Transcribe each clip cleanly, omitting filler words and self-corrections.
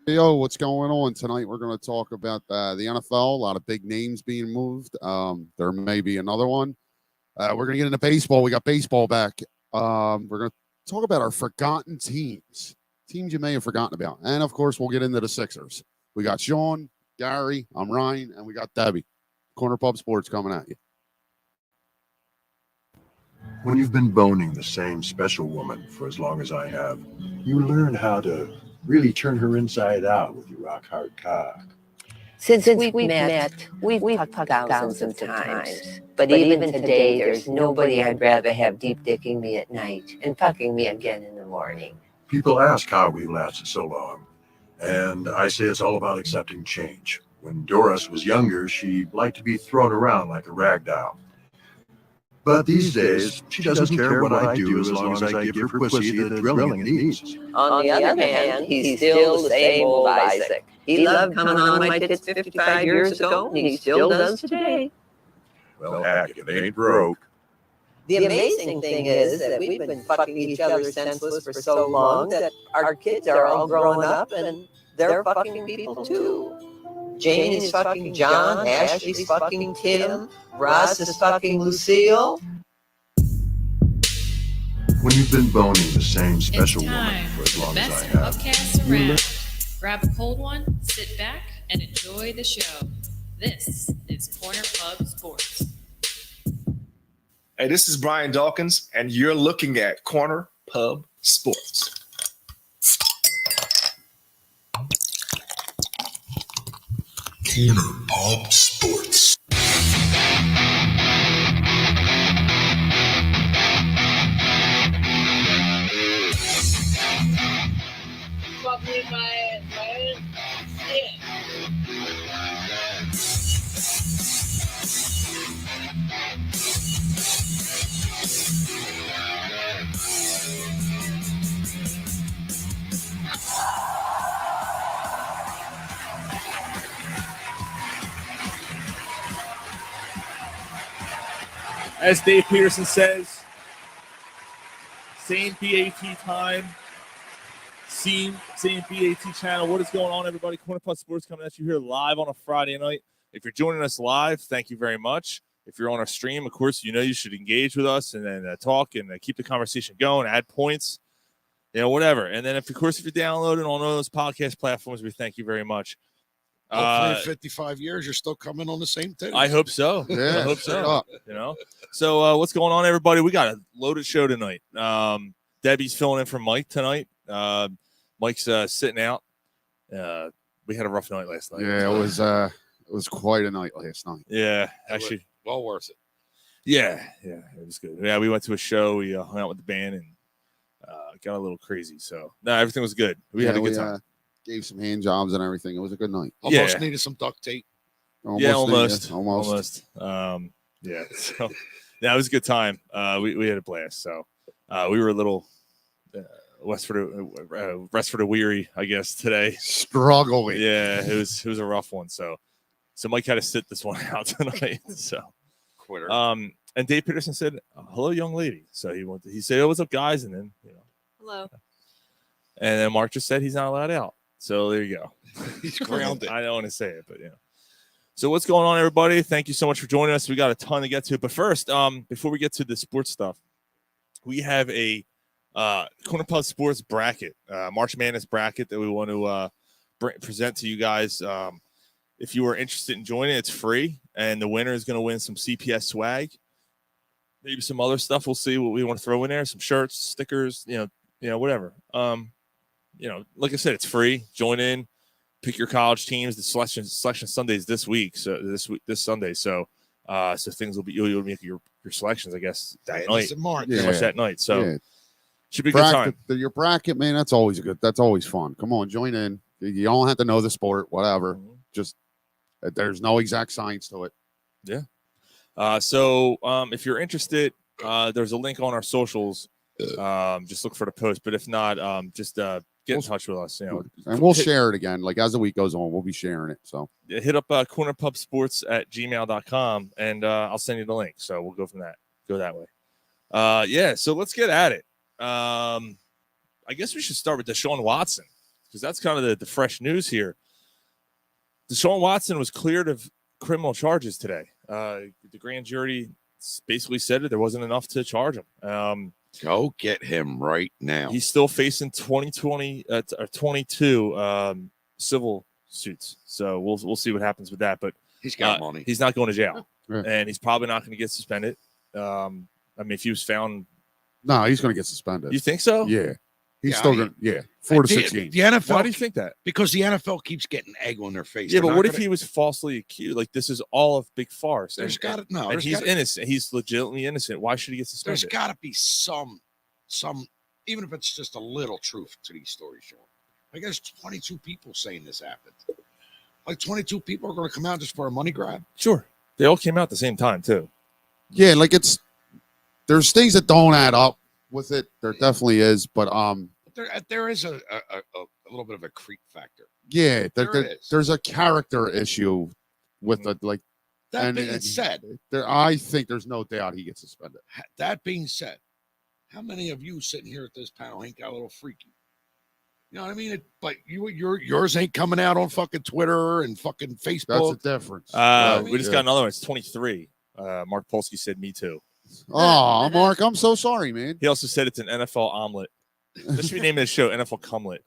Yo, what's going on tonight? We're going to talk about the NFL. A lot of big names being moved. There may be another one. We're going to get into baseball. We got baseball back. We're going to talk about our forgotten teams you may have forgotten about, and of course, we'll get into the Sixers. We got Sean, Gary, I'm Ryan, and we got Debbie. Corner Pub Sports coming at you. When you've been boning the same special woman for as long as I have, you learn how to really turn her inside out with your rock hard cock. Since we've met, we've fucked thousands of times. But even today, there's nobody I'd rather have deep dicking me at night and fucking me again in the morning. People ask how we lasted so long, and I say it's all about accepting change. When Doris was younger, she liked to be thrown around like a rag doll. But these days, she doesn't care what I do as long as I give her pussy the drilling it needs. On the other hand, he's still the same old Isaac. He loved coming on my tits 55 years ago, and he still does today. Well, heck, it ain't broke. The amazing thing is that we've been fucking each other senseless for so long that our kids are all growing up and they're fucking people too. Jane is fucking John, Ashley's fucking Tim, Ross is fucking Lucille. When you've been boning the same special woman for as long as I have, podcast around. Grab a cold one, sit back, and enjoy the show. This is Corner Pub Sports. Hey, this is Brian Dawkins, and you're looking at Corner Pub Sports. Corner Pub Sports. Fuck with my shit. As Dave Peterson says, same BAT time, same BAT channel. What is going on, everybody? Corner Plus Sports coming at you here live on a Friday night. If you're joining us live, thank you very much. If you're on our stream, of course, you should engage with us and then talk and keep the conversation going, add points, whatever. And then, if you're downloading on all those podcast platforms, we thank you very much. Hopefully, 55 years, you're still coming on the same titties. I hope so. Yeah, I hope so. So what's going on, everybody? We got a loaded show tonight. Debbie's filling in for Mike tonight. Mike's sitting out. We had a rough night last night. Yeah, it was quite a night last night. Yeah, actually, well worth it. Yeah, it was good. Yeah, we went to a show. We hung out with the band and got a little crazy. So no, everything was good. We had a good time. Gave some hand jobs and everything. It was a good night. Almost needed some duct tape. Almost. Yeah. So it was a good time. We had a blast. So we were a little rest for the weary, I guess, today. Struggling. Yeah, it was a rough one. So Mike had to sit this one out tonight. So Quitter. And Dave Peterson said, "Hello, young lady." So he said, "Oh, what's up, guys?" And then Hello. And then Mark just said he's not allowed out. So there you go. He's grounded. I don't want to say it, but So what's going on, everybody? Thank you so much for joining us. We got a ton to get to. But first, before we get to the sports stuff, we have a Corner Pub Sports bracket, March Madness bracket that we want to present to you guys. If you are interested in joining, it's free, and the winner is going to win some CPS swag, maybe some other stuff. We'll see what we want to throw in there, some shirts, stickers, whatever. Like I said, it's free. Join in, pick your college teams. The selection Sundays this week, so this Sunday. So things will be you'll make your selections, I guess, that night. Pretty much that night. So should be a good time. Your bracket, man, that's always fun. Come on, join in. You don't have to know the sport, whatever. Mm-hmm. Just there's no exact science to it. Yeah. So if you're interested, there's a link on our socials. Just look for the post. But if not, just get in touch with us. And we'll share it again. Like as the week goes on, we'll be sharing it. So hit up cornerpubsports@gmail.com and I'll send you the link. So we'll go from that. Go that way. So let's get at it. I guess we should start with DeShaun Watson. because that's kind of the fresh news here. DeShaun Watson was cleared of criminal charges today. The grand jury basically said that there wasn't enough to charge him. Go get him right now. He's still facing 22 civil suits. So we'll see what happens with that. But he's got money. He's not going to jail, Right. and he's probably not going to get suspended. I mean, if he was found, No, he's going to get suspended. you think so? Yeah. He's Yeah, still going to, 4 to 6 games. The NFL, Why do you think that? because the NFL keeps getting egg on their face. Yeah, They're but not what if gonna- he was falsely accused? Like, this is all a big farce. There's got to no. And There's he's gotta, innocent. He's legitimately innocent. Why should he get there's suspended? got to be some, even if it's just a little truth to these stories, Sean. I guess 22 people saying this happened. Like 22 people are going to come out just for a money grab. Sure. They all came out at the same time, too. Yeah, like there's things that don't add up with it. There definitely is, but There is a little bit of a creep factor. yeah, There is. there's a character issue with the like. That And- being and- said, I think there's no doubt he gets suspended. that being said, how many of you sitting here at this panel ain't got a little freaky? You know what I mean? But yours ain't coming out on fucking Twitter and fucking That's the Facebook. difference. We just got another one. It's 23. Mark Polsky said, "Me too." Oh, Mark, I'm so sorry, man. He also said it's an NFL omelet. This should be naming the show NFL Cumlet.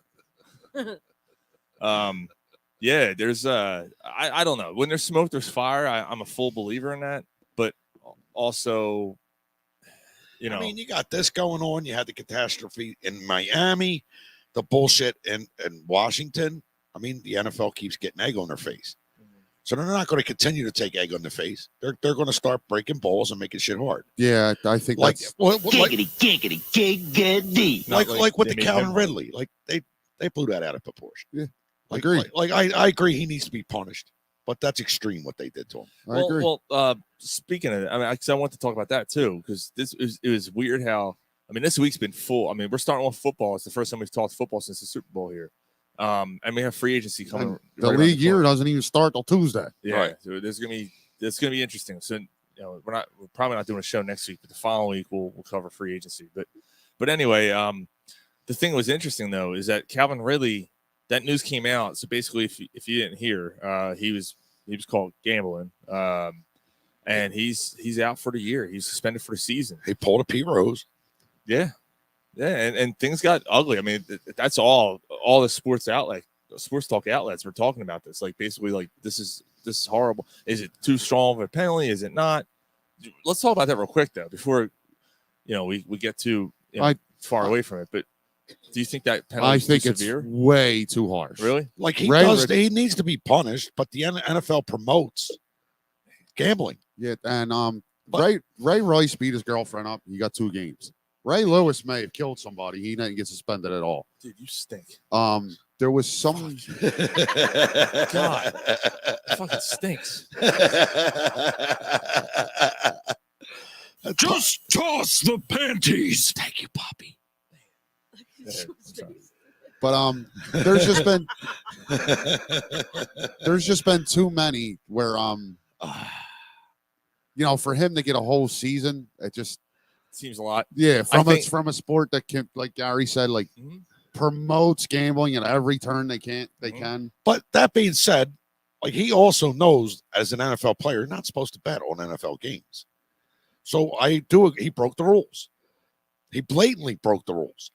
Yeah, there's I don't know. When there's smoke, there's fire. I'm a full believer in that. But also, you know, I mean, you got this going on. You had the catastrophe in Miami, the bullshit in Washington. I mean, the NFL keeps getting egg on their face. So they're not going to continue to take egg on the face. They're going to start breaking balls and making shit hard. Yeah, I think Like that's Giggity, giggity. like with they the made Calvin him- Ridley. Like they blew that out of proportion. Yeah, Like, agreed. Like I agree he needs to be punished, but that's extreme what they did to him. I agree. Well, speaking of it, I mean, I want to talk about that too, because it was weird how, I mean, this week's been full. I mean, we're starting with football. It's the first time we've talked football since the Super Bowl here. And we have free agency coming. And right the around league year corner. doesn't even start till Tuesday. Yeah, Right. so it's gonna be interesting. So, you know, we're probably not doing a show next week, but the following week we'll cover free agency. But anyway, the thing that was interesting though is that Calvin Ridley, that news came out. So basically, if you didn't hear, he was caught gambling, and he's out for the year. He's suspended for the season. They pulled a P. Rose. Yeah, and things got ugly. I mean, that's all the sports talk outlets were talking about this. Like basically, like this is horrible. Is it too strong of a penalty? Is it not? Let's talk about that real quick though, before we get too far away from it. But do you think that penalty I is think too it's severe? way too harsh. Really? Like he Ray does, Rid- he needs to be punished. But the NFL promotes gambling. Yeah, and But- Ray Rice beat his girlfriend up. He got 2 games. Ray Lewis may have killed somebody. He didn't get suspended at all. Dude, you stink. There was some. God, it fucking stinks. Just toss the panties. Thank you, Poppy. Yeah, I'm sorry. But there's just been too many where for him to get a whole season, it just Seems a lot. from a sport that can, like Gary said, like Mhm. promotes gambling at every turn they can. But that being said, like he also knows as an NFL player, you're not supposed to bet on NFL games. So he broke the rules. He blatantly broke the rules.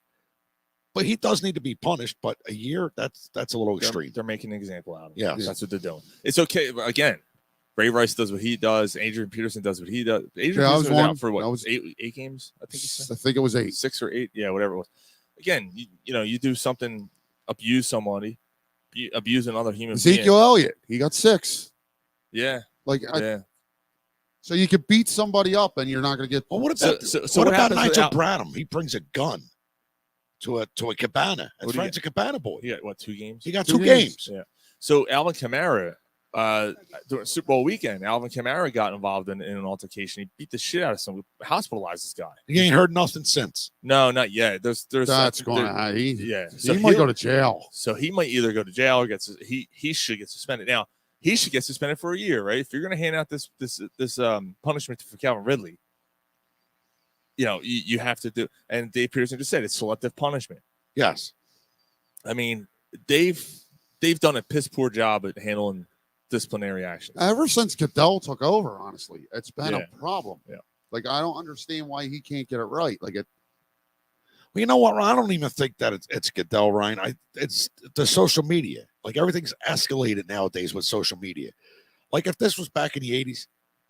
But he does need to be punished. But a year, that's a little extreme. They're making an example out of it. Yes. That's what they're doing. It's okay. Again, Ray Rice does what he does. Adrian Peterson does what he does. Adrian Yeah, I was Peterson was one- out for what? I was- eight games? I think he said. I think it was 8. 6 or 8. Yeah, whatever it was. Again, you do something, abuse somebody, abuse another human Ezekiel Elliott, he got 6. being. Yeah. Like, Yeah. so you could beat somebody up and you're not going to get. Well, what So- about so what what about happens Nigel without- Branham? He brings a gun to a cabana. What And do you Frank's a cabana boy. He got what, 2 games? He got 2 2 games. games. Yeah. So Alvin Kamara, during Super Bowl weekend, Alvin Kamara got involved in an altercation. He beat the shit out of someone, hospitalized this guy. He ain't heard nothing since. No, not yet. There's That's going there- to. He Yeah. he might go to jail. So he might either go to jail or he should get suspended. Now he should get suspended for a year, right? If you're going to hand out this punishment for Calvin Ridley, you have to do. And Dave Peterson just said it's selective punishment. Yes. I mean, they've done a piss poor job at handling disciplinary actions. Ever since Goodell took over, honestly, it's been Yeah. a problem. Yeah. Like, I don't understand why he can't get it right. Like, Well, you know what? I don't even think that it's Goodell, Ryan. It's the social media. Like everything's escalated nowadays with social media. Like if this was back in the 80s,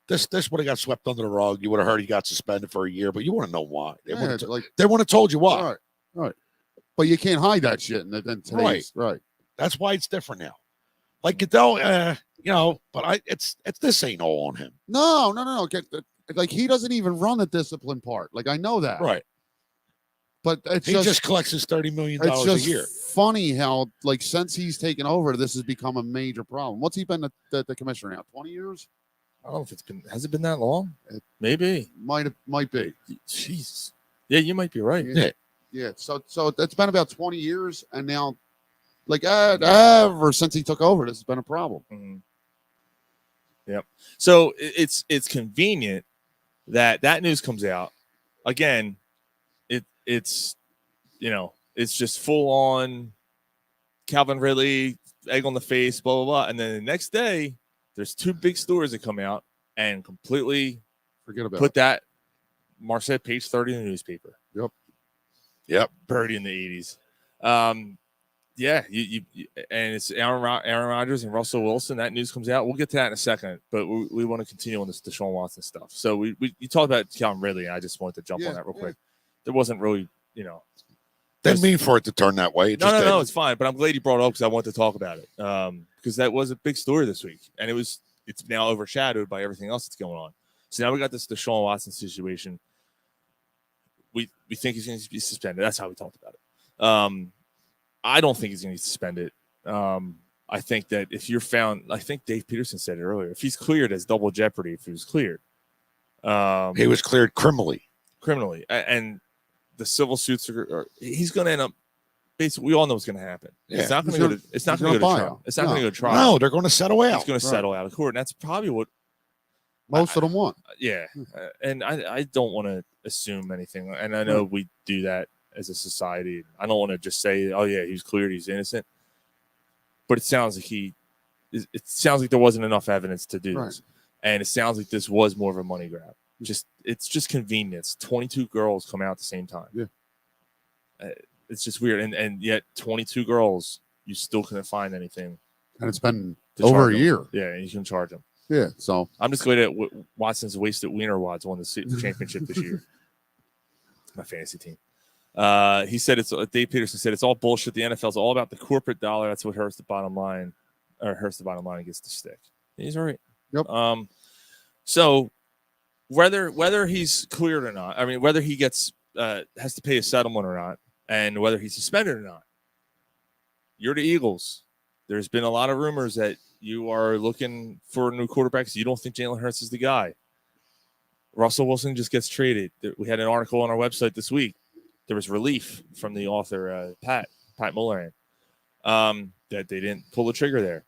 this would have got swept under the rug. You would have heard he got suspended for a year, but you wouldn't know why. They yeah, would have told you why. Right, right. But you can't hide that shit in today's right. That's why it's different now. Like Goodell, but it's this ain't all on him. No. Like he doesn't even run the discipline part. Like I know that. Right. But he just collects his $30 million a year. Funny how, like, since he's taken over, this has become a major problem. What's he been the commissioner now? 20 years? I don't know if has it been that long? Maybe. Might be. Jeez. Yeah, you might be right. Yeah. So it's been about 20 years, and now, like, ever since he took over, this has been a problem. Mm-hmm. Yep. So it's convenient that news comes out again. It's it's just full on Calvin Ridley, egg on the face, blah, blah, blah. And then the next day, there's two big stories that come out and completely forget about put that Marset page 30 in the newspaper. Yep. Buried in the 80s. Yeah, you and it's Aaron Rodgers and Russell Wilson. That news comes out. We'll get to that in a second, but we want to continue on this DeShaun Watson stuff. So you talked about Calvin Ridley, and I just wanted to jump on that real quick. There wasn't really, didn't mean for it to turn that way. No, it's fine. But I'm glad you brought it up because I wanted to talk about it because that was a big story this week, and it's now overshadowed by everything else that's going on. So now we got this DeShaun Watson situation. We think he's going to be suspended. That's how we talked about it. I don't think he's going to be suspended. I think that if you're found, I think Dave Peterson said it earlier, if he's cleared as double jeopardy, if he was cleared. He was cleared criminally. And the civil suits he's going to end up, basically, we all know what's going to happen. Yeah. It's not going to go to trial. It's not going to go to trial. No, they're going to settle out. He's going to settle out of court. And that's probably what most of them want. Yeah. And I don't want to assume anything. And I know we do that as a society. I don't want to just say, oh yeah, he's cleared, he's innocent. But it sounds like there wasn't enough evidence to do this. And it sounds like this was more of a money grab. It's just convenience. 22 girls come out at the same time. Yeah. It's just weird. And yet 22 girls, you still couldn't find anything. And it's been over a year. Yeah, and you can charge them. Yeah, so I'm just glad that Watson's wasted wiener wads won the championship this year. My fantasy team. He said Dave Peterson said it's all bullshit. The NFL's all about the corporate dollar. That's what hurts the bottom line, and gets the stick. He's right. Yep. So whether he's cleared or not, I mean, whether he gets has to pay a settlement or not, and whether he's suspended or not, you're the Eagles. There's been a lot of rumors that you are looking for new quarterbacks. You don't think Jalen Hurts is the guy. Russell Wilson just gets traded. We had an article on our website this week. There was relief from the author, Pat Mulleran, that they didn't pull the trigger there.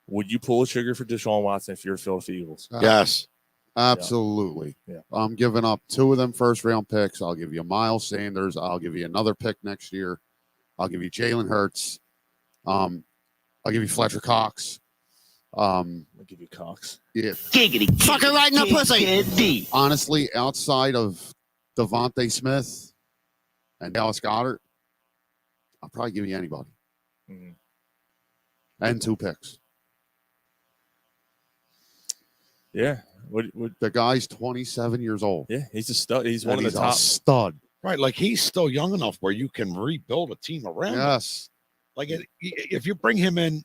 Would you pull a trigger for DeShaun Watson if you're Philadelphia Eagles? Yes. Absolutely. Yeah. I'm giving up 2 of them first-round picks. I'll give you Miles Sanders. I'll give you another pick next year. I'll give you Jalen Hurts. I'll give you Fletcher Cox. I'll give you Cox. Yeah. Giggity. Fuck her right in the pussy. Honestly, outside of Devontae Smith and Dallas Goedert, I'll probably give you anybody. Mm-hmm. And 2 picks. Yeah. The guy's 27 years old. Yeah, he's a stud. He's one of the a top. stud. Right, like he's still young enough where you can rebuild a team around him. Yes. Like if you bring him in,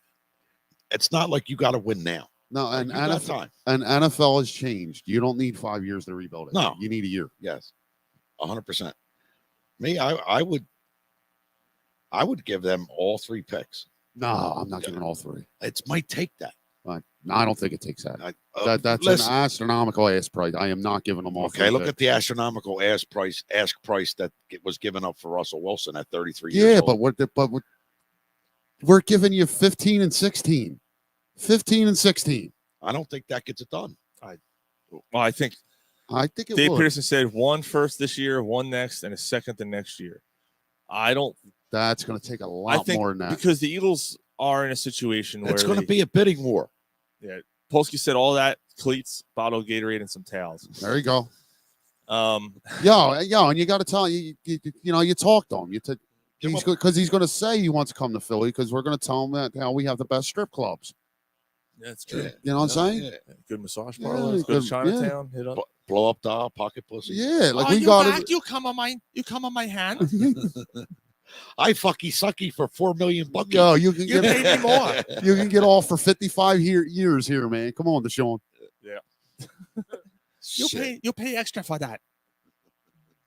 it's not like you got to win now. No, and NFL has changed. You don't need 5 years to rebuild it. No, you need a year. Yes, 100%. Me, I would give them all 3 picks. No, I'm not giving all 3. It might take that. No, I don't think it takes that. That's listen, an astronomical ass price. I am not giving them all. Okay, look at the astronomical ask price that was given up for Russell Wilson at 33 years old. But we're giving you 15 and 16. 15 and 16. I don't think that gets it done. I think it Dave would. Peterson said 1 first this year, 1 next, and a second the next year. I don't That's going to take a lot more than that. Because the Eagles are in a situation where it's going to be a bidding war. Yeah, Polsky said all that: cleats, bottle of Gatorade, and some towels. There you go. Yo, and you got to tell you talk to him. Because he's going to say he wants to come to Philly because we're going to tell him that how we have the best strip clubs. That's true. You know what I'm saying? Yeah. Good massage parlors. Go to Chinatown. Hit up. Blow up doll, pocket pussy. Yeah, like we got it. You come on my hand. I fucky sucky for $4 million. Yo, you can get pay me more. You can get all for 55 years here, man. Come on, DeShaun. Yeah. You'll pay extra for that.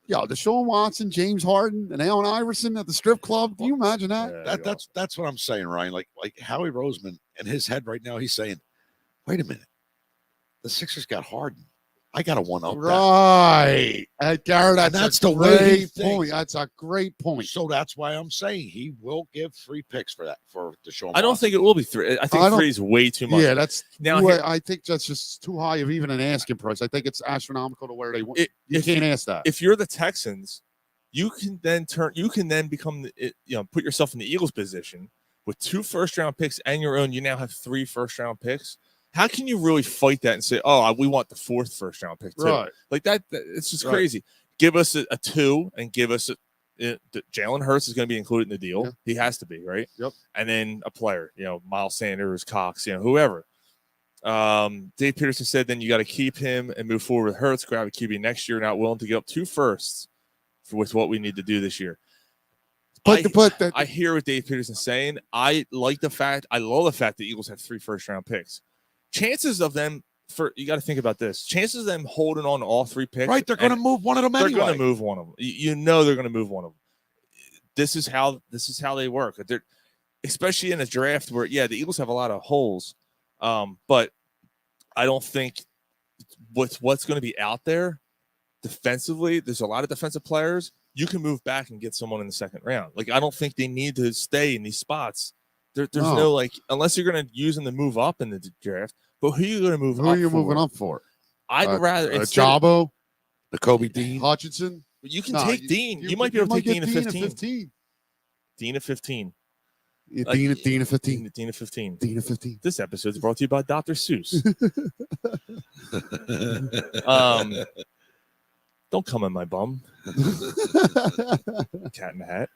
Yo, DeShaun Watson, James Harden, and Allen Iverson at the strip club. Can you imagine that? That's what I'm saying, Ryan. Like Howie Roseman in his head right now, he's saying, "Wait a minute, the Sixers got Harden. I got to one up." Right, Garrett. That's the way he point. That's a great point. So that's why I'm saying he will give 3 picks for DeShaun. I don't think it will be 3. I think 3 is way too much. Yeah, that's now. I think that's just too high of even an asking price. I think it's astronomical to where they want. You can't ask that. If you're the Texans, you can then become put yourself in the Eagles' position with 2 first-round picks and your own. You now have 3 first-round picks. How can you really fight that and say, "Oh, we want the 4th first-round pick too"? Right. Like that it's just crazy. Give us a 2 and give us Jalen Hurts is going to be included in the deal. Yeah. He has to be, right? Yep. And then a player, Miles Sanders, Cox, whoever. Dave Peterson said then you got to keep him and move forward with Hurts, grab a QB next year, not willing to give up 2 firsts with what we need to do this year. I hear what Dave Peterson's saying. I love the fact the Eagles have 3 first-round picks. Chances of them you got to think about this. Chances of them holding on to all 3 picks. Right, they're going to move one of them anyway. They're going to move one of them. They're going to move one of them. This is how they work. They're, especially in a draft where the Eagles have a lot of holes. But I don't think what's going to be out there defensively, there's a lot of defensive players. You can move back and get someone in the 2nd round. Like I don't think they need to stay in these spots. There's no unless you're going to use them to move up in the draft. But who are you going to move up for? Who are you moving up for? I'd rather Jabo, the Kobe Dean, Hutchinson. You can take Dean. You might be able to take Dean at 15. Dean at 15. Yeah, Dean at 15. Dean at 15. Dean at 15. This episode is brought to you by Dr. Seuss. Don't come in my bum. Cat in the Hat.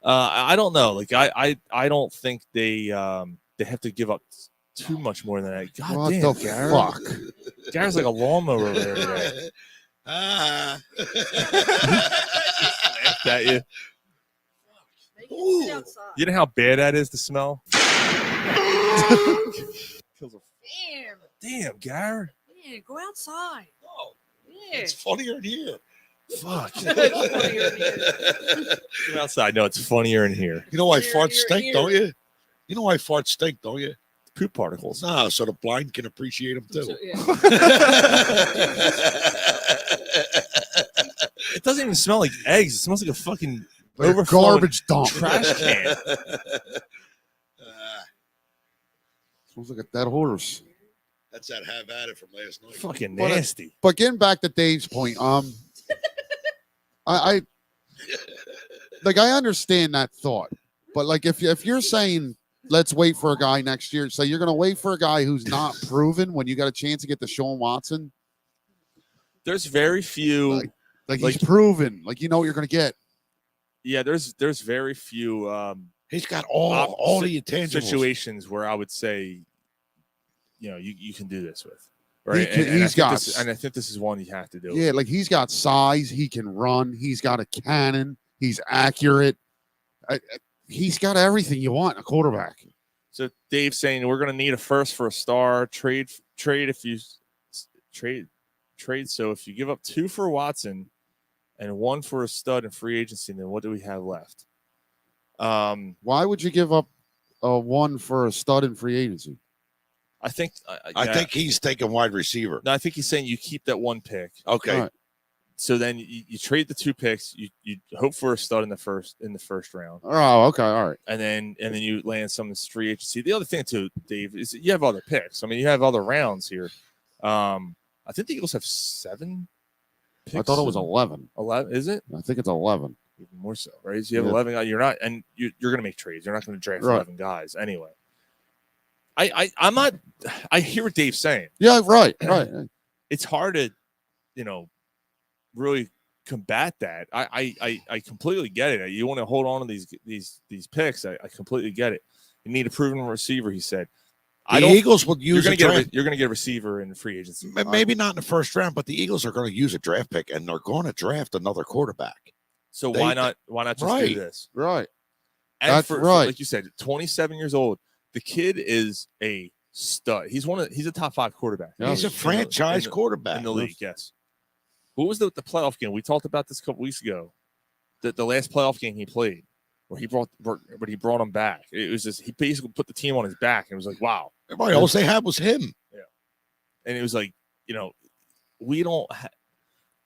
I don't know. Like I don't think they have to give up too much more than that. God damn, Garrett. Fuck. Garrett's like a lawnmower over there today. At you. You know how bad that is to smell? Damn, Garrett. Yeah, go outside. Oh, yeah. It's funnier in here. Fuck. Come outside. No, it's funnier in here. You know why farts stink, don't you? You know why farts stink, don't you? Poop particles. No, so the blind can appreciate them too. It doesn't even smell like eggs. It smells like a fucking garbage dump. Trash can. Smells like a dead horse. That's that have at it from last night. Fucking nasty. But getting back to Dave's point, I understand that thought, but like if you're saying let's wait for a guy next year, so you're going to wait for a guy who's not proven when you got a chance to get DeShaun Watson. There's very few like he's proven, like what you're going to get. Yeah, there's very few. He's got all the intangibles. Situations where I would say, you can do this with. Right. And I think this is one you have to do. Yeah, like he's got size, he can run, he's got a cannon, he's accurate. He's got everything you want in a quarterback. So Dave's saying we're going to need a first for a star trade. If you trade. So if you give up 2 for Watson and 1 for a stud in free agency, then what do we have left? Why would you give up 1 for a stud in free agency? I think he's taking wide receiver. No, I think he's saying you keep that 1 pick. Okay. Right. So then you trade the 2 picks. You hope for a stud in the first round. Oh, okay, all right. And then you land some in this free agency. The other thing too, Dave, is you have other picks. I mean, you have other rounds here. I think the Eagles have 7 picks. I thought it was 11. 11, is it? I think it's 11. even more so, right? So you have Yeah. 11 guys. You're not, and you're going to make trades. You're not going to draft Right. 11 guys anyway. I'm not. I hear what Dave's saying. Yeah, right. It's hard to, really combat that. I completely get it. You want to hold on to these picks. I completely get it. You need a proven receiver, he said. The Eagles would use you're going to get a receiver in free agency. Maybe not in the first round, but the Eagles are going to use a draft pick, and they're going to draft another quarterback. So why not just do this? Right. And That's for, right. like you said, 27 years old. The kid is a stud. He's a top 5 quarterback. He's a franchise quarterback in the league. Yes. What was the playoff game? We talked about this a couple weeks ago. The last playoff game he played, where he brought him back. It was just he basically put the team on his back, and it was like, wow. Everybody else they had was him. Yeah. And it was like, we don't.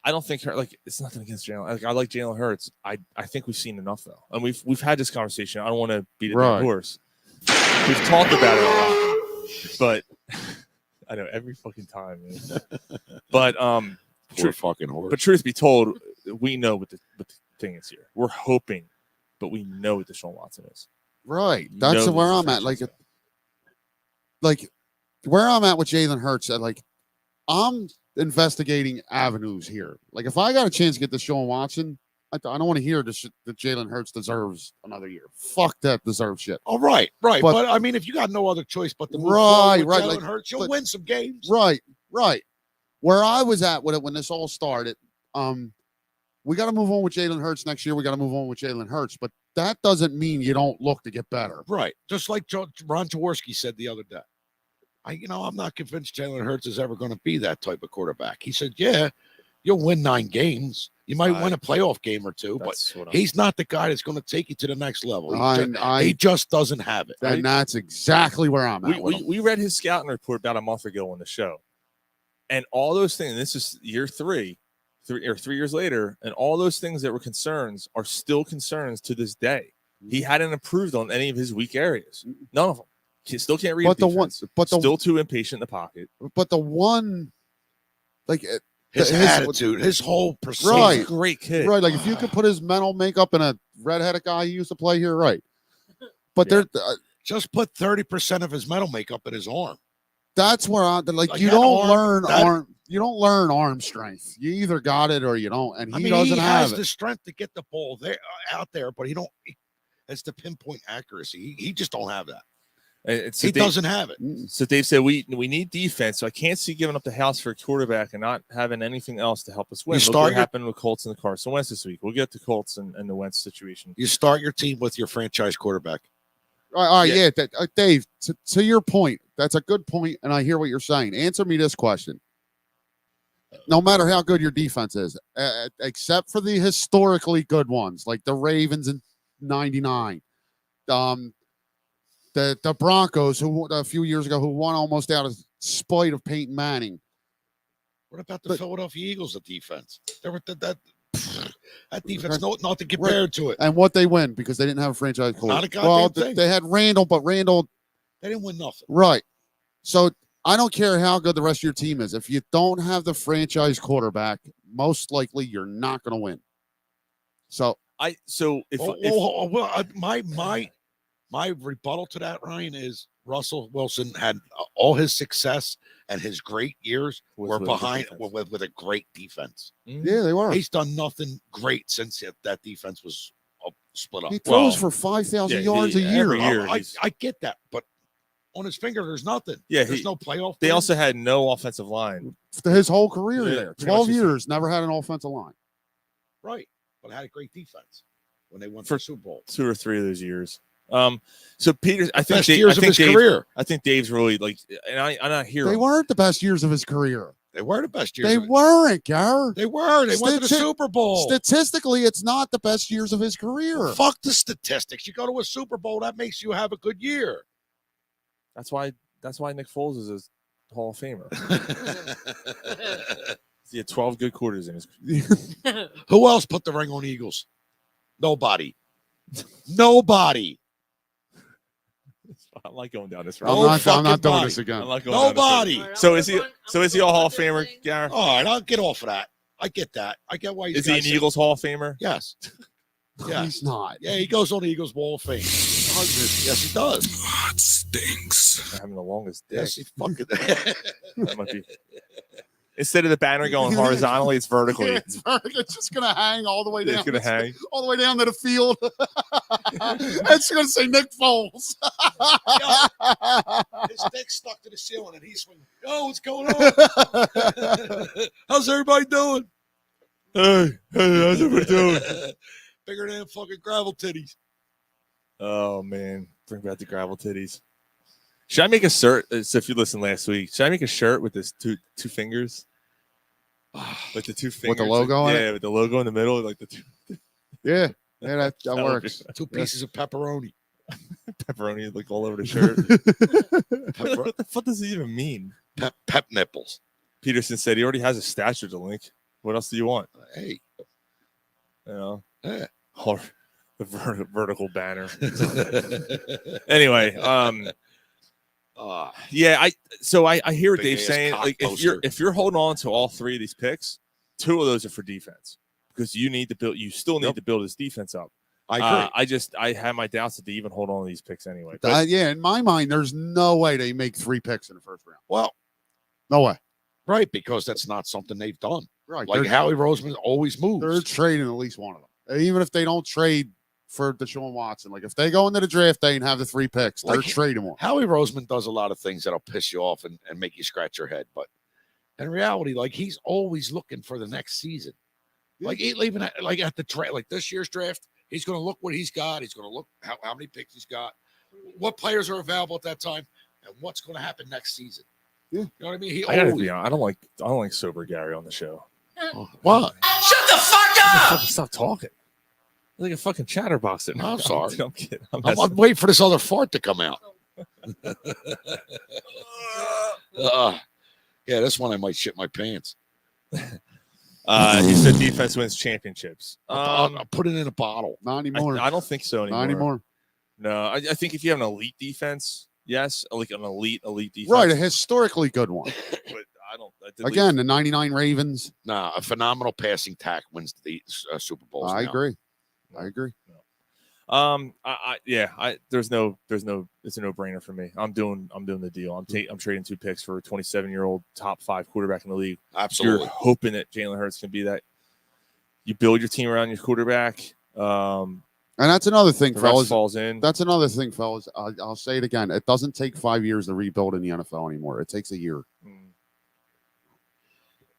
I don't think it's nothing against Jalen. Like, I like Jalen Hurts. I think we've seen enough though, and we've had this conversation. I don't want to beat a dead horse. We've talked about it a lot, but I know every fucking time. Man. But Poor fucking horse. But truth be told, we know what the thing is here. We're hoping, but we know what DeShaun Watson is. Right. That's where I'm at. Like where I'm at with Jalen Hurts. I'm investigating avenues here. Like if I got a chance to get DeShaun Watson, I don't want to hear that Jalen Hurts deserves another year. Fuck that deserves shit. Oh, right. But I mean, if you got no other choice but to move forward with Jalen Hurts, you'll win some games. Right. Where I was at with it when this all started, we got to move on with Jalen Hurts next year. We got to move on with Jalen Hurts, but that doesn't mean you don't look to get better. Right. Just like Ron Jaworski said the other day. I'm not convinced Jalen Hurts is ever going to be that type of quarterback. He said, yeah, you'll win 9 games. You might win a playoff game or two, but he's not the guy that's going to take you to the next level. He just doesn't have it. And that's exactly where I'm at. We read his scouting report about a month ago on the show. And all those things, this is year 3 years later, and all those things that were concerns are still concerns to this day. He hadn't improved on any of his weak areas. None of them. He still can't read still too impatient in the pocket. But the one, his attitude, his whole persona. Right. Great kid. Right. Like if you could put his mental makeup in a redheaded guy who used to play here, right. But just put 30% of his mental makeup in his arm. That's where you don't learn arm strength. You either got it or you don't. And he doesn't have has the strength to get the ball out there, but it's the pinpoint accuracy. He just don't have that. He doesn't have it. So Dave said we need defense. So I can't see giving up the house for a quarterback and not having anything else to help us win. Look what happened with Colts and the Carson Wentz this week. We'll get to Colts and the Wentz situation. You start your team with your franchise quarterback. All right, Dave, to your point, that's a good point, and I hear what you're saying. Answer me this question. No matter how good your defense is, except for the historically good ones, like the Ravens in 99, the Broncos, who a few years ago, who won almost out of spite of Peyton Manning. What about the Philadelphia Eagles, the defense? That defense, nothing compared to it. And what they win because they didn't have a franchise quarterback. Not a goddamn thing. They had Randall, but Randall. They didn't win nothing. Right. So I don't care how good the rest of your team is. If you don't have the franchise quarterback, most likely you're not going to win. So my rebuttal to that, Ryan, is Russell Wilson had all his success and his great years were behind with a great defense. Yeah, they were. He's done nothing great since that defense was split up. He throws for 5,000 yards a year. Every year. I get that, but on his finger, there's nothing. Yeah, there's no playoff. They also had no offensive line. His whole career there. 12 years, never had an offensive line. Right, but had a great defense when they won for the Super Bowl. 2 or 3 of those years. So Peter, I think career. I think Dave's really and I'm not here. They weren't the best years of his career. They were the best years. They weren't, Gar. They were. They went to the Super Bowl. Statistically, it's not the best years of his career. Fuck the statistics. You go to a Super Bowl, that makes you have a good year. That's why Nick Foles is a Hall of Famer. He had 12 good quarters in his. Who else put the ring on Eagles? Nobody. Nobody. I'm not going down this road. I'm not doing this again. Nobody. So is he a Hall of Famer, Gareth? All right, I'll get off of that. I get that. I get why he's. Is he an Eagles Hall of Famer? Yes. Yeah. He's not. Yeah, he goes on the Eagles Wall of Fame. Yes, he does. It stinks. I'm having the longest dick. Yes, he fucking. That might be. Instead of the banner going horizontally, it's vertically. Yeah, it's just gonna hang all the way down. It's gonna hang. all the way down to the field. It's gonna say Nick Foles. His dick stuck to the ceiling, and he's swinging. Oh, what's going on? How's everybody doing? Hey, how's everybody doing? Bigger than fucking gravel titties. Oh man, bring back the gravel titties. Should I make a shirt? So if you listened last week, should I make a shirt with this two fingers? Like the two fingers. With the logo on it? Yeah, with the logo in the middle, like the two. Yeah, that would works. be- Two pieces of pepperoni. Pepperoni like all over the shirt. What the fuck does it even mean? Pep nipples. Peterson said he already has a statue to link. What else do you want? Hey. You know, Yeah. or the vertical banner. Anyway, yeah, I hear what Big Dave's ass saying. cock Like poster. if you're holding on to all three of these picks, two of those are for defense because you need to build. You still need to build this defense up. I agree. I have my doubts that they even hold on to these picks anyway. But Yeah, in my mind, there's no way they make 3 picks in the first round. Well, No way. right, because that's not something they've done. Right. Like they're, Howie Roseman always they're moves. trading at least one of them. Even if they don't trade for DeShaun Watson, like if they go into the draft day and have the 3 picks, they're Like- trading one. Howie Roseman does a lot of things that'll piss you off and make you scratch your head. But in reality, like he's always looking for the next season. Like even at the draft, like this year's draft, he's going to look what he's got. He's going to look how many picks he's got, what players are available at that time, and what's going to happen next season. Yeah. You know what I mean? He I gotta always. be honest, I don't like sober Gary on the show. What? Shut the fuck up! Stop talking. Like a fucking chatterbox. No, I'm sorry. I'm kidding. I'm I'm waiting for this other fart to come out. Yeah, this one I might shit my pants. He said defense wins championships. I'll put it in a bottle. Not anymore. I don't think so anymore. Not anymore. No, I think if you have an elite defense, yes, like an elite defense. Right, a historically good one. But I don't. Again, the 99 Ravens. Nah, a phenomenal passing tack wins the Super Bowls. I now. agree. I agree. There's no, it's a no-brainer for me. I'm doing the deal. I'm trading 2 picks for a 27-year-old top 5 quarterback in the league. Absolutely. You're hoping that Jalen Hurts can be that. You build your team around your quarterback. And that's another thing, The rest fellas. falls in. That's another thing, fellas. I'll say it again. It doesn't take 5 years to rebuild in the NFL anymore. It takes a year.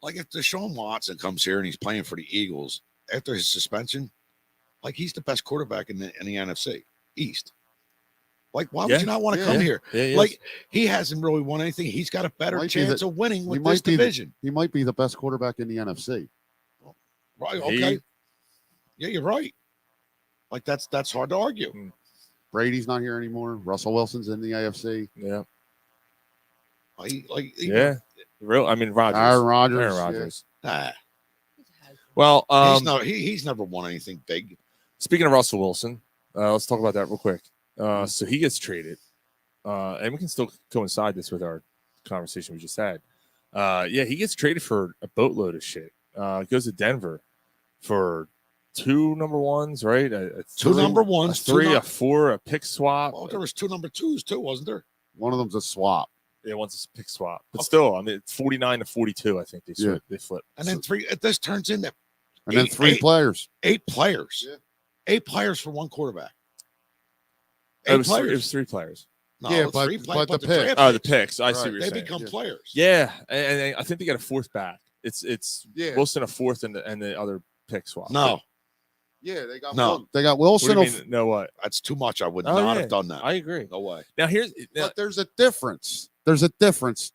Like if DeShaun Watson comes here and he's playing for the Eagles after his suspension, like he's the best quarterback in the NFC East. Like, why would you not want to come here? Yeah, he like is. he hasn't really won anything. He's got a better Might be chance the- of winning he with might this be the- division. He might be the best quarterback in the NFC. Right? He- Okay. Yeah, you're right. Like that's hard to argue. Brady's not here anymore. Russell Wilson's in the AFC. Yeah. Yeah. Real. I mean, Rodgers. Aaron Rodgers. Aaron yeah. Rodgers. Nah, Well, he's never won anything big. speaking of Russell Wilson, let's talk about that real quick. So he gets traded, and we can still coincide this with our conversation we just had. He gets traded for a boatload of shit. Goes to Denver for 2 number ones, right? Two number ones, a 3, two a 4, a pick swap. Well, there was 2 number 2s too, wasn't there? One of them's a swap. Yeah, one's a pick swap, but still, I mean, it's 49 to 42. I think they flip. And then 3. This turns into And then 3 players. 8 players. Yeah. 8 players for one quarterback. It was 3 players. No, Yeah, it's but- 3 but the draft pick. Oh, the picks. I see Right. what you're They saying. become players. Yeah, and I think they got a 4th back. It's Yeah. Wilson a 4th and the other pick swap. No, Yeah, they got No. They got What Wilson. do you mean? No, what? that's too much. I would Oh, not yeah. have done that. I agree. No way. Now But there's a difference. There's a difference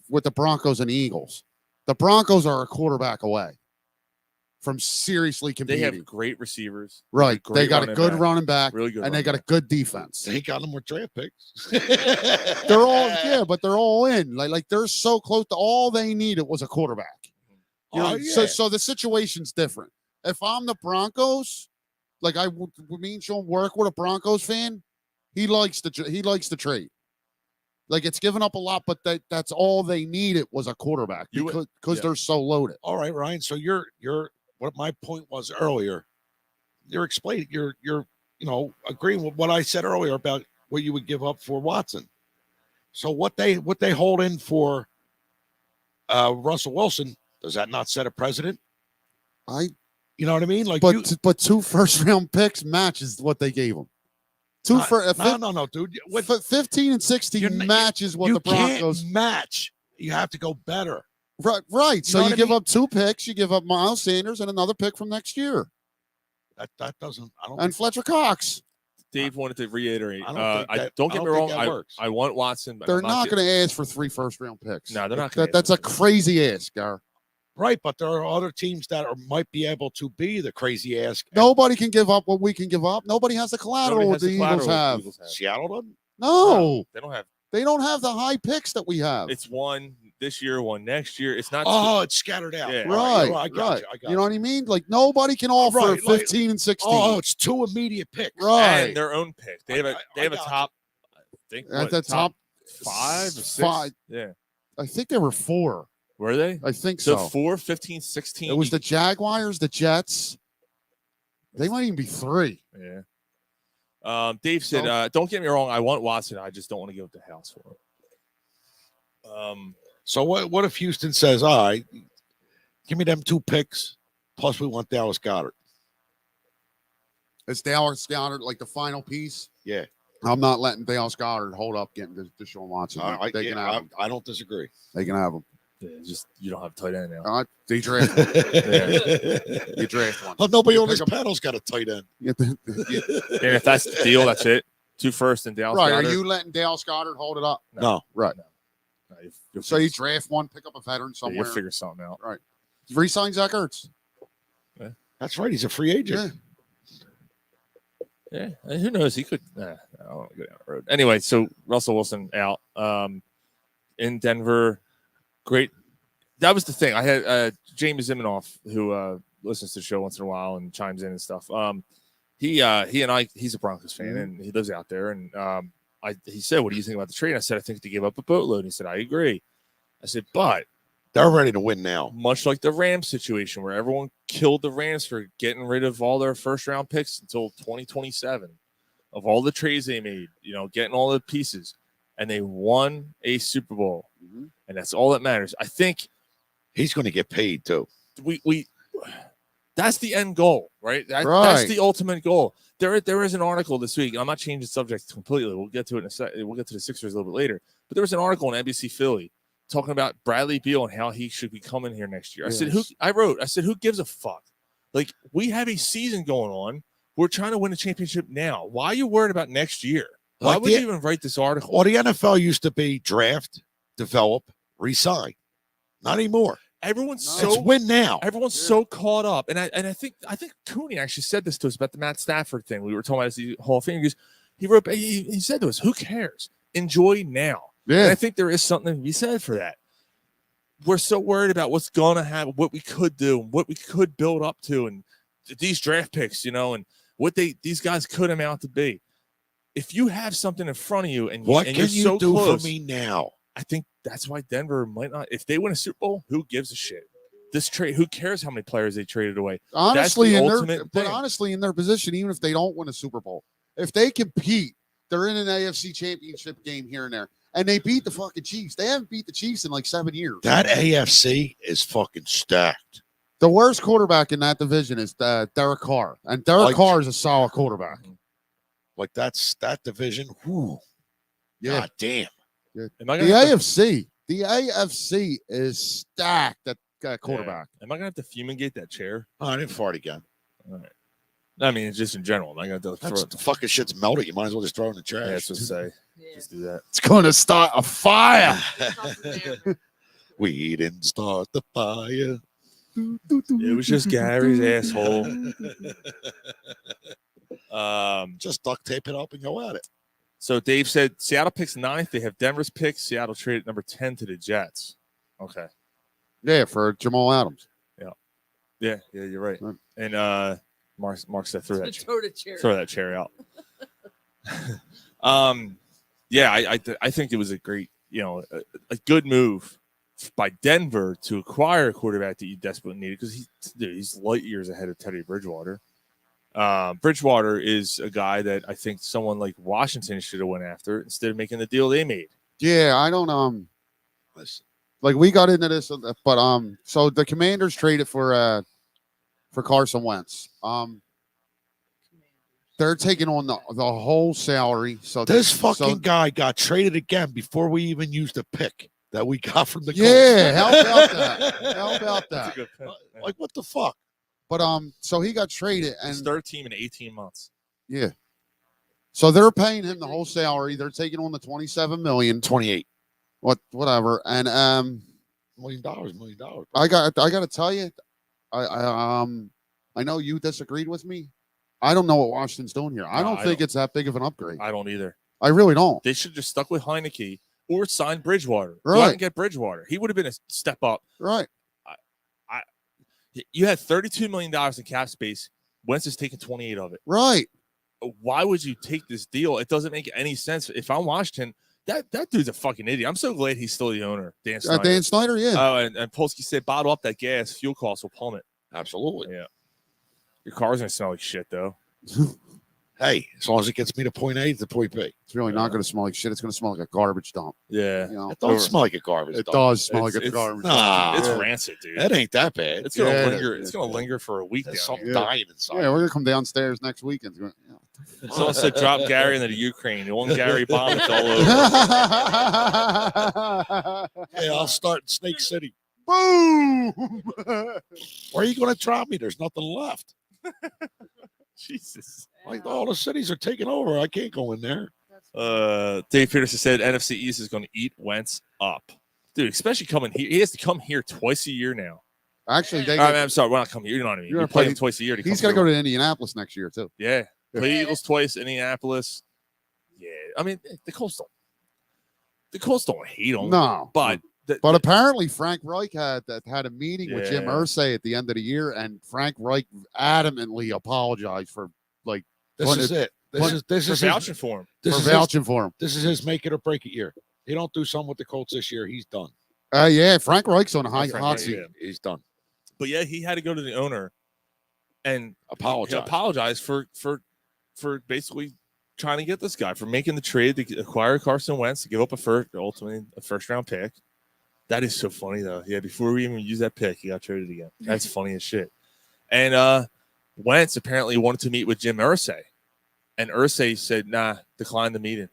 with the Broncos and the Eagles. The Broncos are a quarterback away from seriously they competing. have great receivers. Right. great They got a running good back. running back, Really good. and they running got a back. good defense. They got them with draft picks. They're all but they're all in. Like they're so close to all they needed was a quarterback. You know, Oh, yeah. so the situation's different. If I'm the Broncos, like me and Sean work with a Broncos fan, he likes the trade. Like it's given up a lot, but that's all they needed was a quarterback You would- because they're so loaded. All right, Ryan. So you're what my point was earlier. you're explaining, you're agreeing with what I said earlier about what you would give up for Watson. So what they hold in for Russell Wilson, does that not set a precedent? You know what I mean? Like, but 2 first-round picks matches what they gave him. No, dude. 15 and 16 matches what the Broncos can't match. You have to go better. Right. So you give up up 2 picks. You give up Miles Sanders and another pick from next year. That doesn't. I don't. And Fletcher Cox. Dave wanted to reiterate. Don't get me wrong. I want Watson. But they're not going to ask for 3 first-round picks. No, they're not. That's a crazy ask, Gar. Right, but there are other teams that might be able to be the crazy ass. Nobody can give up what we can give up. Nobody has the collateral the Eagles have. Seattle doesn't. No, they don't have. They don't have the high picks that we have. It's one this year, one next year. It's not. It's scattered out. Yeah. Right. I got you. You know what I mean? Like nobody can offer 15 and 16. Oh, it's 2 immediate picks. Right. And their own pick. They have a top. I think at the top 5 or 6. 5. Yeah. I think there were 4. Were they? I think so. 4, 15, 16. It was the Jaguars, the Jets. They might even be 3. Yeah. Dave said, don't get me wrong, I want Watson. I just don't want to give up the house for him. So what if Houston says, all right, give me them 2 picks, plus we want Dallas Goedert? Is Dallas Goedert like the final piece? Yeah. I'm not letting Dallas Goedert hold up getting DeShaun Watson. They can have him. I don't disagree. They can have him. Yeah, just you don't have tight end now. They draft one. You draft one. Oh, nobody on this panel's got a tight end. And if that's the deal, that's it. 2 first and Dallas. Right? Goedert. Are you letting Dallas Goedert hold it up? No. Right. No, so you draft one, pick up a veteran somewhere. You'll figure something out. Right. Resign Zach Ertz. Yeah. That's right. He's a free agent. Yeah. Who knows? He could. I don't want to go down the road. Anyway, so Russell Wilson out in Denver. Great. That was the thing. I had Jamie Zimenoff, who listens to the show once in a while and chimes in and stuff. He and I, he's a Broncos fan and he lives out there. And he said, "What do you think about the trade?" I said, "I think they gave up a boatload." And he said, "I agree." I said, "But they're ready to win now." Much like the Rams situation, where everyone killed the Rams for getting rid of all their first round picks until 2027, of all the trades they made, getting all the pieces, and they won a Super Bowl. And that's all that matters. I think he's going to get paid too. We that's the end goal, right? That's the ultimate goal. There is an article this week. I'm not changing subject completely. We'll get to it in a second. We'll get to the Sixers a little bit later. But there was an article on NBC Philly talking about Bradley Beal and how he should be coming here next year. Yes. I said, who gives a fuck? Like, we have a season going on. We're trying to win a championship now. Why are you worried about next year? Why would you even write this article? Well, the NFL used to be draft, develop, resign. Not anymore. It's win now. Everyone's so caught up, and I think Cooney actually said this to us about the Matt Stafford thing. We were talking about the Hall of Fame. He said to us, "Who cares? Enjoy now." Yeah, and I think there is something to be said for that. We're so worried about what's gonna happen, what we could do, what we could build up to, and these draft picks, and what these guys could amount to be. If you have something in front of you, and what and can you're so you do close, for me now? I think that's why Denver might not. If they win a Super Bowl, who gives a shit? This trade, who cares how many players they traded away? Honestly, that's honestly, in their position, even if they don't win a Super Bowl, if they compete, they're in an AFC championship game here and there, and they beat the fucking Chiefs. They haven't beat the Chiefs in like 7 years. That AFC is fucking stacked. The worst quarterback in that division is Derek Carr, and Derek Carr is a solid quarterback. Like that division. Whew. Yeah. God damn. Yeah. The AFC is stacked at quarterback. Yeah. Am I gonna have to fumigate that chair? Oh, I didn't fart again. All right. I mean, just in general. Am I gonna throw it? The fucking shit's melted. You might as well just throw it in the trash. Yeah, that's what I say. Just do that. It's gonna start a fire. We didn't start the fire. It was just Gary's asshole. Just duct tape it up and go at it. So Dave said Seattle picks 9th. They have Denver's pick. Seattle traded number 10 to the Jets. Okay. Yeah, for Jamal Adams. Yeah, you're right. And Mark said throw that chair out. I think it was a great, a good move by Denver to acquire a quarterback that you desperately needed because he's light years ahead of Teddy Bridgewater. Bridgewater is a guy that I think someone like Washington should have went after instead of making the deal they made. Yeah, I don't like we got into this, but so the Commanders traded for Carson Wentz. They're taking on the whole salary. So this fucking guy got traded again before we even used a pick that we got from the yeah. How Colts. about that? How about That's a that? good pick. Like what the fuck? But so he got traded, His and third team in 18 months. yeah. So they're paying him the whole salary. They're taking on the $27 million, 28 whatever, and $1 million. I got to tell you, I know you disagreed with me. I don't know what Washington's doing here. I don't think it's that big of an upgrade. I don't either. I really don't. They should just stuck with Heineke or sign Bridgewater. Go Right. out and get Bridgewater. He would have been a step up. Right. You had $32 million in cap space. Wentz is taking 28 of it. Right. Why would you take this deal? It doesn't make any sense. If I'm Washington, that dude's a fucking idiot. I'm so glad he's still the owner, Dan Snyder. Dan Snyder, yeah. Oh, and Polsky said, bottle up that gas. Fuel costs will plummet. Absolutely. Yeah. Your car's going to smell like shit, though. Hey, as long as it gets me to point A to point B. It's really not going to smell like shit. It's going to smell like a garbage dump. Yeah. You know? It don't smell like a garbage It dump. does smell like a It's- garbage Nah. dump. It's Yeah. rancid, dude. That ain't that bad. It's going to Yeah, linger. it It's is. going to linger for a week There's down something here. dying inside. Yeah, we're going to come downstairs next weekend. Someone said drop Gary into the Ukraine. The one Gary bomb, it's all over. Hey, I'll start in Snake City. Boom! Where are you going to drop me? There's nothing left. Jesus. Like all the cities are taking over. I can't go in there. Dave Peterson said NFC East is going to eat Wentz up. Dude, especially coming here. He has to come here twice a year now. Actually, I'm sorry. We're not coming here. You know what I mean? You're You gonna play play- him twice a year. he's got to go to Indianapolis next year, too. Yeah. Play Eagles twice, Indianapolis. Yeah. I mean, the Colts don't hate him. No. But But apparently Frank Reich had a meeting with Jim Yeah. Irsay at the end of the year, and Frank Reich adamantly apologized for This But is it. This for is vouching for him. This for is vouching for him. This is his make it or break it year. He don't do something with the Colts this year. He's done. Yeah, Frank Reich's on a hot Frank seat. Reich, He's done. But yeah, he had to go to the owner and Apologize for basically trying to get this guy, for making the trade to acquire Carson Wentz, to give up ultimately a first round pick. That is so funny though. Yeah, before we even use that pick, he got traded again. That's funny as shit. And Wentz apparently wanted to meet with Jim Irsay, and Irsay said, "Nah, decline the meeting."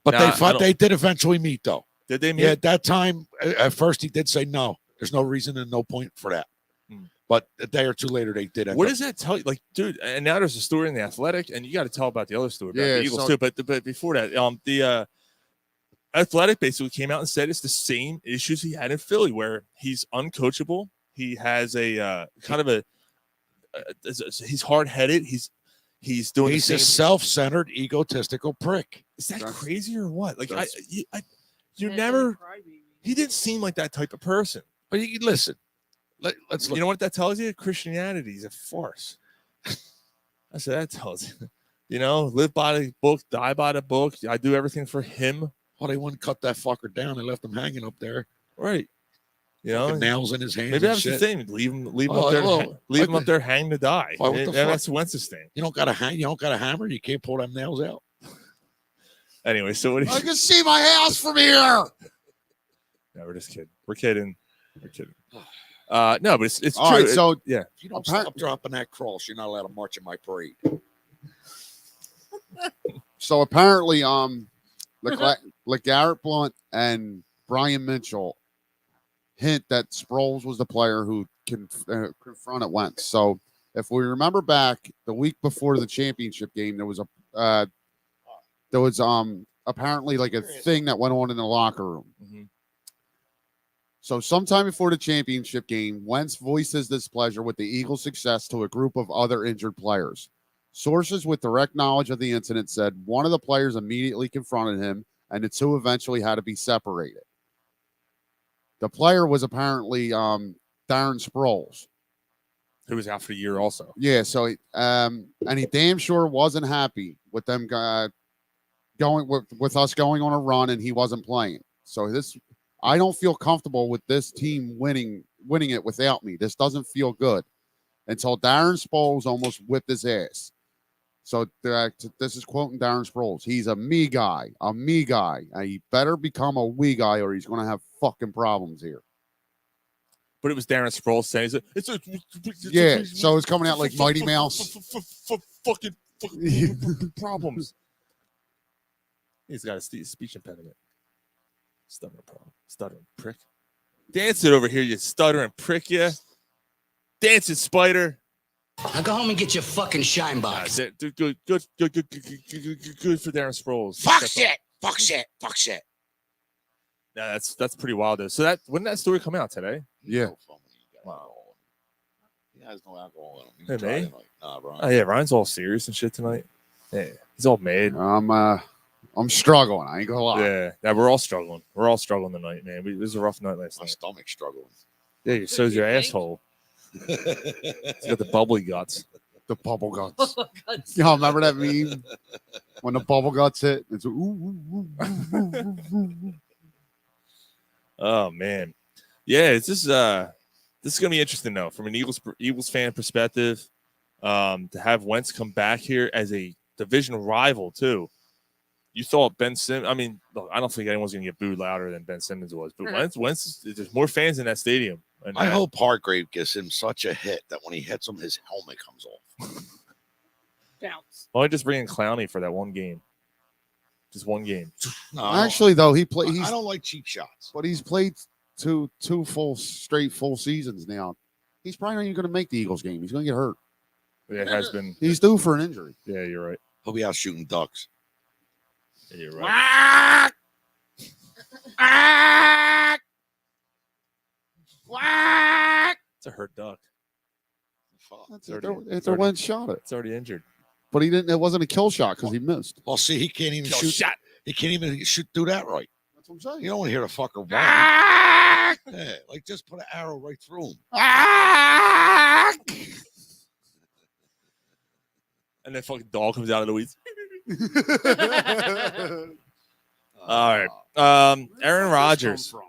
But Nah, they did eventually meet though. Did they meet? Yeah, at that time, at first he did say no. There's no reason and no point for that. But a day or two later, they did. What does that tell you? Like, dude, and now there's a story in the Athletic, and you got to tell about the other story about the Eagles too. But before that, the Athletic basically came out and said it's the same issues he had in Philly, where he's uncoachable. He has a kind of a he's hard headed. He's doing. He's a self-centered, egotistical prick. Is that crazy or what? Like, you never. He didn't seem like that type of person. But you listen. Let's look. You know what that tells you? Christianity is a farce. That's what that tells you. You know, live by the book, die by the book. I do everything for him. Well, they wouldn't cut that fucker down. They left him hanging up there. Right. You know, Fucking nails in his hands. Maybe and that's shit. the thing. Leave him up there. Leave him up there, hang to die. Why, what the And fuck? that's Wentz's thing. You don't got to hang. You don't got to hammer. You can't pull them nails out. Anyway, so what? I can see my house from here. No, we're just kidding. We're kidding. No, but it's All true. right, so yeah, If you don't stop dropping that cross, you're not allowed to march in my parade. So apparently, LeGarrette Blount and Brian Mitchell hint that Sproles was the player who confronted Wentz. So if we remember back the week before the championship game, there was apparently like a thing that went on in the locker room. Mm-hmm. So sometime before the championship game, Wentz voices displeasure with the Eagles' success to a group of other injured players. Sources with direct knowledge of the incident said one of the players immediately confronted him, and the two eventually had to be separated. The player was apparently Darren Sproles, who was out for the year also. Yeah, so and he damn sure wasn't happy with them going with us going on a run, and he wasn't playing. So I don't feel comfortable with this team winning it without me. This doesn't feel good. Until Darren Sproles almost whipped his ass. So this is quoting Darren Sproles. He's a me guy, And he better become a we guy, or he's going to have fucking problems here. But it was Darren Sproles saying, So it's coming out like Mighty Mouse. Fucking problems. He's got a speech impediment. Stuttering prick. Dance it over here, you stuttering prick, yeah. Dancing spider. Now go home and get your fucking shine box. Good for Darren Sproles. Fuck shit. Yeah, that's pretty wild though. So when that story come out today? Yeah. Wow. He has no alcohol in him. Hey, Try man. tonight. Nah, Brian. Oh yeah, Ryan's all serious and shit tonight. Yeah, he's all mad. I'm struggling. I ain't gonna lie. Yeah, we're all struggling. We're all struggling tonight, man. It was a rough night last My night. stomach's struggling. Yeah, so's your asshole. He's got the bubbly guts. The bubble guts. Y'all remember that meme when the bubble guts hit? It's Oh man, yeah. This is gonna be interesting though, from an Eagles fan perspective. To have Wentz come back here as a division rival too. You thought Ben Simmons. I mean, look, I don't think anyone's gonna get booed louder than Ben Simmons was, but Wentz, there's more fans in that stadium. And I hope Hargrave gives him such a hit that when he hits him, his helmet comes off. Bounce. Why don't you just bring in Clowney for that one game? Just one game. No, I Actually, though, he played. I don't like cheap shots. But he's played two full seasons now. He's probably not even going to make the Eagles game. He's going to get hurt. Yeah, it has been. He's due for an injury. Yeah, you're right. He'll be out shooting ducks. Yeah, you're right. It's a hurt duck. It's a one shot. It's already injured. But he didn't. It wasn't a kill shot because he missed. Well, see, he can't even shoot. Shot. He can't even shoot through that right. That's what I'm saying. You don't want to hear the fucker run. Yeah, like just put an arrow right through him. And then fucking dog comes out of the weeds. All right. Aaron Rodgers. Him.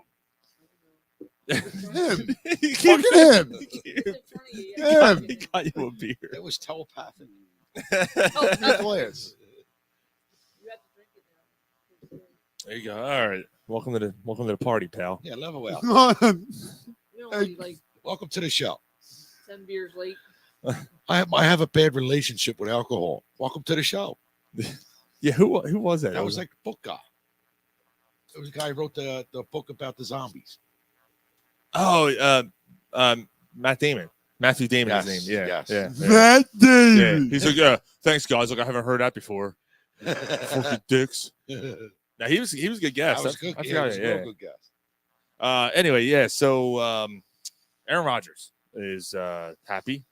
Fucking him. He got you a beer. It was telepathic. Nicholas. There you go. All right. Welcome to the party, pal. Yeah, level out. You know, like Welcome to the show. 10 beers late. I have a bad relationship with alcohol. Welcome to the show. Yeah, who was that? That was like the book guy. It was a guy who wrote the book about the zombies. Oh, Matt Damon. Matthew Damon, Yes, his name. Yeah. yes. Yeah. That dude. Yeah. He's like, thanks, guys. Like, I haven't heard that before. Fucking dicks. Now, he was a good guest. That was good. I Yeah, forgot it was it, a real good guess. Anyway, yeah. So Aaron Rodgers is happy.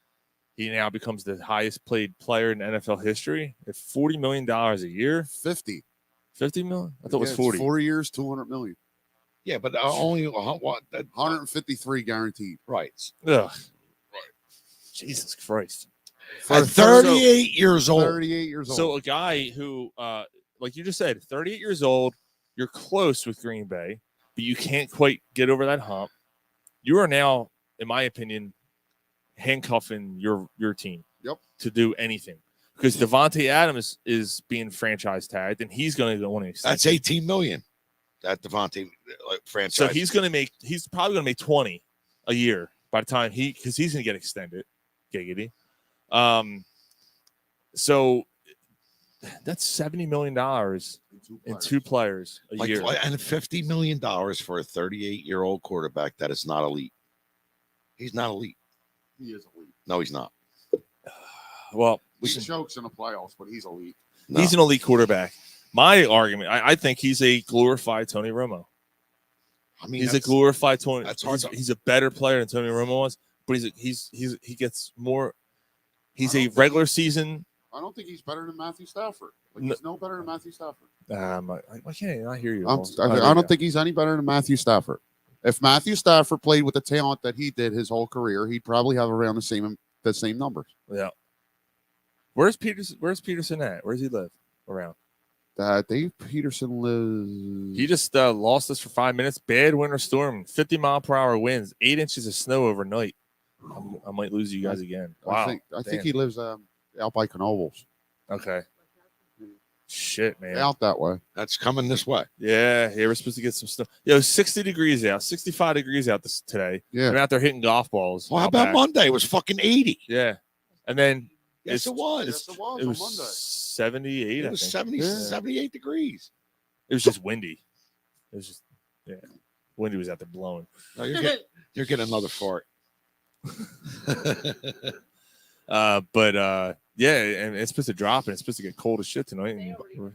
He now becomes the highest paid player in NFL history at $40 million a year. 50. 50 million? I thought it was Yeah, 40. 4 years, 200 million. Yeah, but only what? 153 guaranteed. Right. Ugh. Jesus Christ. At 38 years old. 38 years old. So a guy who, like you just said, 38 years old, you're close with Green Bay, but you can't quite get over that hump. You are now, in my opinion, handcuffing your team. Yep. To do anything. Because Devontae Adams is being franchise tagged, and he's going to go on an extension. That's 18 million. That Devontae franchise. So he's probably going to make 20 a year by the time because he's going to get extended. Giggity. So that's $70 million in two players a year. And $50 million for a 38-year-old quarterback that is not elite. He's not elite. He is elite. No, he's not. Well, He chokes in the playoffs, but he's elite. No. he's an elite quarterback. My argument, I think he's a glorified Tony Romo. I mean, He's a glorified Tony. That's hard. He's a better player than Tony Romo was, but he gets more. He's a regular season. I don't think he's better than Matthew Stafford. He's no better than Matthew Stafford. Why can't I hear you? I don't think he's any better than Matthew Stafford. If Matthew Stafford played with the talent that he did his whole career, he'd probably have around the same numbers. Yeah. Where's Peterson at? Where does he live? Around. Dave Peterson lives. He just lost us for 5 minutes. Bad winter storm, 50-mile-per-hour winds, 8 inches of snow overnight. I might lose you guys again. Wow. I think he lives out by Knoebels. Okay. Shit, man. Out that way. That's coming this way. Yeah, we're supposed to get some stuff. Yo, 60 degrees out, 65 degrees out today. Yeah. I'm out there hitting golf balls. Well, how out about back. Monday? It was fucking 80. Yeah. And then Yes, it was. Yes, it was it on was Monday. 78. It was I think. 70, Yeah. 78 degrees. It was just windy. It was just, yeah. Windy was out there blowing. No, you're getting another fart. Yeah, and it's supposed to drop and it's supposed to get cold as shit tonight. And we're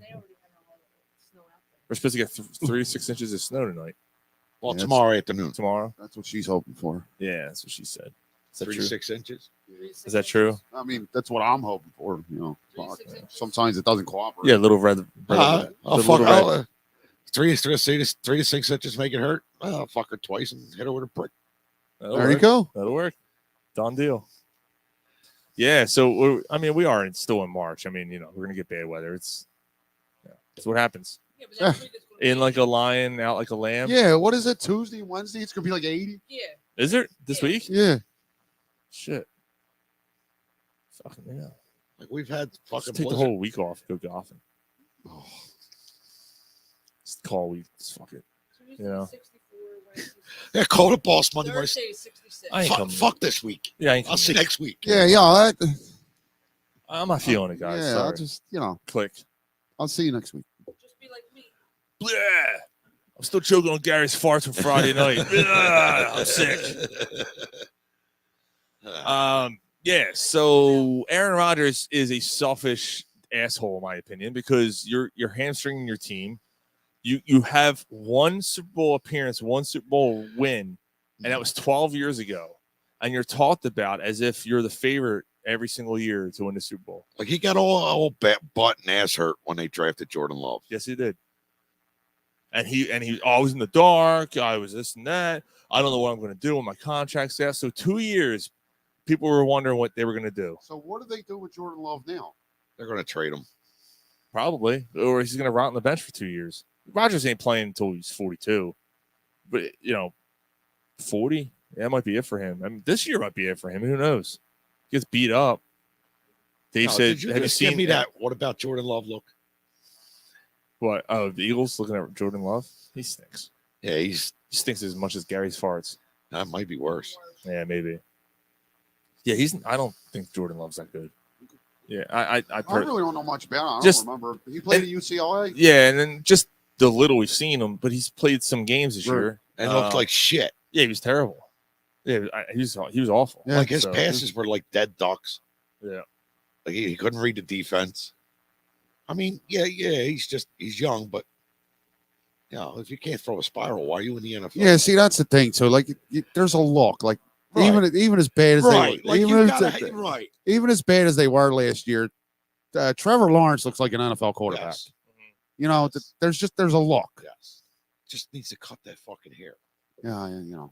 supposed to get 3 to 6 inches of snow tonight. Well, Yeah, tomorrow afternoon. Tomorrow. That's what she's hoping for. Yeah, that's what she said. Is that 3 to true? 6 inches. Is that true? I mean, that's what I'm hoping for. You know, sometimes it doesn't cooperate. Yeah, little red. I'll little fuck red. her. 3 to 6 inches make it hurt. I'll fuck her twice and hit her with a brick. That'll There you work. go. That'll work. Done deal. Yeah, so we are still in March. I mean, we're gonna get bad weather. It's what happens. Yeah, but next week it's gonna In be- like a lion, out like a lamb. Yeah, what is it? Tuesday, Wednesday? It's gonna be like 80. Yeah. Is it this Yeah. week? Yeah. Shit. Fucking yeah. Like we've had fucking Just take the blizzard. whole week off. Go golfing. Oh, Just call week. Just fuck it. Tuesday, You know. 64, Wednesday, Yeah, call the boss Monday. Thursday is 66. I ain't Fuck, coming. fuck this week. Yeah, I ain't I'll see coming. you next week. yeah. I'm not feeling it, guys. Yeah, Sorry. I'll just, Click. I'll see you next week. Just be like me. Yeah. I'm still choking on Gary's farts from Friday night. Blah, I'm sick. Yeah. So Aaron Rodgers is a selfish asshole, in my opinion, because you're hamstringing your team. You have one Super Bowl appearance, one Super Bowl win, and that was 12 years ago. And you're talked about as if you're the favorite every single year to win the Super Bowl. Like he got all butt and ass hurt when they drafted Jordan Love. Yes, he did. And he always in the dark. I was this and that. I don't know what I'm going to do when my contract's out. So 2 years, people were wondering what they were going to do. So what do they do with Jordan Love now? They're going to trade him. Probably. Or he's going to rot on the bench for 2 years. Rodgers ain't playing until he's 42. But, 40, that might be it for him. I mean, this year might be it for him. Who knows? He gets beat up. Dave said, did you have you just give seen me that? What about Jordan Love look? What? Oh, the Eagles looking at Jordan Love? He stinks. Yeah, He stinks as much as Gary's farts. that might be worse. Yeah, maybe. Yeah, I don't think Jordan Love's that good. Yeah, I I really don't know much about him. I Just- don't remember. He played at UCLA. yeah, and then just the little we've seen him, but he's played some games this Right. year. And looked like shit. Yeah, he was terrible. Yeah, he was awful. Yeah. Like his So- passes were like dead ducks. Yeah. Like he couldn't read the defense. I mean, yeah, he's young, but if you can't throw a spiral, why are you in the NFL? Yeah, see, that's the thing too. Like, there's a look. Like, Right. even as bad as right. they, Like even you as, gotta, right. even as bad as they were last year, Trevor Lawrence looks like an NFL quarterback. Yes. There's a look. Yes. Just needs to cut that fucking hair. Yeah,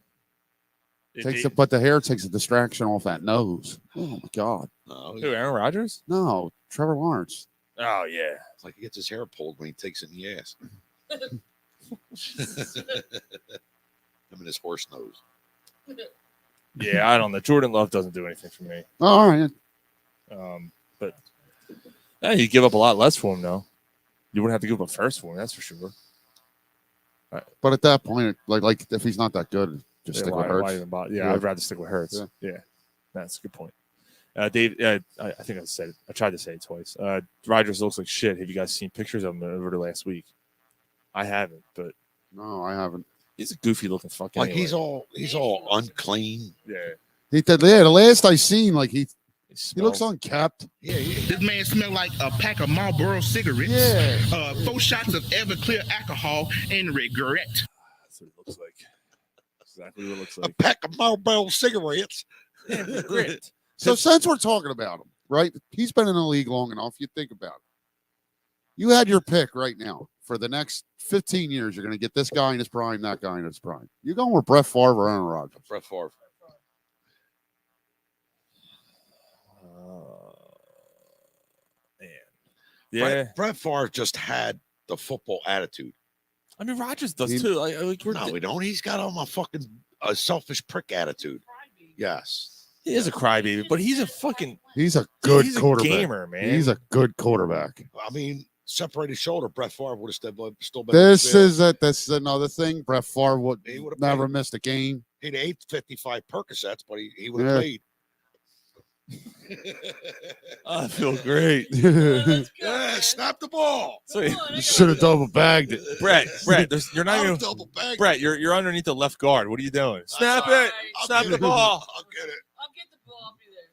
It- but the hair takes a distraction off that nose. Oh my God. No, Who, Aaron Rodgers? No, Trevor Lawrence. Oh yeah. it's like he gets his hair pulled when he takes it in the ass. Him and his horse nose. Yeah, I don't know. Jordan Love doesn't do anything for me. All right. But you give up a lot less for him, though. You wouldn't have to give up a first for him, that's for sure. But at that point, like if he's not that good, just stick with Hurts. Yeah, Yeah. I'd rather stick with Hurts. Yeah, that's a good point. Dave, I think I said it. I tried to say it twice. Rodgers looks like shit. Have you guys seen pictures of him over the last week? I haven't, but No, I haven't. he's a goofy looking fucking. Like he's all unclean. yeah. The last I seen, like he looks smells- unkept. Yeah, This man smell like a pack of Marlboro cigarettes. Yeah. 4 shots of Everclear alcohol and regret. That's what it looks like. Exactly what it looks a like. pack of Marlboro cigarettes. Grit. So since we're talking about him, right? He's been in the league long enough. You think about it. You had your pick right now for the next 15 years. You're going to get this guy in his prime, that guy in his prime. You going with Brett Favre or Aaron Rodgers? Brett Favre. Man. Yeah. Brett Favre just had the football attitude. I mean, Rodgers does too. No, we don't. He's got a fucking selfish prick attitude. Yes. He is a crybaby, but he's a fucking He's a good he's a quarterback. gamer, man. He's a good quarterback. I mean, separated shoulder, Brett Favre would have still been. This is another thing. Brett Favre would He would've never played. missed a game. He'd ate 55 Percocets, but he would have played. I feel great. Yeah, snap the ball. So, You should have double bagged it. Brett, you're not even double bag. Brett. You're underneath the left guard. What are you doing? Snap sorry. it. Snap the ball. I'll get it. I'll get the ball. I'll be there.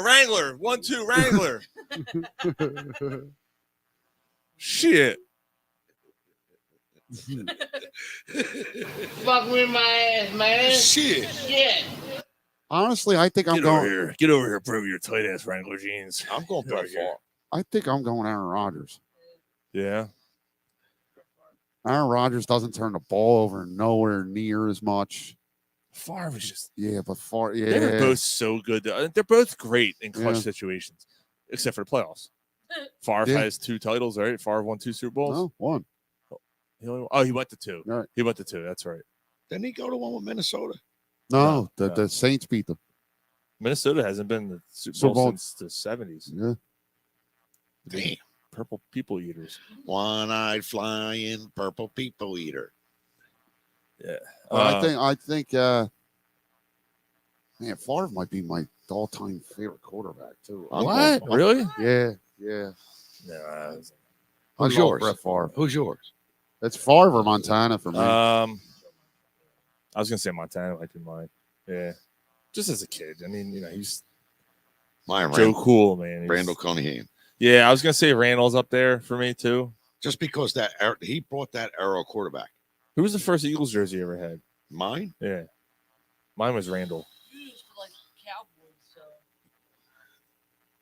Wrangler. 1-2, Wrangler. Shit. Fuck with my ass, man. Shit. Yeah. Honestly, I think I'm going. here. Get over here. Prove your tight ass Wrangler jeans. I'm going Brett Favre. I think I'm going Aaron Rodgers. Yeah. Aaron Rodgers doesn't turn the ball over nowhere near as much. Favre was just. Yeah, but far. They were Yeah, both so good. They're both great in clutch Yeah. situations, except for the playoffs. Favre Yeah. has 2 titles, right? Favre won 2 Super Bowls. no one. He went to 2. Right. He went to 2. That's right. Didn't he go to one with Minnesota? No, No. the Saints beat them. Minnesota hasn't been in the Super Super Bowl Bowl. since the 70s. Yeah, The big purple people eaters. One-eyed flying purple people eater. Yeah. But I think, man, Favre might be my all-time favorite quarterback too. What? Really? Yeah. No. I Who's love yours? Brett Favre. Who's yours? It's Favre or Montana for me. I was gonna say Montana might be mine. Yeah. Just as a kid. I mean, he's Mine, Joe Cool, man. He's- Randall Cunningham. Yeah, I was gonna say Randall's up there for me too. Just because he brought that arrow quarterback. Who was the first Eagles jersey you ever had? Mine? Yeah. Mine was Randall. Used for like Cowboys, so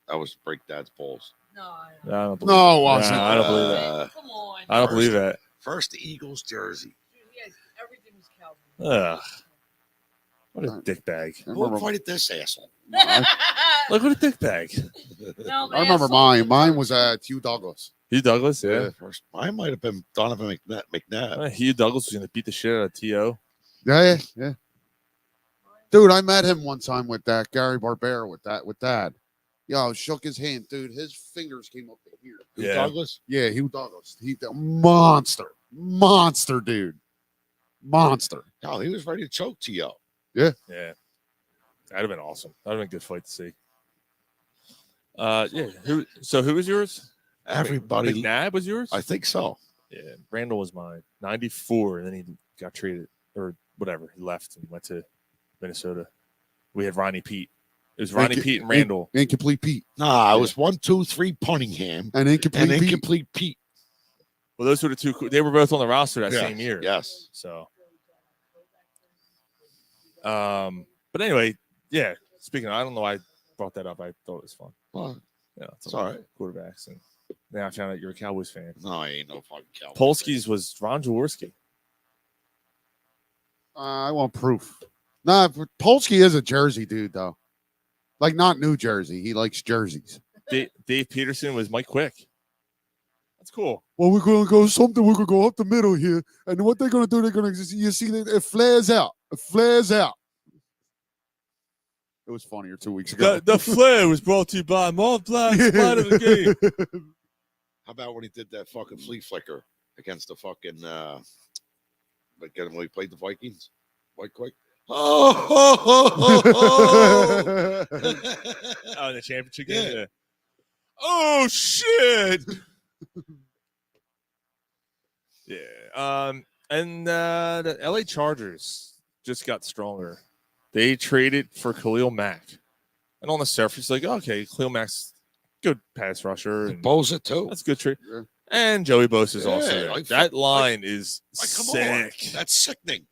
That was break dad's balls. no. I don't believe No, it. wasn't. I don't believe that. Come on. I don't believe that. First Eagles jersey. Dude, yeah, everything was Cowboys. Ugh. What a dick bag. I Who remember, invited this asshole? Look, what a dick bag. No, I remember mine. Mine was Hugh Douglas. Hugh Douglas, yeah. Yeah. First, mine might have been Donovan McNabb. Hugh Douglas was gonna beat the shit out of T.O. Yeah. Dude, I met him one time with that Gary Barbera with that. Yo, shook his hand, dude. His fingers came up to here. Who, Yeah. Douglas? Yeah, Hugh Douglas. He the monster, dude. Monster. No, he was ready to choke T.O. Yeah. That'd have been awesome. That'd have been a good fight to see. Yeah. Who was yours? Everybody. McNabb was yours? I think so. Yeah. Randall was mine. 94, and then he got traded or whatever. He left and went to Minnesota. We had Ronnie Pete. It was Ronnie Pete and Randall. Incomplete Pete. Nah, it was 1, 2, 3 Punningham And incomplete and Pete. incomplete Pete. Well, those were the two. They were both on the roster that Yes, same year. Yes. So, but anyway, yeah. Speaking of, I don't know why I brought that up. I thought it was fun. Well, Yeah, it's all right. Quarterbacks, and now I found out you're a Cowboys fan. No, I ain't no fucking Cowboy. Polsky's was Ron Jaworski. I want proof. Nah, Polsky is a Jersey dude, though. Like, not New Jersey. He likes jerseys. Dave Peterson was Mike Quick. That's cool. Well, we're going to go something. We're going to go up the middle here. And what they're going to do, they're going to, you see, it flares out. It flares out. It was funnier 2 weeks ago. The flare was brought to you by Mont Blanc Spot of the game. How about when he did that fucking flea flicker against the fucking again when he played the Vikings? Mike Quick. Oh, Oh, in the championship game? Yeah. Oh, shit. Yeah. And the LA Chargers just got stronger. They traded for Khalil Mack. And on the surface, like, okay, Khalil Mack's good pass rusher. And Bosa too. that's a good trade. Yeah. And Joey Bosa is Yeah, also there. like- That line is Come sick. on. That's sickening.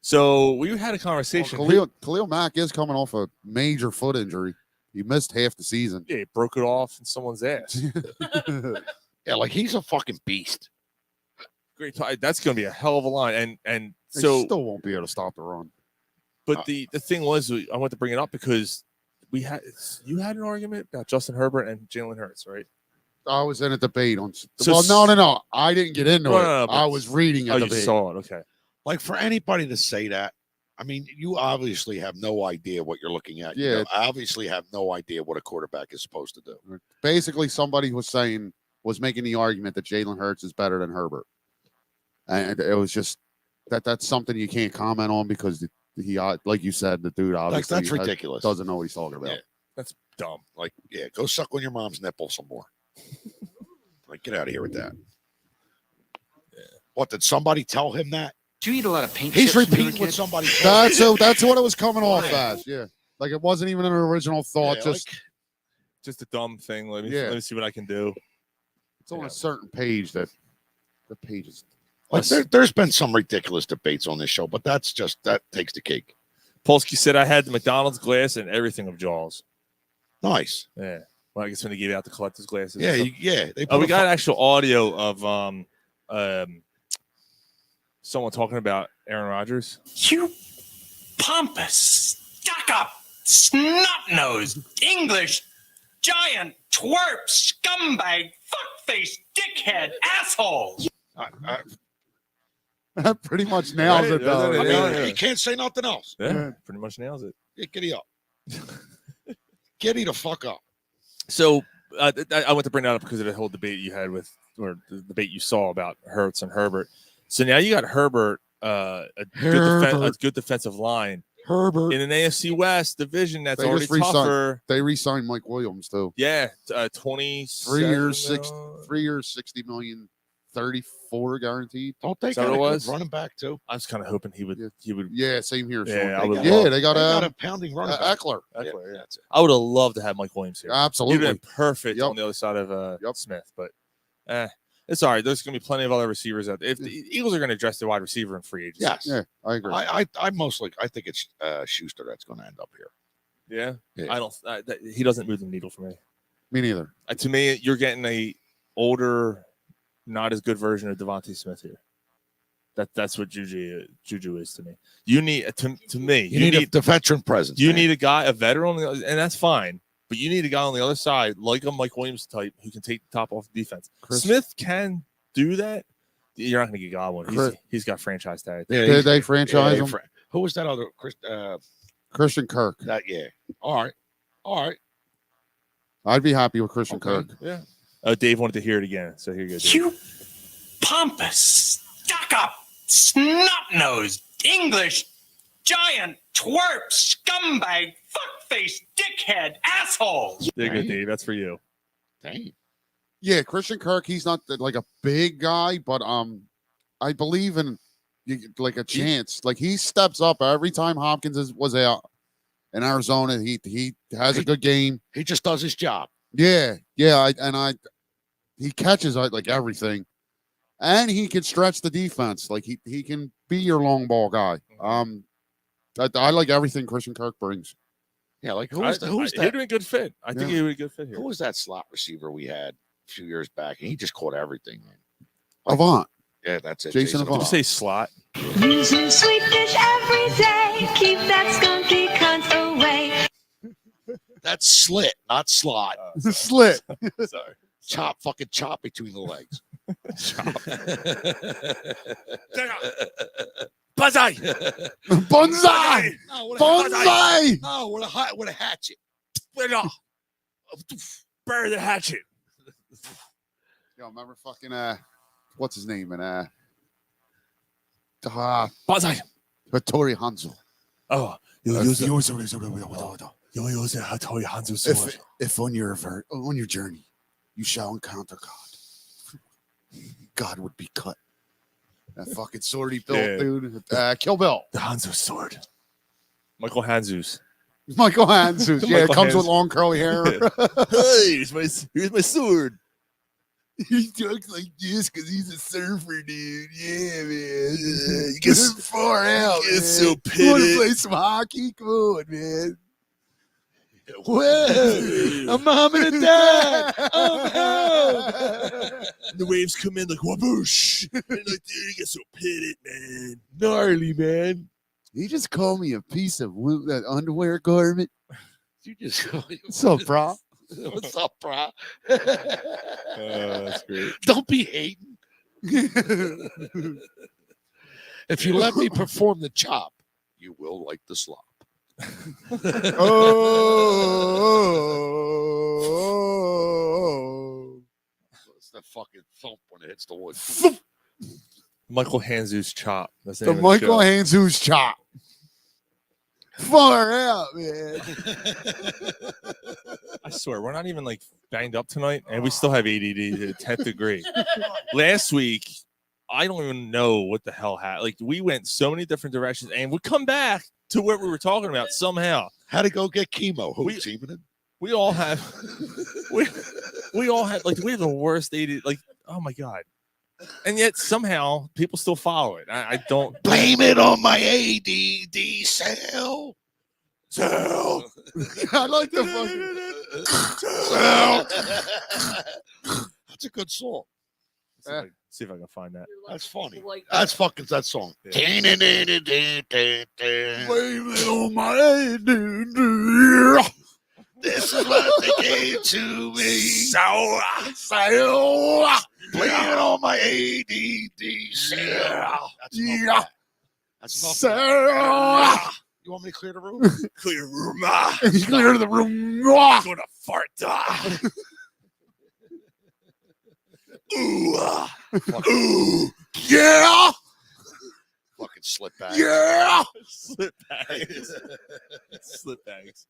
So we had a conversation. Khalil Mack is coming off a major foot injury. He missed half the season. Yeah, he broke it off in someone's ass. Yeah, like he's a fucking beast. Great. That's going to be a hell of a line. And They so, still won't be able to stop the run. but the thing was, I want to bring it up because you had an argument about Justin Herbert and Jalen Hurts, right? I was in a debate on. So Well, no. I didn't get into No, it. no, no, but- I was reading a Oh, you debate. saw it. Okay. Like for anybody to say that, I mean, you obviously have no idea what you're looking at. Yeah. You obviously have no idea what a quarterback is supposed to do. Basically, somebody was making the argument that Jalen Hurts is better than Herbert, and it was just that's something you can't comment on because he, like you said, the dude obviously That's ridiculous. doesn't know what he's talking about. Yeah. That's dumb. Like, yeah, go suck on your mom's nipple some more. Like, get out of here with that. Yeah. What, did somebody tell him that? Do you eat a lot of paint He's chips when you were a repeating what kid? somebody told him. That's what it was coming off as. Yeah, like it wasn't even an original thought. Yeah, Just a dumb thing. Let Yeah. me see what I can do. It's on a certain page that the page is. Like there's been some ridiculous debates on this show, but that takes the cake. Polsky said I had the McDonald's glass and everything of Jaws. Nice. Yeah. Well, I guess when they gave out the collector's glasses. Yeah, and stuff. They Oh, we got actual audio of someone talking about Aaron Rodgers. You pompous, stuck-up, snot-nosed, English, giant, twerp, scumbag, fuckface, dickhead, asshole. That pretty much nails it, though. I mean, you can't say nothing else. Yeah, pretty much nails it. Yeah, giddy up. Giddy the fuck up. So I want to bring that up because of the whole debate you had or the debate you saw about Hurts and Herbert. So now you got Herbert, a good defensive line. Herbert in an AFC West division that's They already just re-signed- tougher. They re-signed Mike Williams too. Yeah, 20 3 years, 3 years, 60 million, 34 guaranteed. Don't they Is that got what a it good was? running back too? I was kind of hoping he would. Yeah, same here. Sean. Yeah, I would yeah, love- they got a pounding running back. Eckler. Eckler, yeah. I would have loved to have Mike Williams here. Absolutely. He'd been perfect Yep. on the other side of Smith, but it's all right. There's going to be plenty of other receivers out there. If the Eagles are going to address the wide receiver in free agency, Yes. Yeah, I agree. I think it's Schuster that's going to end up here. Yeah. I don't. He doesn't move the needle for me. Me neither. To me, you're getting a older, not as good version of Devontae Smith here. That's what Juju is to me. You need to me. You need the veteran presence. You man. need a guy, a veteran, and that's fine. But you need a guy on the other side, like a Mike Williams type, who can take the top off the defense. Smith can do that. You're not going to get Godwin. He's got franchise tag. Yeah, Did they franchise him? Who was that other? Christian Kirk. That All right. I'd be happy with Christian Kirk. Yeah. Dave wanted to hear it again, so here you go. Dave. You pompous, stuck-up, snot-nosed, English, giant, twerp, scumbag, fuckface, dickhead, asshole. There you go, Dave. That's for you. Dang. Yeah, Christian Kirk. He's not like a big guy, but I believe in like a chance. Like he steps up every time Hopkins was out in Arizona. He has a good game. He just does his job. Yeah. He catches like everything, and he can stretch the defense. Like he can be your long ball guy. I like everything Christian Kirk brings. Yeah, like who's that? He'd be a good fit. I think he would be a good fit here. Who was that slot receiver we had a few years back? And he just caught everything, man. Avant. Yeah, that's it. Jason Avant. Did you say slot? Using sweet fish every day. Keep that skunky cunt away. That's slit, not slot. Slit. Sorry. Chop between the legs. Bullseye! Bonsai! Bonsai! No, with a hatchet. Bury the hatchet. Yo, remember fucking what's his name and Bullseye. Hattori Hanzo. Oh, If on your journey you shall encounter God, God would be cut. That fucking sword he built, dude. Kill Bill. The Hanzo sword. Michael Hanzus. Michael Hanzus. Yeah, it comes with long curly hair. Hey, here's my sword. He talks like this because he's a surfer, dude. Yeah, man. He gets far out. Gets so You want to pitted. play some hockey? Come on, man. Whoa, I'm mom and dad. I'm home. The waves come in like whoosh. And like, dude, you get so pitted, man. Gnarly, man. He just called me a piece of that underwear garment. You just What's up, bro? What's up, bro? That's great. Don't be hating. If you let me perform the chop, you will like the slop. Oh. It's that fucking thump when it hits the wood. Michael Hanzu's chop. That's the The name of the Michael show. Hanzu's chop. Far out, man. I swear, we're not even like banged up tonight, and we still have ADD to the 10th degree. Last week, I don't even know what the hell happened. Like, we went so many different directions, and we come back to what we were talking about somehow. How to go get chemo? Who's even? We all have, we all have, like, we have the worst ADD. Like, oh my god. And yet somehow people still follow it. I don't blame it on my ADD cell. Cell. I like the fucking That's a good song. See if I can find that. That's funny. That's fucking that song. Blame it on my ADD. This is what they gave to me. Sour. Blame it on my ADD cell. Yeah. That's enough. Sarah. You want me to clear the room? Clear room. Clear the room. Gonna fart. Ooh. Ooh. Yeah. Fucking slip bags. Yeah. Slip bags. Slip bags.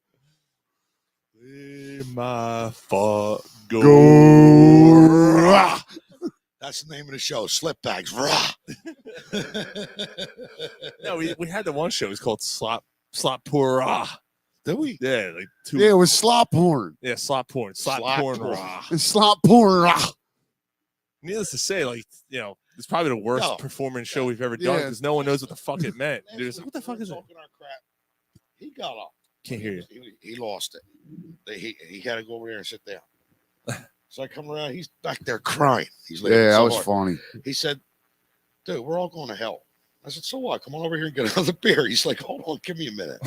My fuck go. That's the name of the show. Slip bags. No, we had the one show. It was called Slop Pour Raw. Did we? Yeah, like two. Yeah, it was slop porn. Yeah, slop porn. Slop porn raw. It's slop porn raw. Needless to say, like, you know, it's probably the worst performance show we've ever done because no one knows what the fuck it meant. They're just like, what the fuck is it? He got up. Can't hear you. He lost it. He had to go over there and sit down. So I come around. He's back there crying. He's like, Yeah, that was funny. He said, dude, we're all going to hell. I said, so what? Come on over here and get another beer. He's like, hold on, give me a minute.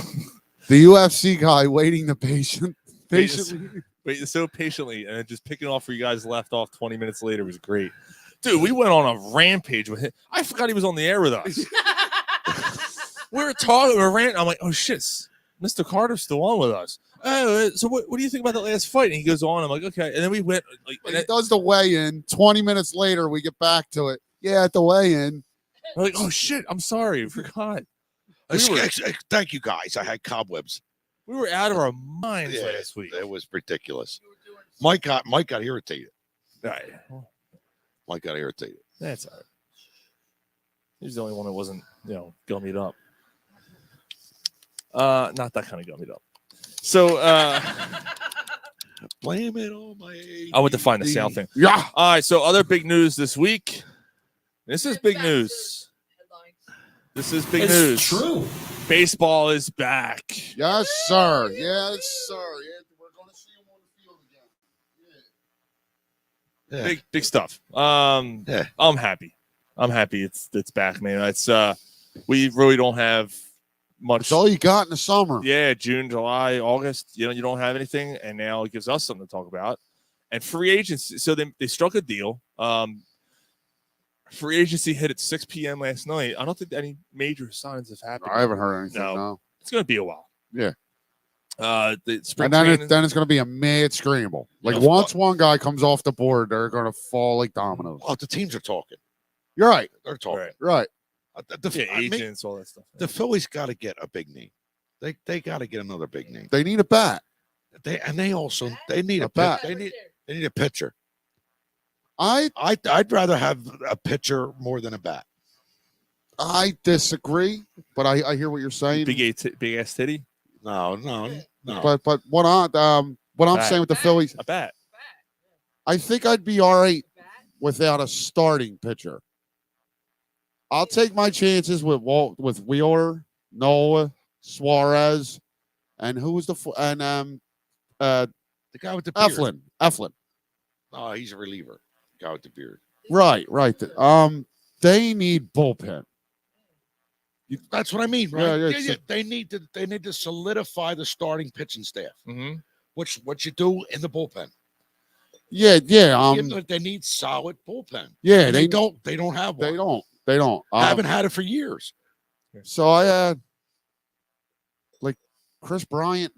The UFC guy waiting the patiently. Wait so patiently and then just picking off where you guys left off 20 minutes later was great. Dude, we went on a rampage with him. I forgot he was on the air with us. We were talking, we were ranting. I'm like, oh shit, Mr. Carter's still on with us. Oh, so what do you think about that last fight? And he goes on. I'm like, okay. And then we went. Like, he does the weigh-in. 20 minutes later, we get back to it. Yeah, at the weigh-in. I'm like, oh shit, I'm sorry, I forgot. Thank you guys. I had cobwebs. We were out of our minds last week. It was ridiculous. Mike got irritated. All right. Mike got irritated. That's all right. He's the only one that wasn't, gummied up. Not that kind of gummied up. So blame it on my I went to find the sound thing. Yeah. All right, so other big news this week. This is big news. This is big news. True. Baseball is back. Yes, sir. Yes, sir. Yeah, we're going to see him on the field again. Yeah. Big stuff. I'm happy. I'm happy it's back, man. It's we really don't have much. It's all you got in the summer. Yeah, June, July, August. You don't have anything, and now it gives us something to talk about. And free agency. So they struck a deal. Free agency hit at 6 p.m. last night. I don't think any major signs have happened. I haven't heard anything. No. It's going to be a while. Yeah. The spring and then, training, then it's going to be a mad scramble. Like once one guy comes off the board, they're going to fall like dominoes. Oh, the teams are talking. You're right. They're talking. Right. Agents, all that stuff. The Phillies got to get a big name. They got to get another big name. They need a bat. They need a bat. They need a pitcher. I'd rather have a pitcher more than a bat. I disagree, but I hear what you're saying. Big ass titty. No. But what I'm saying with the Phillies, a bat. I think I'd be all right without a starting pitcher. I'll take my chances with Wheeler, Nola, Suarez, and who was the guy with the beard. Eflin. Oh, he's a reliever. Guy with the beard. Right. They need bullpen. That's what I mean, right? Yeah. They need to solidify the starting pitching staff. Mm-hmm. Which what you do in the bullpen. Yeah. They need solid bullpen. Yeah, they don't have one. They don't. Haven't had it for years. So Chris Bryant.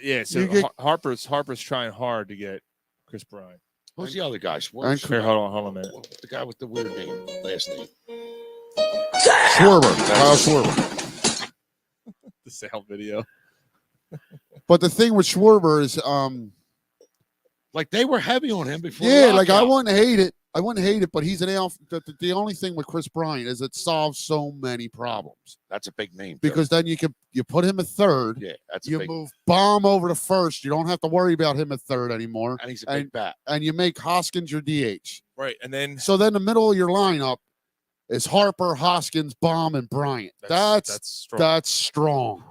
Yeah, so You get- Harper's trying hard to get Chris Bryant. Who's the other guy? And Here, hold on a minute. The guy with the weird name, last name. Schwarber. Kyle Schwarber. The sound video. But the thing with Schwarber is, like they were heavy on him before. yeah, like I wouldn't hate it. I wouldn't hate it, but he's an alpha. The only thing with Chris Bryant is it solves so many problems. That's a big name. Because then you put him at third. Yeah, that's you a big, move Bomb over to first. You don't have to worry about him at third anymore. and he's a big bat. And you make Hoskins your DH. Right, and then So then the middle of your lineup is Harper, Hoskins, Bomb, and Bryant. That's strong. that's strong.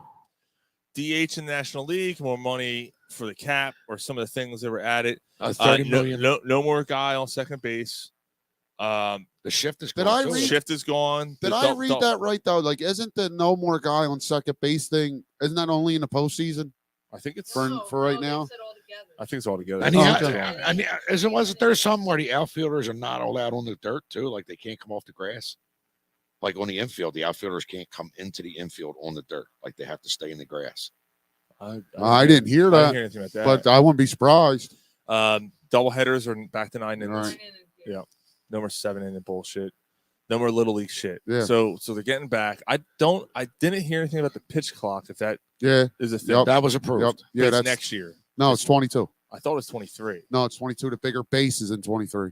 DH in the National League, more money for the cap, or some of the things that were added. 30 million. No more guy on second base. The shift is Did gone. I too. read- Shift is gone. Did I read that right though? Like, isn't the no more guy on second base thing? Isn't that only in the postseason I think it's. for right now? I think it's all together. And Oh, wasn't there some where the outfielders are not allowed on the dirt too? Like they can't come off the grass. Like on the infield, the outfielders can't come into the infield on the dirt. Like they have to stay in the grass. I didn't hear I that, didn't hear anything about that. but I wouldn't be surprised. Double headers are back to 9 innings. Right. Yeah. No more 7-inning bullshit. No more little league shit. Yeah. So they're getting back. I didn't hear anything about the pitch clock. If that Yeah, is a thing. Yep. That was approved. Yep. But Yeah, it's that's next year. No, it's 22. I thought it was 23. No, it's 22. The bigger base is in 23.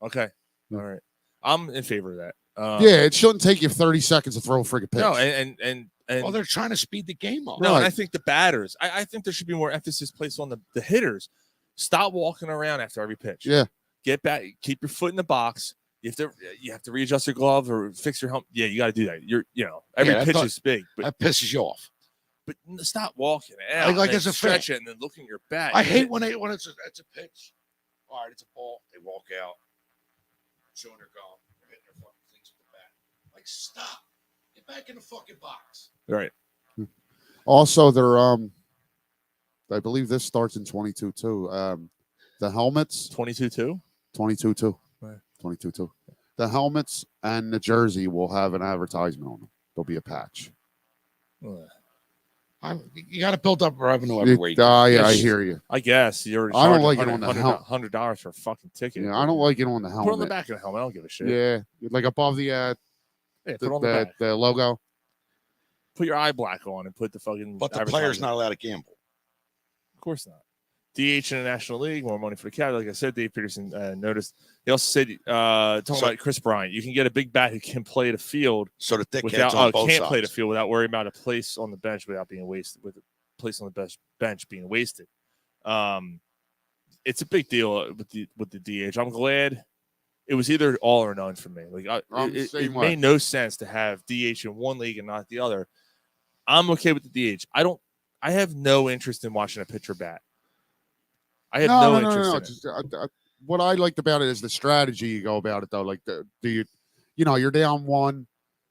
Okay. All right. I'm in favor of that. Yeah, it shouldn't take you 30 seconds to throw a friggin' pitch. No, and Well, they're trying to speed the game up. no, and Right. I think the batters. I think there should be more emphasis placed on the hitters. Stop walking around after every pitch. Yeah. Get back. Keep your foot in the box. You have to readjust your glove or fix your helmet. Yeah, you got to do that. Every Yeah, pitch that- is big, but That pisses you off. stop walking out. Like and as a stretch fan. it and then looking your back. I hate when it's a pitch. All right, it's a ball. They walk out, showing their golf. They're hitting their fucking things with the bat. Like, stop. Get back in the fucking box. Right. Also, they're I believe this starts in 22 too. The helmets 22-2. 22 too. Right. 22 too. The helmets and the jersey will have an advertisement on them. There'll be a patch. You got to build up revenue everywhere. You go. Yeah, I Yes. hear you. I guess you already. I don't charge like it on the $100 for a fucking ticket. Yeah, I don't like it on the helmet. Put it on the back of the helmet. I don't give a shit. Yeah, like above the Yeah, put it on the back. the logo. Put your eye black on and put the fucking. But the player's advertisement. not allowed to gamble. Of course not. DH in the National League, more money for the cap. Like I said, Dave Peterson noticed. He also said, talking about Chris Bryant, you can get a big bat who can play the field So the dickheads without on both can't sides. play the field without worrying about a place on the bench without being wasted. With a place on the bench being wasted, it's a big deal with the DH. I'm glad it was either all or none for me. Like it made no sense to have DH in one league and not the other. I'm okay with the DH. I have no interest in watching a pitcher bat. I have no interest in it. Just, what I liked about it is the strategy you go about it though. Like you're down one,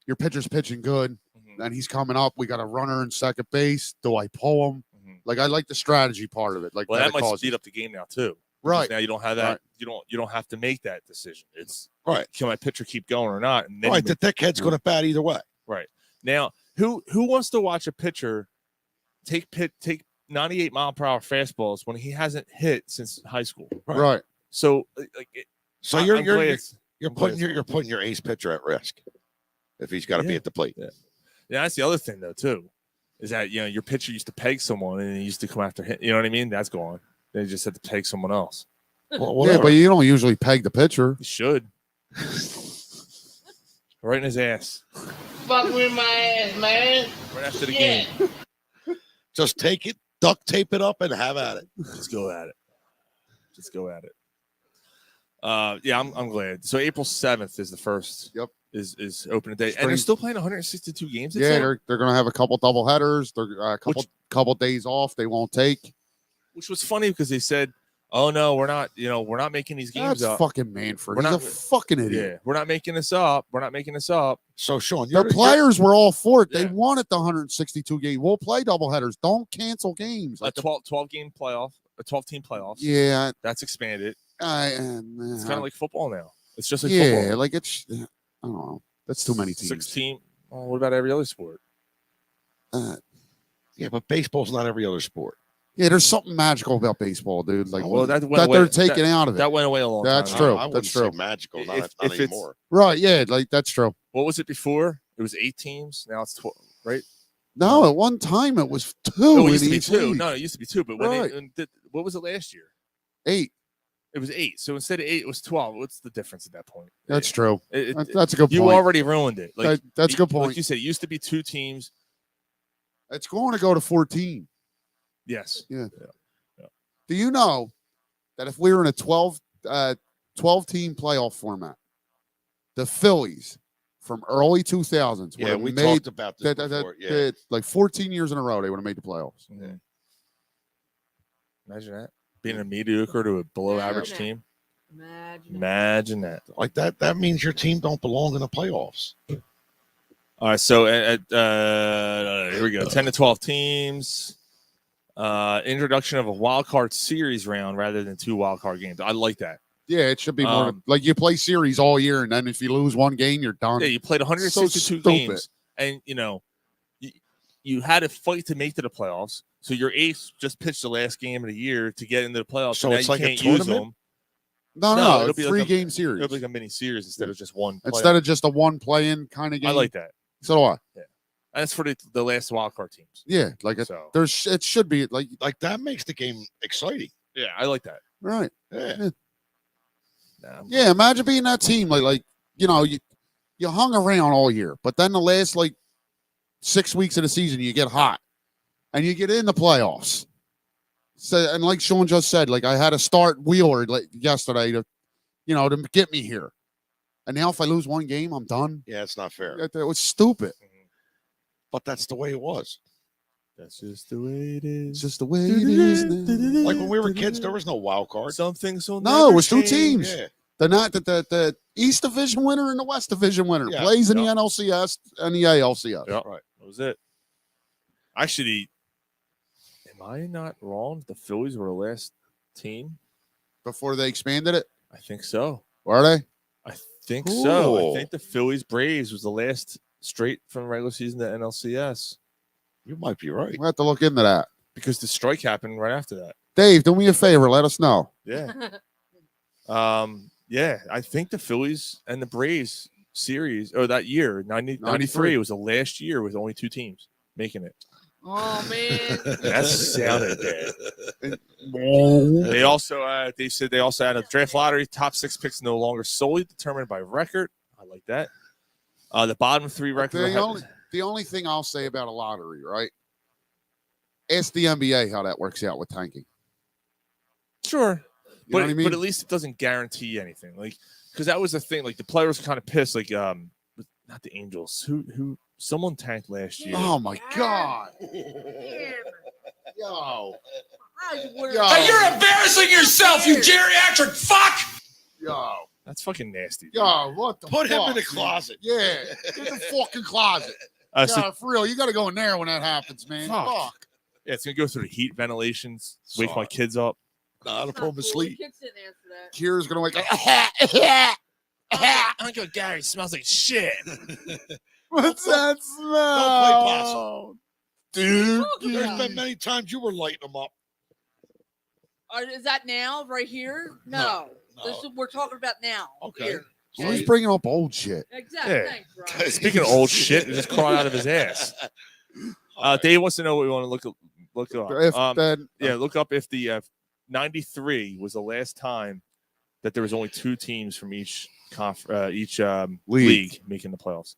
your pitcher's pitching good, and he's coming up. We got a runner in second base. Do I pull him? Like I like the strategy part of it. Like Well, that might speed up the game now too. Right. Now you don't have that. Right. You don't have to make that decision. It's Right. Can my pitcher keep going or not? And then Right. The dickhead's going to bat either way. Right. Now, who wants to watch a pitcher take 98-mile-per-hour fastballs when he hasn't hit since high school? Right. So So I'm you're glad it's- putting your ace pitcher at risk if he's got to be at the plate. Yeah, that's the other thing though too, is that your pitcher used to peg someone and he used to come after him. You know what I mean? That's gone. They just had to peg someone else. Well, Yeah, but you don't usually peg the pitcher. You should. Right in his ass. Fuck with my ass, man. Right after the Yeah. game. Just take it, duct tape it up, and have at it. Just go at it. Just go at it. Yeah, I'm glad. So April 7th is the first. Yep. Is opening day, and Spring. they're still playing 162 games. it Yeah, said? they're gonna have a couple double headers. They're a couple days off. They won't take. Which was funny because they said, "Oh no, we're not making these games That's up. fucking Manfred. We're He's not- a fucking idiot. Yeah, we're not making this up. We're not making this up." So, Sean, The players were all for it. They Yeah. wanted the 162 game. We'll play double headers. Don't cancel games. A 12 game playoff, a 12 team playoffs. Yeah, That's expanded. it's It's kind of like football now. It's just like yeah, football. like it's. I don't know. That's too many teams. 16. Oh, what about every other sport? Yeah, Yeah, but baseball's not every other sport. Yeah, there's something magical about baseball, dude. Like Well, that went that away. they're taking out of it. That went away a long That's time true. ago. I wouldn't That's true. say magical, not If it's- anymore. Right? Yeah, like that's true. What was it before? It was 8 teams. Now it's 12, right? No, at one time it was 2. No, it in used to be each 2. league. No, it used to be 2. But when Right. what was it last year? 8. It was 8. So instead of 8, it was 12. What's the difference at that point? That's true. It- That's a good point. You already ruined it. Like that's a good point. Like you said, it used to be 2 teams. It's going to go to 14. Yes. Yeah. Do you know that if we were in a 12-team playoff format, the Phillies from early 2000s would Yeah, have we made talked about this before. Yeah. like 14 years in a row, they would have made the playoffs. Yeah. Imagine that. Being a mediocre to a below average team. Imagine that. Like that means your team don't belong in the playoffs. All right, so here we go. 10 to 12 teams. Introduction of a wild card series round rather than 2 wild card games. I like that. Yeah, it should be more like you play series all year, and then if you lose one game, you're done. Yeah, you played 162 games, and you had to fight to make to the playoffs. So your ace just pitched the last game of the year to get into the playoffs. So now it's you like a can't use tournament? them. No, it'll it's be 3-game series. It'll be like a mini series instead of just one. Instead of just a one play-in kind of game. I like that. So do I. Yeah, that's for the last wild card teams. Yeah, like So- it should be like that makes the game exciting. Yeah, I like that. right. Yeah. Yeah, imagine being that team like you hung around all year, but then the last 6 weeks of the season you get hot and you get in the playoffs. So and like Sean just said, like I had to start Wheeler yesterday to get me here. And now if I lose one game, I'm done. Yeah, it's not fair. That was stupid. But that's the way it was. That's just the way it is. It's just the way it is now. Like when we were kids, there was no wild card. Some things will No, it was 2 never teams. change. Yeah. The East Division winner and the West Division winner Yeah, plays in the yeah. NLCS and the ALCS. Yeah, Right. that was it. Actually, am I not wrong? The Phillies were the last team. Before they expanded it, I think so. were they? I think so. I Cool. think the Phillies Braves was the last straight from regular season to NLCS You might be right. We have to look into that. because the strike happened right after that. Dave, do me a favor. Let us know. Yeah. Yeah, I think the Phillies and the Braves series or that year, 93 was the last year with only 2 teams making it. Oh man. That sounded bad. They also they said they also had a draft lottery. Top 6 picks no longer solely determined by record. I like that. The bottom 3 records. The only thing I'll say about a lottery, right? Ask the NBA how that works out with tanking. Sure. You know what I mean? But at least it doesn't guarantee anything. Like, because that was the thing. Like the players were kind of pissed. Like, not the Angels. Who someone tanked last year. Oh my God. Yo. Hey, you're embarrassing yourself, you geriatric fuck! Yo. That's fucking nasty. Yo, what the Put him in the fuck, man? closet. Yeah. Get in the fucking closet. So- Yeah, for real. You got to go in there when that happens, man. Fuck. Fuck. Yeah, it's gonna go through the heat ventilations, wake my kids up. Nah, the problem is sleep. Kids didn't answer that. Kira's going to wake up. Uncle Gary smells like shit. What's that smell? Don't play possum. Dude. There's been many times you were lighting them up. Is that now, right here? No. This is, we're talking about now. Okay. Here. He's bringing up old shit. Exactly. Yeah. Thanks, Brian. Speaking of old shit, it just crawled out of his ass. Dave wants to know what we want to look up. If then, Yeah, look up if the 93 was the last time that there was only 2 teams from each league making the playoffs.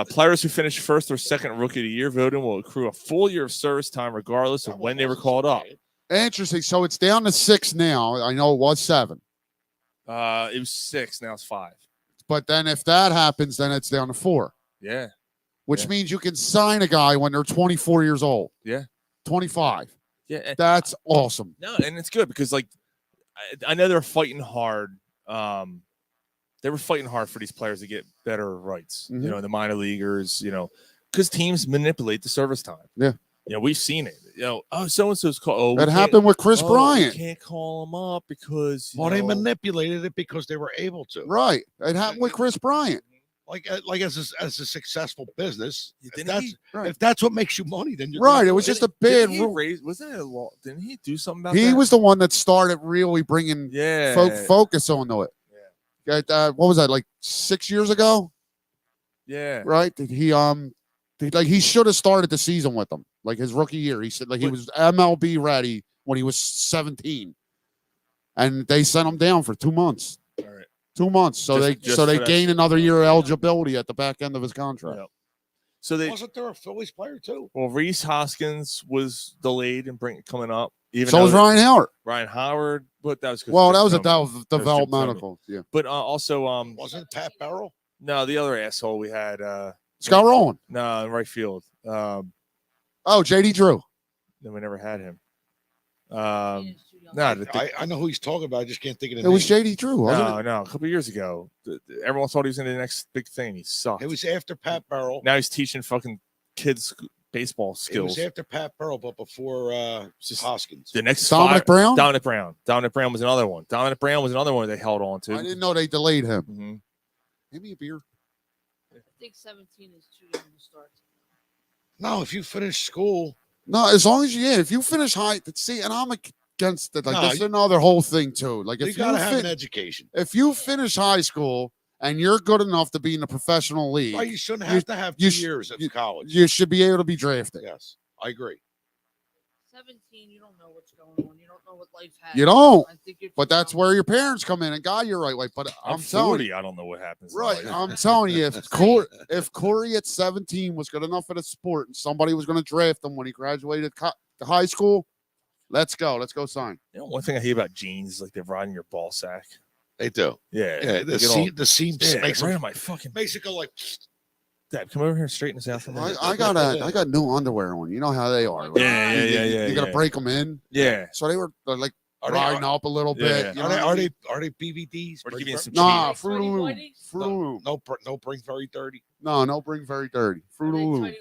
Players who finish first or second rookie of the year voting will accrue a full year of service time regardless of when they were called up. Interesting. So it's down to 6 now. I know it was 7. It was 6, now it's 5. But then if that happens, then it's down to 4. Yeah. Which Yeah. means you can sign a guy when they're 24 years old. Yeah. 25. Yeah. That's awesome. No, and it's good because like I know they're fighting hard. They were fighting hard for these players to get better rights. Mhm. You know, the minor leaguers. You know, because teams manipulate the service time. Yeah. You know, we've seen it. You know, so and so's called. Oh, we That can't- happened with Chris oh, Bryant. We can't call him up because Well, they know, manipulated it because they were able to. Right. It happened with Chris Bryant. like as a successful business. Didn't If that's what makes you money, then you're Right. gonna It do was just a bad rule. Wasn't it a law? Didn't he do something about He that? was the one that started really bringing focus onto it. Yeah. What was that, like 6 years ago? Yeah. Right. He should have started the season with them, like his rookie year. He said he was MLB ready when he was 17, and they sent him down for 2 months. All right. 2 months, so they gain another year of eligibility at the back end of his contract. Yep. So wasn't there a Phillies player too? Well, Reese Hoskins was delayed and coming up. Even So was Ryan Howard. Ryan Howard, but that was That was a developmental. Yeah. But also, wasn't Pat Barrel? No, the other asshole we had. Scott Rowland. No, in right field. JD Drew. No, we never had him. I know who he's talking about. I just can't think of the It name. was JD Drew, wasn't it? No, a couple years ago. Everyone thought he was in the next big thing. He sucked. It was after Pat Barrel. Now he's teaching fucking kids baseball skills. It was after Pat Barrel, but before Hoskins. The next Dominic Brown? Dominic Brown was another one. Dominic Brown was another one they held on to. I didn't know they delayed him. Mm-hmm. Give me a beer. I think 17 is too young to start. No, if you finish school. No, as long as if you finish high, see, and I'm against it. Like that's another whole thing too. Like if you gotta have an education. If you finish high school and you're good enough to be in the professional league, you shouldn't have to have 2 years of college. You should be able to be drafted. Yes, I agree. 17, you don't know what's going on. You don't know what life has. You don't. I think you're But that's where your parents come in and guide you right way. But I'm telling 40, you, I don't know what happens. right? I'm telling you, if Corey at 17 was good enough at a sport and somebody was going to draft him when he graduated high school, let's go sign. You know, one thing I hate about jeans is like they're riding your ball sack. They do. Yeah. The seam makes right them, on my fucking. makes it go like. Dad, come over here and straighten this out for me. I got new underwear on. You know how they are. Like, Yeah. You got to break them in. Yeah. So they're like riding up a little bit. You know Are they BVDs? Or give me some Nah, cheese. Fruit Loom. Fruit Loom. No, bring very dirty. No, bring very dirty. Fruit Loom.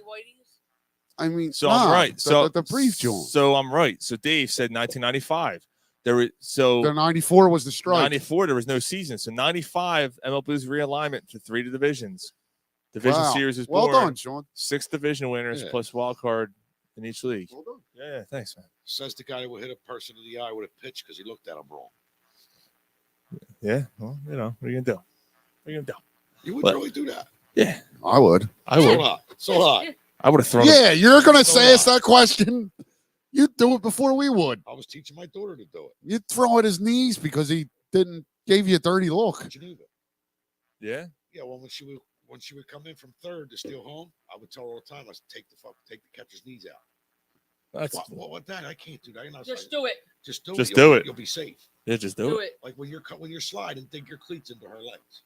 I mean, So I'm right. So the brief John. So I'm right. So Dave said 1995. The 94 was the strike. 94 there was no season. So 95 MLB's realignment to 3 divisions. Division series was well born. done, Sean. 6 division winners plus wild card in each league. Well done. Yeah, thanks, man. Says the guy who hit a person in the eye with a pitch because he looked at him wrong. Yeah, well, what are you gonna do? You would really do that? Yeah, I would. So hot. I would have thrown. Yeah, you're gonna say us that question. You'd do it before we would. I was teaching my daughter to do it. You'd throw at his knees because he gave you a dirty look. Geneva. Yeah. Yeah. Well, when she would come in from third to steal home, I would tell her all the time, "I take the catcher's knees out." That's what that? I can't do that. Just do it. Just do it. Just do it. You'll be safe. Yeah, just do it. Like when you're sliding, dig your cleats into her legs.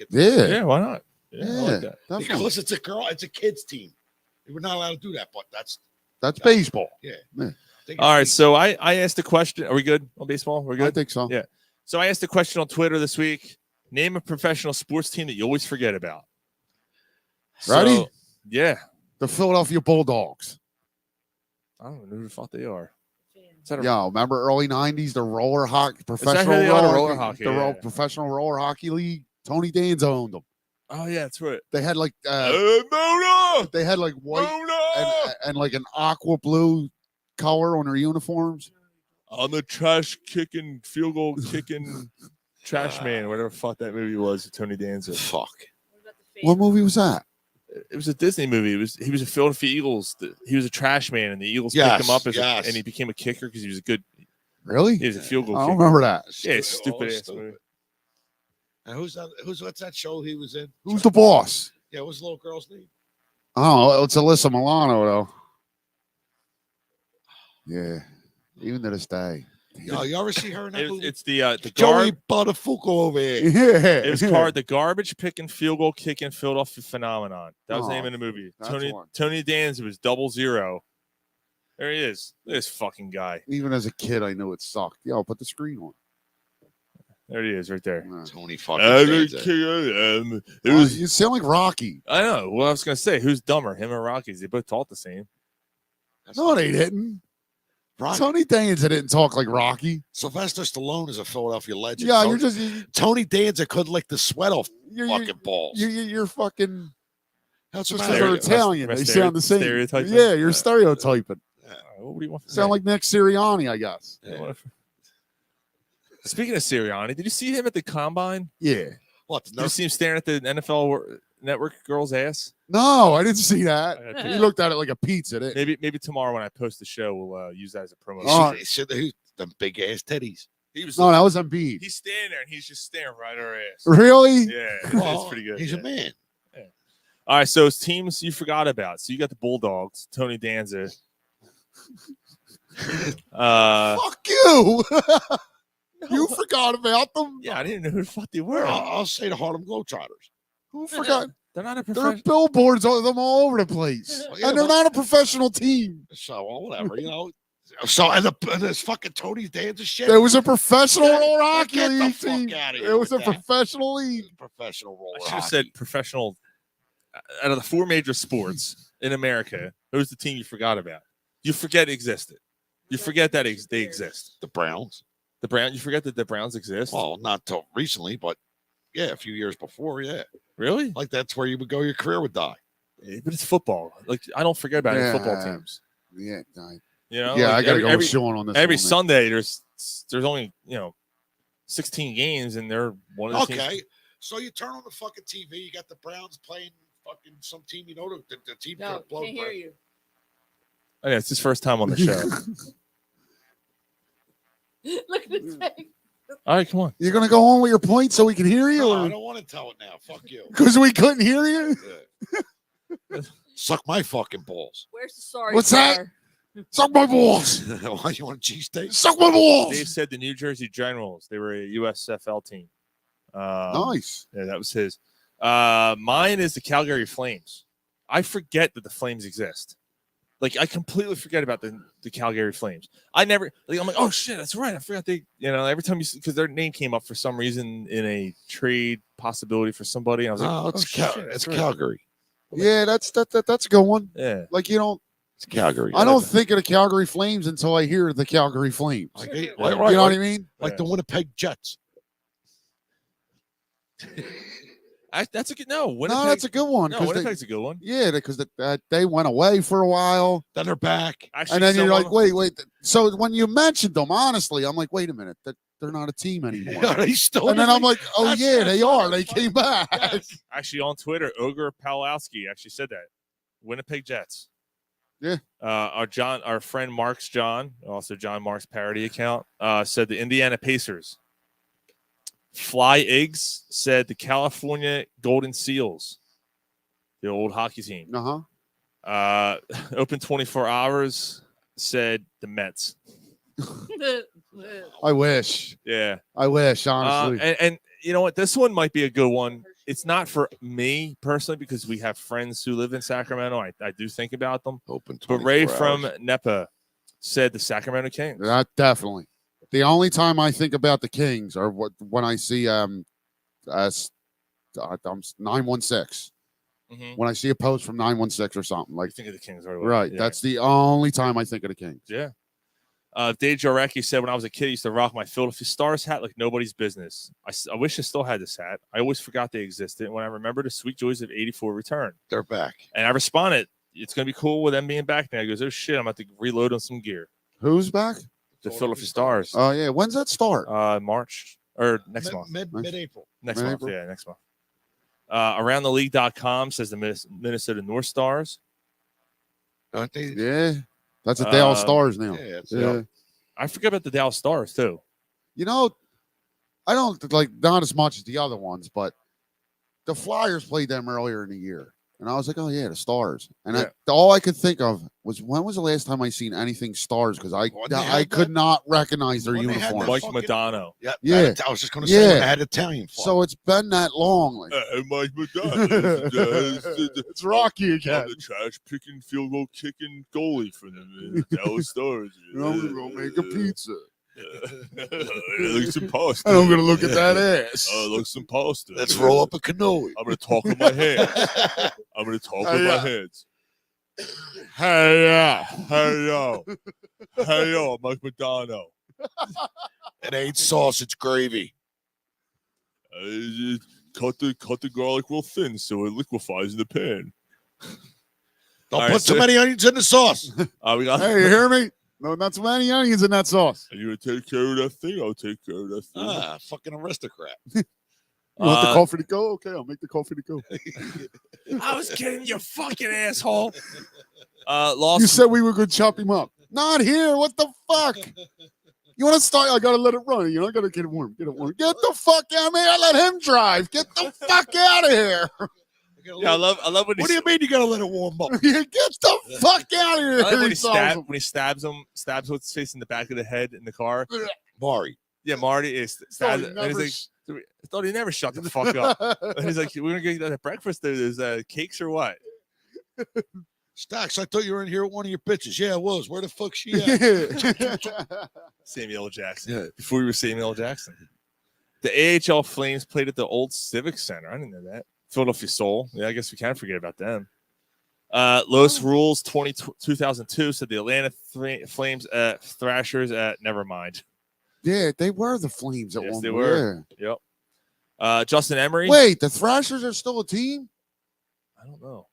Yeah, why not? Yeah, I like that. Definitely. Because it's a kids team. We're not allowed to do that, but that's baseball. Yeah. All right, so I asked a question. Are we good on baseball? We're good? I think so. Yeah. So I asked a question on Twitter this week. Name a professional sports team that you always forget about. Ready? Yeah. The Philadelphia Bulldogs. I don't know who the fuck they are. Yeah, remember early 90s, the roller hockey, professional who they are, the roller hockey, the yeah. professional roller hockey league. Tony Danza owned them. Oh, yeah, that's right. They had like Mona! They had like white and like an aqua blue color on their uniforms. I'm the trash kicking, field goal kicking trash man, whatever the fuck that movie was, Tony Danza. Fuck. What movie was that? It was a Disney movie. He was a Philadelphia Eagles. He was a trash man, and the Eagles picked him up and he became a kicker because he was a good. Really? He was a field goal. I don't kicker. remember that. Yeah, stupid ass movie. And what's that show he was in? Who's the boss? Yeah, what's the little girl's name? Oh, it's Alyssa Milano though. Yeah, even to this day. Yo, you ever see her in that movie? It's the Joey Buttafuoco over here. Yeah, it was called the garbage picking, field goal kicking Philadelphia phenomenon. That was the name of the movie. that's Tony Danza was 00. There he is. Look at this fucking guy. Even as a kid, I knew it sucked. Yo, put the screen on. There he is, right there. Tony fucking Danza. It was. You sound like Rocky. I know. Well, I was gonna say, who's dumber, him or Rocky? They both talk the same. No, they didn't. Right. Tony Danza didn't talk like Rocky. Sylvester Stallone is a Philadelphia legend. Yeah, Tony, you're just Tony Danza couldn't lick the sweat off you're fucking balls. You're fucking. That's Just what because they're matters. Italian, they sound the same. Stereotyping? Yeah, you're stereotyping. What do you want? Sound like Nick Sirianni, I guess. Yeah. Speaking of Sirianni, did you see him at the combine? Yeah. What? Did you see him staring at the NFL Network girl's ass? No, I didn't see that. Okay. He looked at it like a pizza. Didn't Maybe tomorrow when I post the show, we'll use that as a promo. Oh. Them big ass titties. He was No, that was Embiid. He's standing there and he's just staring right at her ass. Really? Yeah, Well, it's pretty good. He's yeah. a man. Yeah. All right, so it's teams you forgot about. So you got the Bulldogs, Tony Danza. Fuck you. You forgot about them? Yeah, I didn't know who the fuck they were. I'll say the Harlem Globetrotters. Who forgot? They're not a There are professional. billboards of them all over the place. Yeah, And they're but- not a professional team. So whatever, you know. So and this fucking Tony Danza shit. There was a professional hockey Get the league fuck team. outta here It was with a that. professional league. Professional roller I should have hockey. said professional. Out of the four major sports in America, who's the team you forgot about? You forget existed. You forget that they exist. The Browns. The Brown. You forget that the Browns exist. Well, not till recently, but yeah, a few years before, yeah. Really? Like that's where you would go, your career would die. Yeah, but it's football. Like I don't forget about any football teams. Yeah, You know. yeah, Like, I gotta go every, with Sean on this. Every one, man. Sunday, there's only 16 games, and they're one of the Okay. teams. So you turn on the fucking TV, you got the Browns playing fucking some team, you know, the team No, could blow can't hear you. Oh, yeah, it's his first time on the show. Look at his face. All right, come on. You're gonna go on with your point so we can hear you, No, I or don't want to tell it now. Fuck you. because we couldn't hear you? Suck my fucking balls. Where's the sorry? What's that? car? Suck my balls. Why you want a cheesesteak? Suck my balls. Dave said the New Jersey Generals. They were a USFL team. Nice. Yeah, that was his. Mine is the Calgary Flames. I forget that the Flames exist. Like I completely forget about the Calgary Flames. I never. Like, I'm like, oh shit, that's right. I forgot they. Every time because their name came up for some reason in a trade possibility for somebody. And I was like, Oh, it's Calgary. Yeah, that's a good one. Yeah. Like you don't. It's Calgary. I don't think of the Calgary Flames until I hear the Calgary Flames. Like, You know what I mean? Like the Winnipeg Jets. That's a good no. Winnipeg, No, that's a good one. No, 'cause Winnipeg's a good one. Yeah, because they went away for a while, Then they're back. Actually, and then you're someone- like, wait. So when you mentioned them, honestly, I'm like, wait a minute, they're not a team anymore. Are they still And then I'm like, oh That's- yeah, that's they what are. They came back. Actually, on Twitter, Ogre Palowski actually said that. Winnipeg Jets. Yeah. Our friend Mark's John, also John Mark's parody account, said the Indiana Pacers. Fly Eggs said the California Golden Seals, the old hockey team. Open 24 Hours said the Mets. I wish. Yeah. I wish, honestly. And you know what? This one might be a good one. It's not for me personally because we have friends who live in Sacramento. I do think about them. Open But Ray 24 from hours. NEPA said the Sacramento Kings. That definitely. The only time I think about the Kings are when I see 916. When I see a post from 916 or something like. You think of the Kings right away. Right. Yeah. That's the only time I think of the Kings. Yeah. Dave Jarecki said, when I was a kid, I used to rock my Philadelphia Stars hat like nobody's business. I wish I still had this hat. I always forgot they existed. And when I remember the sweet joys of 84 return. They're back. And I responded, it's going to be cool with them being back now. He goes, oh shit, I'm about to reload on some gear. Who's back? The Philadelphia Stars. Oh, yeah. When's that start? March or next month. Mid-April. Next Mid-April? month. Yeah, next month. AroundTheLeague.com says the Minnesota North Stars. Aren't they? Yeah. That's a Dallas Stars now. Yeah, it's I forget about the Dallas Stars, too. You know, I don't like not as much as the other ones, but the Flyers played them earlier in the year. And I was like, oh, yeah, the Stars. And all I could think of was when was the last time I seen anything Stars? Because I could not recognize their uniform. Mike Madonna. Yeah. I was just going to say when Yeah. they had Italian flag. So it's been that long. Like, Mike Madonna. it's Rocky again. The trash picking, field goal kicking goalie for the Dallas Stars. I'm going to go make a pizza. Like some pasta. And I'm going to look at that ass. Like some pasta. Let's roll up a cannoli. I'm going to talk with my hands. I'm going to talk with my hands. Hey yo, Mike Madonna. It ain't sauce, it's gravy. Cut the garlic real thin so it liquefies in the pan. Don't put too many onions in the sauce. We got. Hey, you hear me? No, not too many onions in that sauce. Are you gonna take care of that thing? I'll take care of that thing. Fucking aristocrat. You want the coffee to go? Okay, I'll make the coffee to go. I was kidding, you fucking asshole. You said we were going to chop him up. Not here. What the fuck? You want to start? I got to let it run. You know, I got to get it warm. Get the fuck out of here. I let him drive. Get the fuck out of here. Yeah, I love when What do you mean you got to let it warm up? Get the fuck out of here. I like when he stabs what's his face in the back of the head in the car. Marty. Yeah, Marty is stabs it. And he's like, I thought he never shut the fuck up. And he's like, we're going to get breakfast. There's cakes or what? Stacks, I thought you were in here with one of your bitches. Yeah, it was. Where the fuck she at? Samuel L. Jackson. Yeah. Before we were Samuel L. Jackson. The AHL Flames played at the old Civic Center. I didn't know that. Philadelphia Soul. Yeah, I guess we can't forget about them. Los Rules 2002 said the Atlanta Flames Thrashers never mind. Yeah, they were the Flames at one point. They were. Yeah. Yep. Justin Emery. Wait, the Thrashers are still a team? I don't know.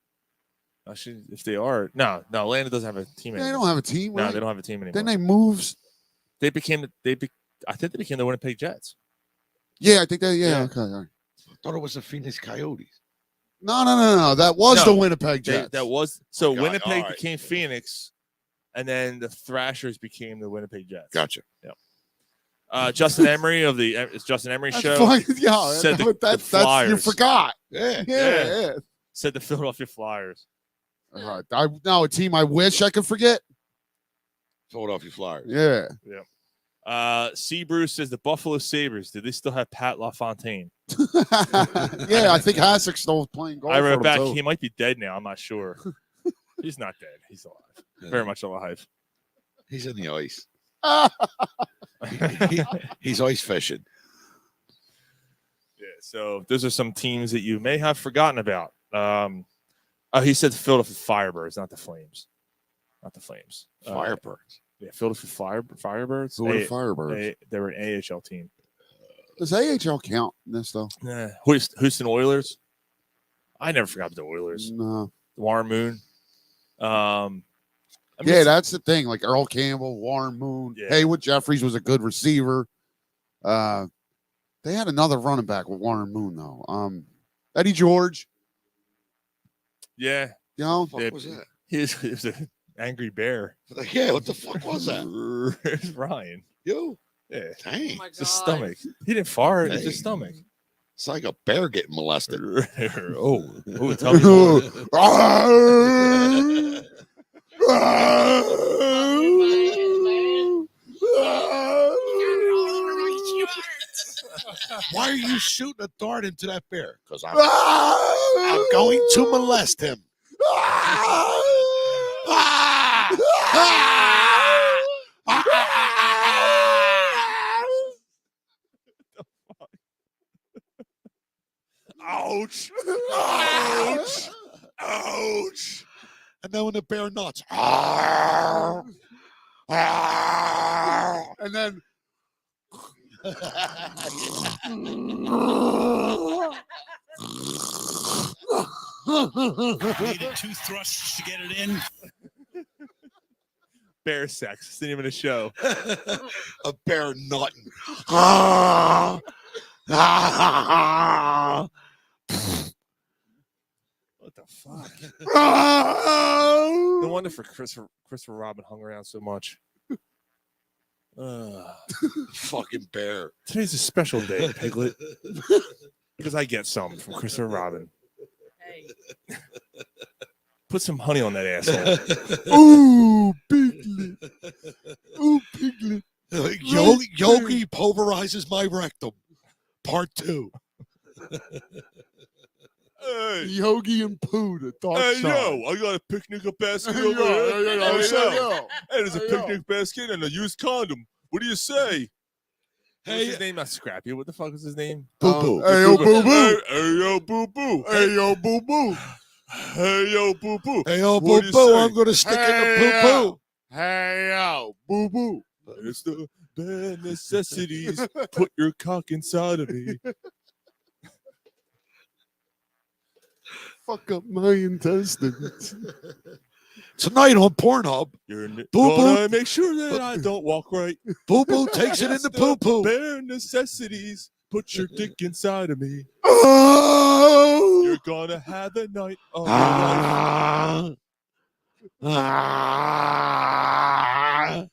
Actually, if they are, no, Atlanta doesn't have a team anymore. They don't have a team, right? No, they don't have a team anymore. Then they moved. I think they became the Winnipeg Jets. Yeah, I think that. Yeah. Okay. All right. I thought it was the Phoenix Coyotes. No. That was the Winnipeg Jets. That was so. Okay, Winnipeg became Phoenix, and then the Thrashers became the Winnipeg Jets. Gotcha. Yeah. Justin Emery of the it's Justin Emery show. Said the Flyers. You forgot. Yeah. Said the Philadelphia Flyers. All right. Now a team I wish I could forget. Philadelphia Flyers. Yeah. C. Bruce says the Buffalo Sabres. Do they still have Pat LaFontaine? Yeah, I think Hasek's still playing golf. I wrote back. He might be dead now. I'm not sure. He's not dead. He's alive. Very much alive. He's in the ice. He's ice fishing. Yeah. So those are some teams that you may have forgotten about. He said the Philadelphia Firebirds, not the Flames. Not the Flames. Firebirds. Yeah, Philadelphia Firebirds. Who are the Firebirds? They were an AHL team. Does AHL count in this though? Yeah. Houston Oilers. I never forgot the Oilers. No. Warren Moon. That's the thing. Like Earl Campbell, Warren Moon, Haywood Jeffries was a good receiver. They had another running back with Warren Moon though. Eddie George. Yeah. You know? What was that? He was an angry bear. Yeah, what the fuck was that? It's Ryan. You? Yeah. Dang. It's his stomach. He didn't fart. It's his stomach. It's like a bear getting molested. Tell me more. Why are you shooting a dart into that bear? Because I'm going to molest him. Ouch! Ouch! Ouch! And then when the bear nuts, and then Needed 2 thrusts to get it in. Bear sex. It's the name of the show. A bear nutting. What the fuck? No wonder for Christopher Robin hung around so much. Fucking bear. Today's a special day, Piglet. Because I get some from Christopher Robin. Hey. Put some honey on that asshole. Ooh, Piglet. Ooh, Piglet. Yogi pulverizes my rectum. Part 2. Hey. Yogi and Pooh, the dark Hey, side. yo, I got a picnic basket Hey, over here. yo. Hey, there's a picnic basket and a used condom. What do you say? What's his name? Not Scrappy. What the fuck is his name? Boo Boo. Hey, yo, Boo Boo. Hey, yo, Boo Boo. Hey, yo, Boo Boo. Hey yo, boo boo. Hey, yo, What do boo you boo, say? I'm going to stick in the Hey, poo poo. Hey yo, boo boo. It's the bare necessities. Put your cock inside of me. Fuck up my intestines. Tonight on Pornhub, You're Boo gonna boo. make sure that I don't walk right. Boo boo takes it in the poo poo. Bare necessities. Put your dick inside of me. Oh! You're gonna have a night of your life.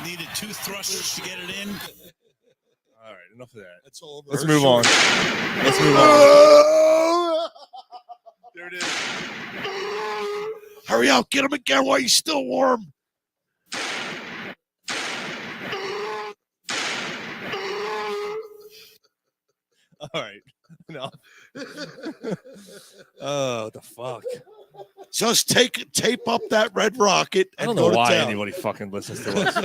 Needed 2 thrusts to get it in. All right, enough of that. That's all. Let's move on. Let's move on. There it is. Hurry up, get him again while he's still warm. All right. No. Oh, what the fuck. Just tape up that red rocket I and don't go know to why town. anybody fucking listens to us.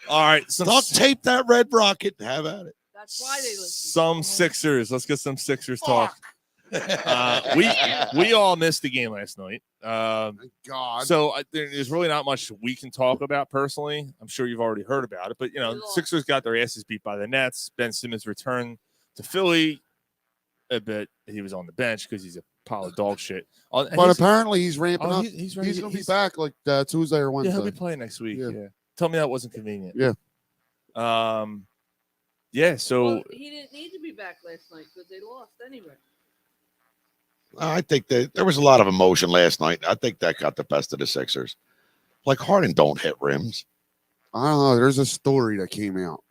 All right. Duct tape that red rocket and have at it. That's why they listen. Some Sixers. Let's get some Sixers talk. We all missed the game last night. Thank God. So there's really not much we can talk about personally. I'm sure you've already heard about it, but Sixers got their asses beat by the Nets. Ben Simmons returned to Philly, but he was on the bench because he's a pile of dog shit. But apparently he's ramping up. He's He's going to be back like Tuesday or Yeah, Wednesday. he'll be playing next week. Yeah. Yeah. Tell me that wasn't convenient. Yeah. Yeah. So Well, he didn't need to be back last night because they lost anyway. I think that there was a lot of emotion last night. I think that got the best of the Sixers. Like Harden don't hit rims. I don't know. There's a story that came out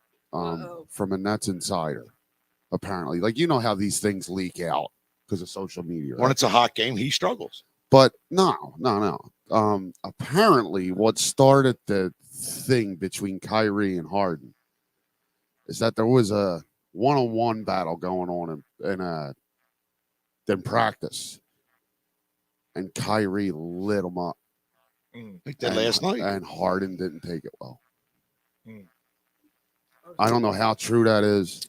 from a Nets insider. Apparently, like you know how these things leak out because of social media. When it's a hot game, he struggles. But no. Apparently, what started the thing between Kyrie and Harden is that there was a one-on-one battle going on in practice, and Kyrie lit him up. Like that last night, and Harden didn't take it well. I don't know how true that is.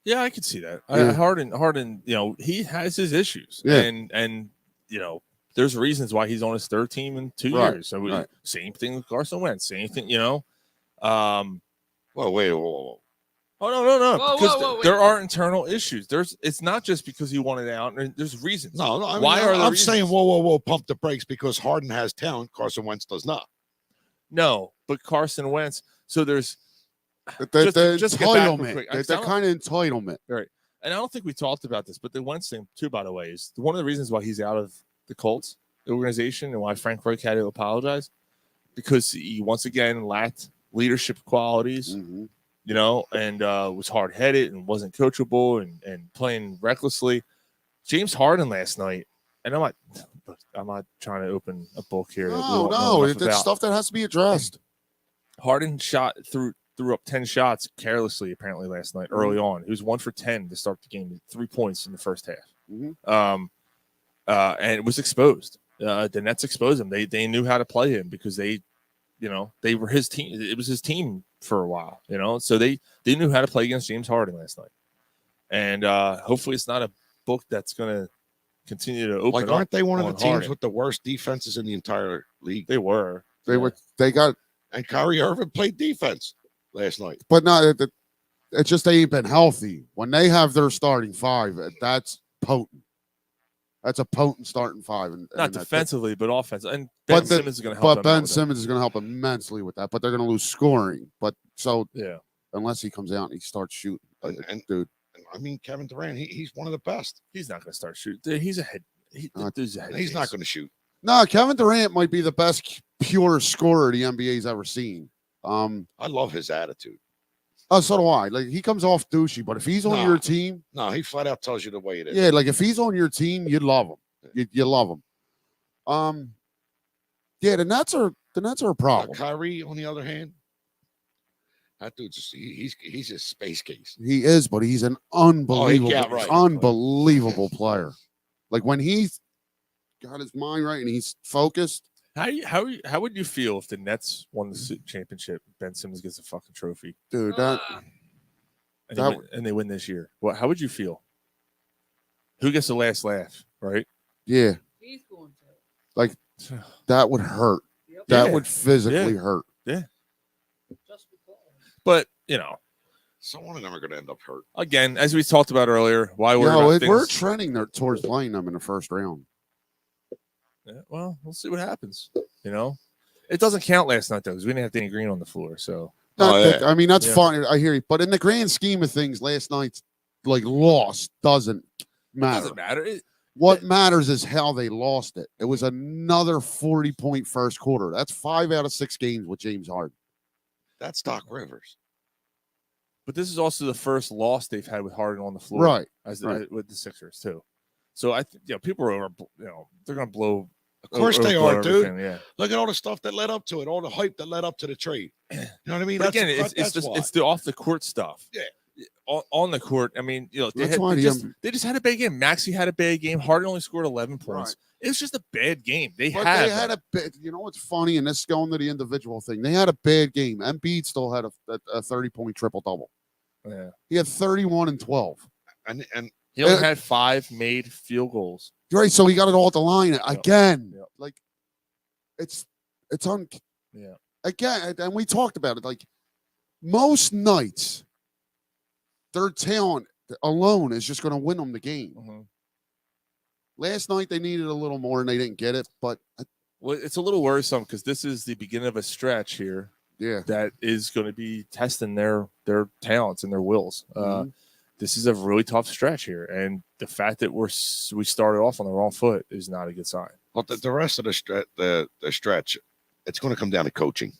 yeah, I could see that. Yeah. Harden, he has his issues, Yeah. and there's reasons why he's on his third team in 2 Right, years. So right. Same thing with Carson Wentz. Same thing, Well, wait. Whoa. Oh no! Whoa, Because whoa, wait. there are internal issues. It's not just because he wanted out. There's reasons. No. I'm saying whoa. Pump the brakes because Harden has talent. Carson Wentz does not. No, but Carson Wentz. So there's The just get back real entitlement. quick. The kind of entitlement. right. And I don't think we talked about this, but the Wentz thing too, by the way, is one of the reasons why he's out of the Colts organization and why Frank Reich had to apologize because he once again lacked leadership qualities. Mm-hmm. And was hard-headed and wasn't coachable and playing recklessly. James Harden last night, and I'm not trying to open a book here. No, it's stuff that has to be addressed. Harden threw up 10 shots carelessly apparently last night early on. He was 1 for 10 to start the game, 3 points in the first half. Mm-hmm. And it was exposed. The Nets exposed him. They knew how to play him because they were his team. It was his team for a while, so they knew how to play against James Harden last night. And hopefully it's not a book that's going to continue to open Like, up. aren't they one of the teams Harden. with the worst defenses in the entire league? They were. And Kyrie Irving played defense last night. But no, it's just they ain't been healthy. When they have their starting five, that's potent. That's a potent starting five. Not defensively, but offensive. And Ben Simmons is going to help. But Ben Simmons is going to help immensely with that. But they're going to lose scoring. But unless he comes out and he starts shooting, dude. I mean, Kevin Durant, he's one of the best. He's not going to start shooting. Dude, he's a head. He's not going to shoot. No, Kevin Durant might be the best pure scorer the NBA's ever seen. I love his attitude. Oh, so do I. Like, he comes off douchey, but if he's on your team, he flat out tells you the way it is. Yeah, like if he's on your team, you love him. You love him. Yeah, the Nets are a problem. Kyrie, on the other hand, that dude's he's a space case. He is, but he's an unbelievable, right. unbelievable player. Like when he's got his mind right and he's focused, How would you feel if the Nets won the championship? Ben Simmons gets a fucking trophy, dude. And they win this year. What? How would you feel? Who gets the last laugh? Right? Yeah. He's going to. Like that would hurt. Yep. That would physically hurt. Yeah. Just because. But some of them are going to end up hurt. Again, as we talked about earlier, why we're trending there towards playing them in the first round. Yeah, well, we'll see what happens. It doesn't count last night though, because we didn't have Danny Green on the floor. So I mean, that's fine. I hear you, but in the grand scheme of things, last night's loss doesn't matter. It doesn't matter. What matters is how they lost it. It was another 40-point first quarter. That's 5 out of 6 games with James Harden. That's Doc Rivers. But this is also the first loss they've had with Harden on the floor, right? With the Sixers too. So I think people are they're going to blow. Of course they are, dude. Yeah. Look at all the stuff that led up to it, all the hype that led up to the trade. You know what I mean? But again, it's the off the court stuff. Yeah. On the court, I mean, they just had a bad game. Maxey had a bad game. Harden only scored 11 points. Right. It was just a bad game. They had a bad. You know what's funny, and this is going to the individual thing. They had a bad game. Embiid still had a 30-point triple double. Yeah, he had 31 and 12, and he only had 5 made field goals. Right, so he got it all at the line again. Yep. Like it's on. Yeah. Again, and we talked about it. Like most nights, their talent alone is just going to win them the game. Mm-hmm. Last night they needed a little more and they didn't get it, but it's a little worrisome because this is the beginning of a stretch here. Yeah, that is going to be testing their talents and their wills. Mm-hmm. This is a really tough stretch here, and the fact that we started off on the wrong foot is not a good sign. Well, the rest of the stretch, it's going to come down to coaching.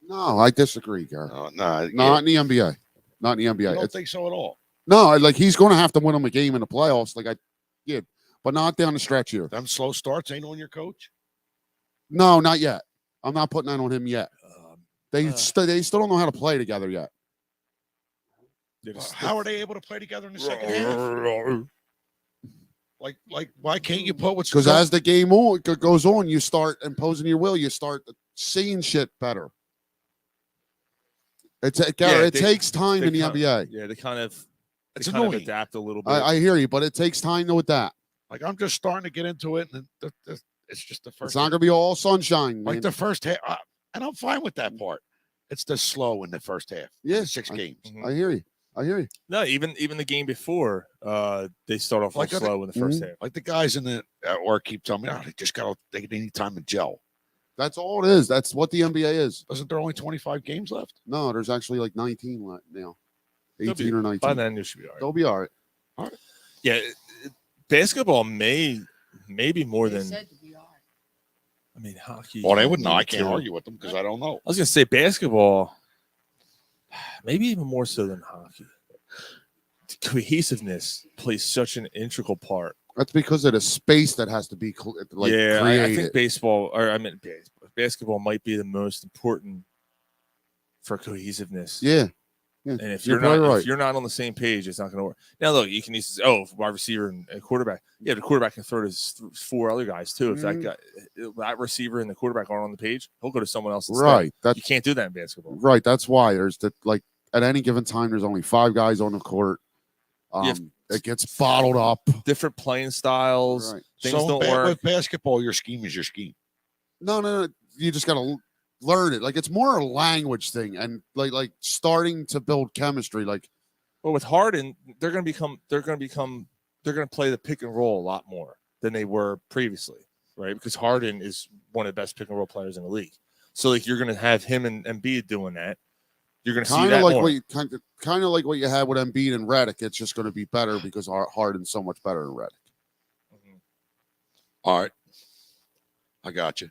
No, I disagree, Gary. Not in the NBA. Not in the NBA. I don't think so at all. No, he's going to have to win them a game in the playoffs, but not down the stretch here. Them slow starts ain't on your coach? No, not yet. I'm not putting that on him yet. They still don't know how to play together yet. How are they able to play together in the second half? Like, why can't you put what's because as the game goes on, you start imposing your will. You start seeing shit better. It takes time in the NBA. Yeah, they kind of adapt a little bit. I hear you, but it takes time to adapt. Like I'm just starting to get into it, and it's just the first. It's not going to be all sunshine, man. Like the first half, and I'm fine with that part. It's the slow in the first half. Yeah, 6 games. I hear you. No, even the game before, they start off slow in the first half. Like the guys at work keep telling me, they need time to gel. That's all it is. That's what the NBA is. Isn't there only 25 games left? No, there's actually like 19 left now. 18 or 19. By then, you should be all right. They'll be all right. All right. Yeah, basketball may be more than. I mean, hockey. Well, they would know. I can't argue with them because I don't know. I was going to say basketball, maybe even more so than hockey. Cohesiveness plays such an integral part. That's because of the space that has to be created. I think basketball might be the most important for cohesiveness. Yeah. And if you're not on the same page, it's not going to work. Now, look, you can use wide receiver and quarterback. Yeah, the quarterback can throw to 4 other guys too. If that receiver and the quarterback aren't on the page, he'll go to someone else instead. Right. You can't do that in basketball. Right. That's why there's at any given time there's only 5 guys on the court. It gets bottled up. Different playing styles. Right. Things don't work. With basketball, your scheme is your scheme. No. You just got to learn it. Like it's more a language thing, and like starting to build chemistry. Well, with Harden, they're going to play the pick and roll a lot more than they were previously, right? Because Harden is one of the best pick and roll players in the league. So you're going to have him and Embiid doing that. You're going to see that more. Kind of like what you had with Embiid and Redick. It's just going to be better because Harden's so much better than Redick. Mm-hmm. All right, I got you.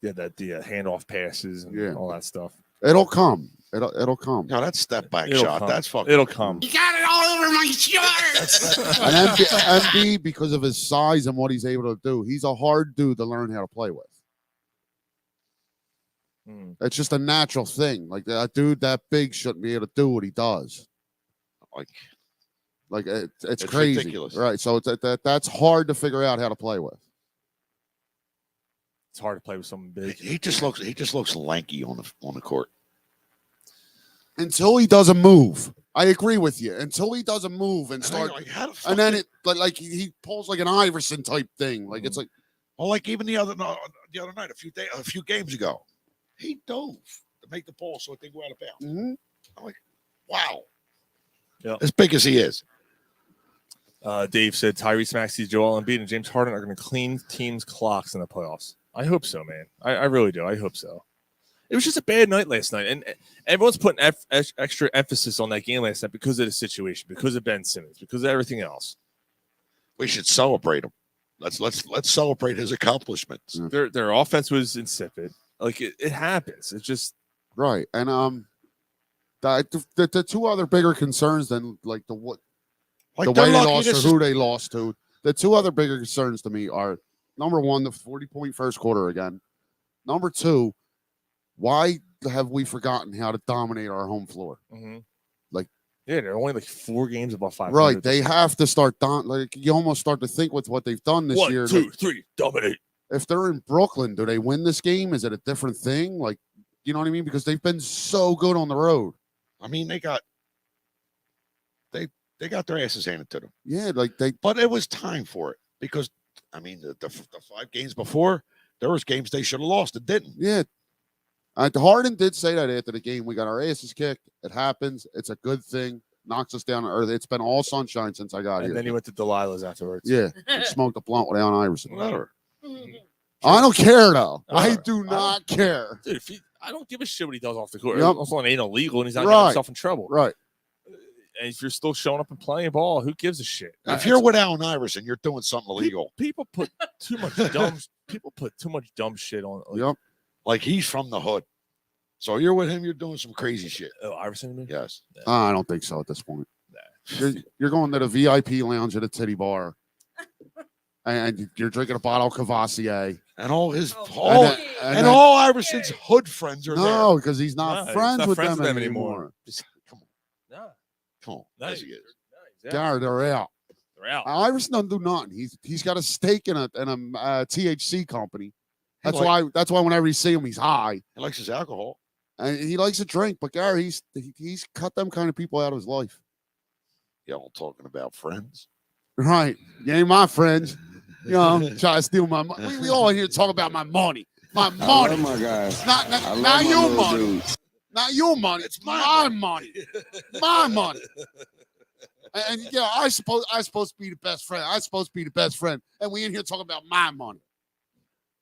Yeah, the handoff passes and all that stuff. It'll come. It'll come. No, that's step back shot. That's fucking. It'll come. You got it all over my shirt. And Embiid, because of his size and what he's able to do, he's a hard dude to learn how to play with. It's just a natural thing. Like that dude that big shouldn't be able to do what he does. Like it's crazy, ridiculous. Right? So that's hard to figure out how to play with. It's hard to play with someone big. He just looks lanky on the court. Until he doesn't move. I agree with you. Until he doesn't move and start, and then it like he pulls like an Iverson type thing. Like it's like, well, like even the other night, a few games ago, he dove to make the ball so it didn't go out of bounds. Mm-hmm. I'm like, wow, yeah, as big as he is. Dave said Tyrese Maxey, Joel Embiid, and James Harden are going to clean teams' clocks in the playoffs. I hope so, man. I really do. I hope so. It was just a bad night last night, and everyone's putting extra emphasis on that game last night because of the situation, because of Ben Simmons, because of everything else. We should celebrate him. Let's celebrate his accomplishments. Their offense was insipid. Like it happens. It's just right. And the two other bigger concerns than like the way they lost or who they lost to. The two other bigger concerns to me are, number one, the 40-point first quarter again. Number two, why have we forgotten how to dominate our home floor? Mm-hmm. Like, yeah, they're only like 4 games above 500. Right, they have to start like you almost start to think with what they've done this year. 1, 2, 3, dominate. If they're in Brooklyn, do they win this game? Is it a different thing? Like, you know what I mean? Because they've been so good on the road. I mean, they got their asses handed to them. Yeah, but it was time for it because I mean the 5 games before there was games they should have lost and didn't. Yeah. Harden did say that after the game. We got our asses kicked. It happens. It's a good thing. Knocks us down to earth. It's been all sunshine since I got here. And then he went to Delilah's afterwards. Yeah. Smoked a blunt with Allen Iverson. Whatever. I don't care, though. I do not care. Dude, I don't give a shit what he does off the court. Yep. Also, it ain't illegal, and he's not getting himself in trouble. Right. And if you're still showing up and playing ball, who gives a shit? If you're with Allen Iverson, you're doing something illegal. People put too much dumb shit on. Yep. Like he's from the hood. So you're with him, you're doing some crazy shit. Oh, Iverson? Yes. I don't think so at this point. You're going to the VIP lounge at a titty bar, and you're drinking a bottle of Cavassier. And all his and all Iverson's hood friends are there. No, because he's not friends with them anymore. Come on. No, Yes, he is. Gary, they're out. They're out. Iverson doesn't do nothing. He's got a stake in a THC company. That's why whenever you see him, he's high. He likes his alcohol. And he likes to drink, but Gary, he's cut them kind of people out of his life. Y'all talking about friends. Right. You ain't my friends. You know, try to steal my money. We all here talk about my money. My money. I love my guys. Not your money. Dudes. Not your money. It's my money. My money. And yeah, I'm supposed to be the best friend. I'm supposed to be the best friend. And we in here talking about my money.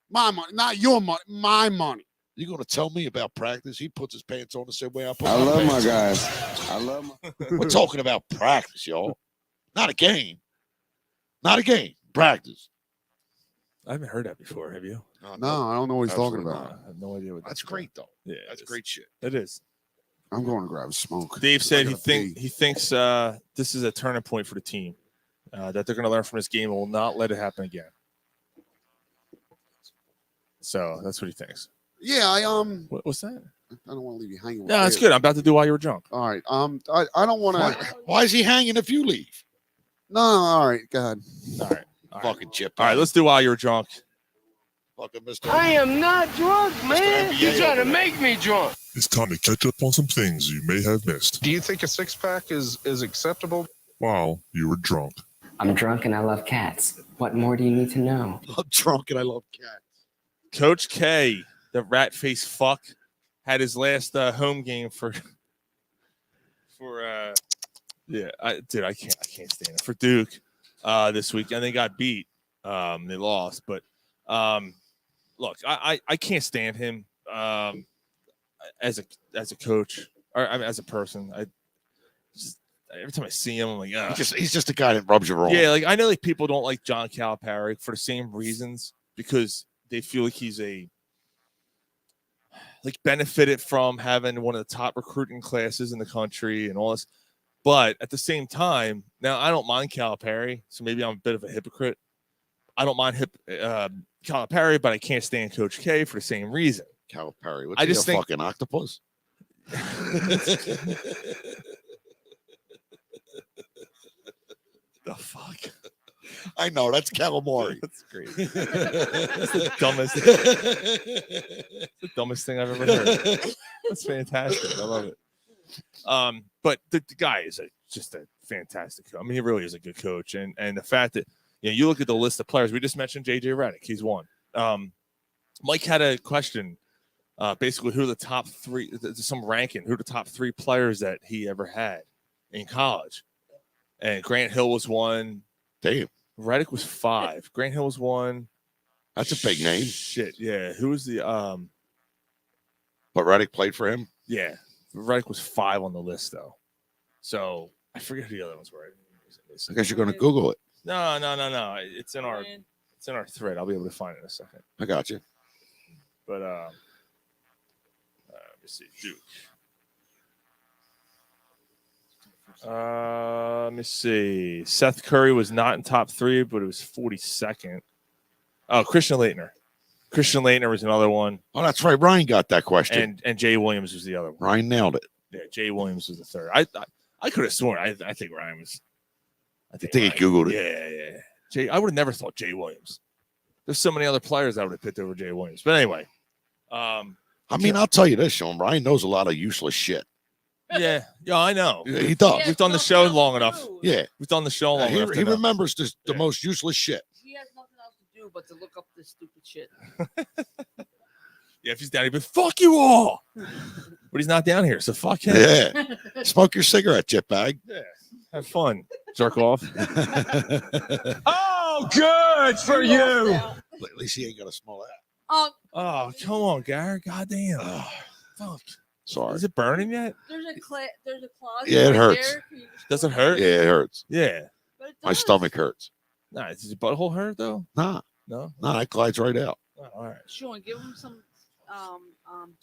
My money. Not your money. My money. You gonna tell me about practice? He puts his pants on the same way I put I my love pants my on. guys. I love my We're talking about practice, y'all. Not a game. Not a game. Practice. I haven't heard that before. Have you? No, I don't know what he's talking about. I have no idea what That's great, though. Yeah, that's great shit. It is. I'm going to grab a smoke. Dave said he gotta thinks this is a turning point for the team. That they're going to learn from this game and will not let it happen again. So that's what he thinks. Yeah, What's that? I don't want to leave you hanging. No, that's good. I'm about to do while you were drunk. All right. I don't want to. Why is he hanging if you leave? No. All right. Go ahead. All right. Fucking chip. All right. Let's do while you were drunk. Fucking Mr. I am not drunk, man. You're trying to make me drunk. It's time to catch up on some things you may have missed. Do you think a 6-pack is acceptable? While you were drunk. I'm drunk and I love cats. What more do you need to know? I'm drunk and I love cats. Coach K, the rat face fuck, had his last home game for I can't stand it for Duke this week, and they got beat. They lost, but look, I can't stand him as a coach or as a person. Every time I see him, I'm like, he's just a guy that rubs you wrong. Yeah, like I know like people don't like John Calipari for the same reasons because they feel like he's benefited from having one of the top recruiting classes in the country and all this. But at the same time, now I don't mind Calipari, so maybe I'm a bit of a hypocrite. I don't mind Calipari, but I can't stand Coach K for the same reason. Calipari, I just think fucking octopus. The fuck? I know that's calamari. That's great. That's the dumbest thing I've ever heard. That's fantastic. I love it. But the guy is just a fantastic coach. I mean, he really is a good coach. And the fact that you look at the list of players, we just mentioned JJ Redick. He's one. Mike had a question. Basically, who are the top three? Some ranking. Who are the top 3 players that he ever had in college? And Grant Hill was one. Damn. Redick was 5. Grant Hill was 1. That's a big name. Shit, yeah. Who was the But Redick played for him? Yeah. Redick was 5 on the list though. So I forget who the other ones were. I guess you're gonna Google it. No. It's in our thread. I'll be able to find it in a second. I got you. But let me see. Duke. Let me see. Seth Curry was not in top 3, but it was 42nd. Oh, Christian Laettner. Christian Laettner was another one. Oh, that's right. Ryan got that question. And Jay Williams was the other one. Ryan nailed it. Yeah, Jay Williams was the third. I could have sworn. I think Ryan was. I think he Googled it. Yeah. Jay, I would have never thought Jay Williams. There's so many other players I would have picked over Jay Williams. But anyway. I mean, I'll tell you this, Sean. Ryan knows a lot of useless shit. Yeah, I know. He does. We've done the show long enough. Yeah. We've done the show long enough. He remembers the most useless shit. He has nothing else to do but to look up this stupid shit. Yeah, if he's down here, but fuck you all. But he's not down here, so fuck him. Yeah. Smoke your cigarette, jitbag. Yeah. Have fun. Jerk off. Oh, good for you. At least he ain't got to smell that. Oh, come on, Gary. Goddamn. Fuck. Sorry. Is it burning yet? There's a closet. Yeah, it right hurts. there. Does it hurt? Yeah, it hurts. Yeah. But it My does. stomach hurts. Nah, does your butthole hurt though? Nah. No. Nah, that glides right out. Oh, all right. Sean, give him some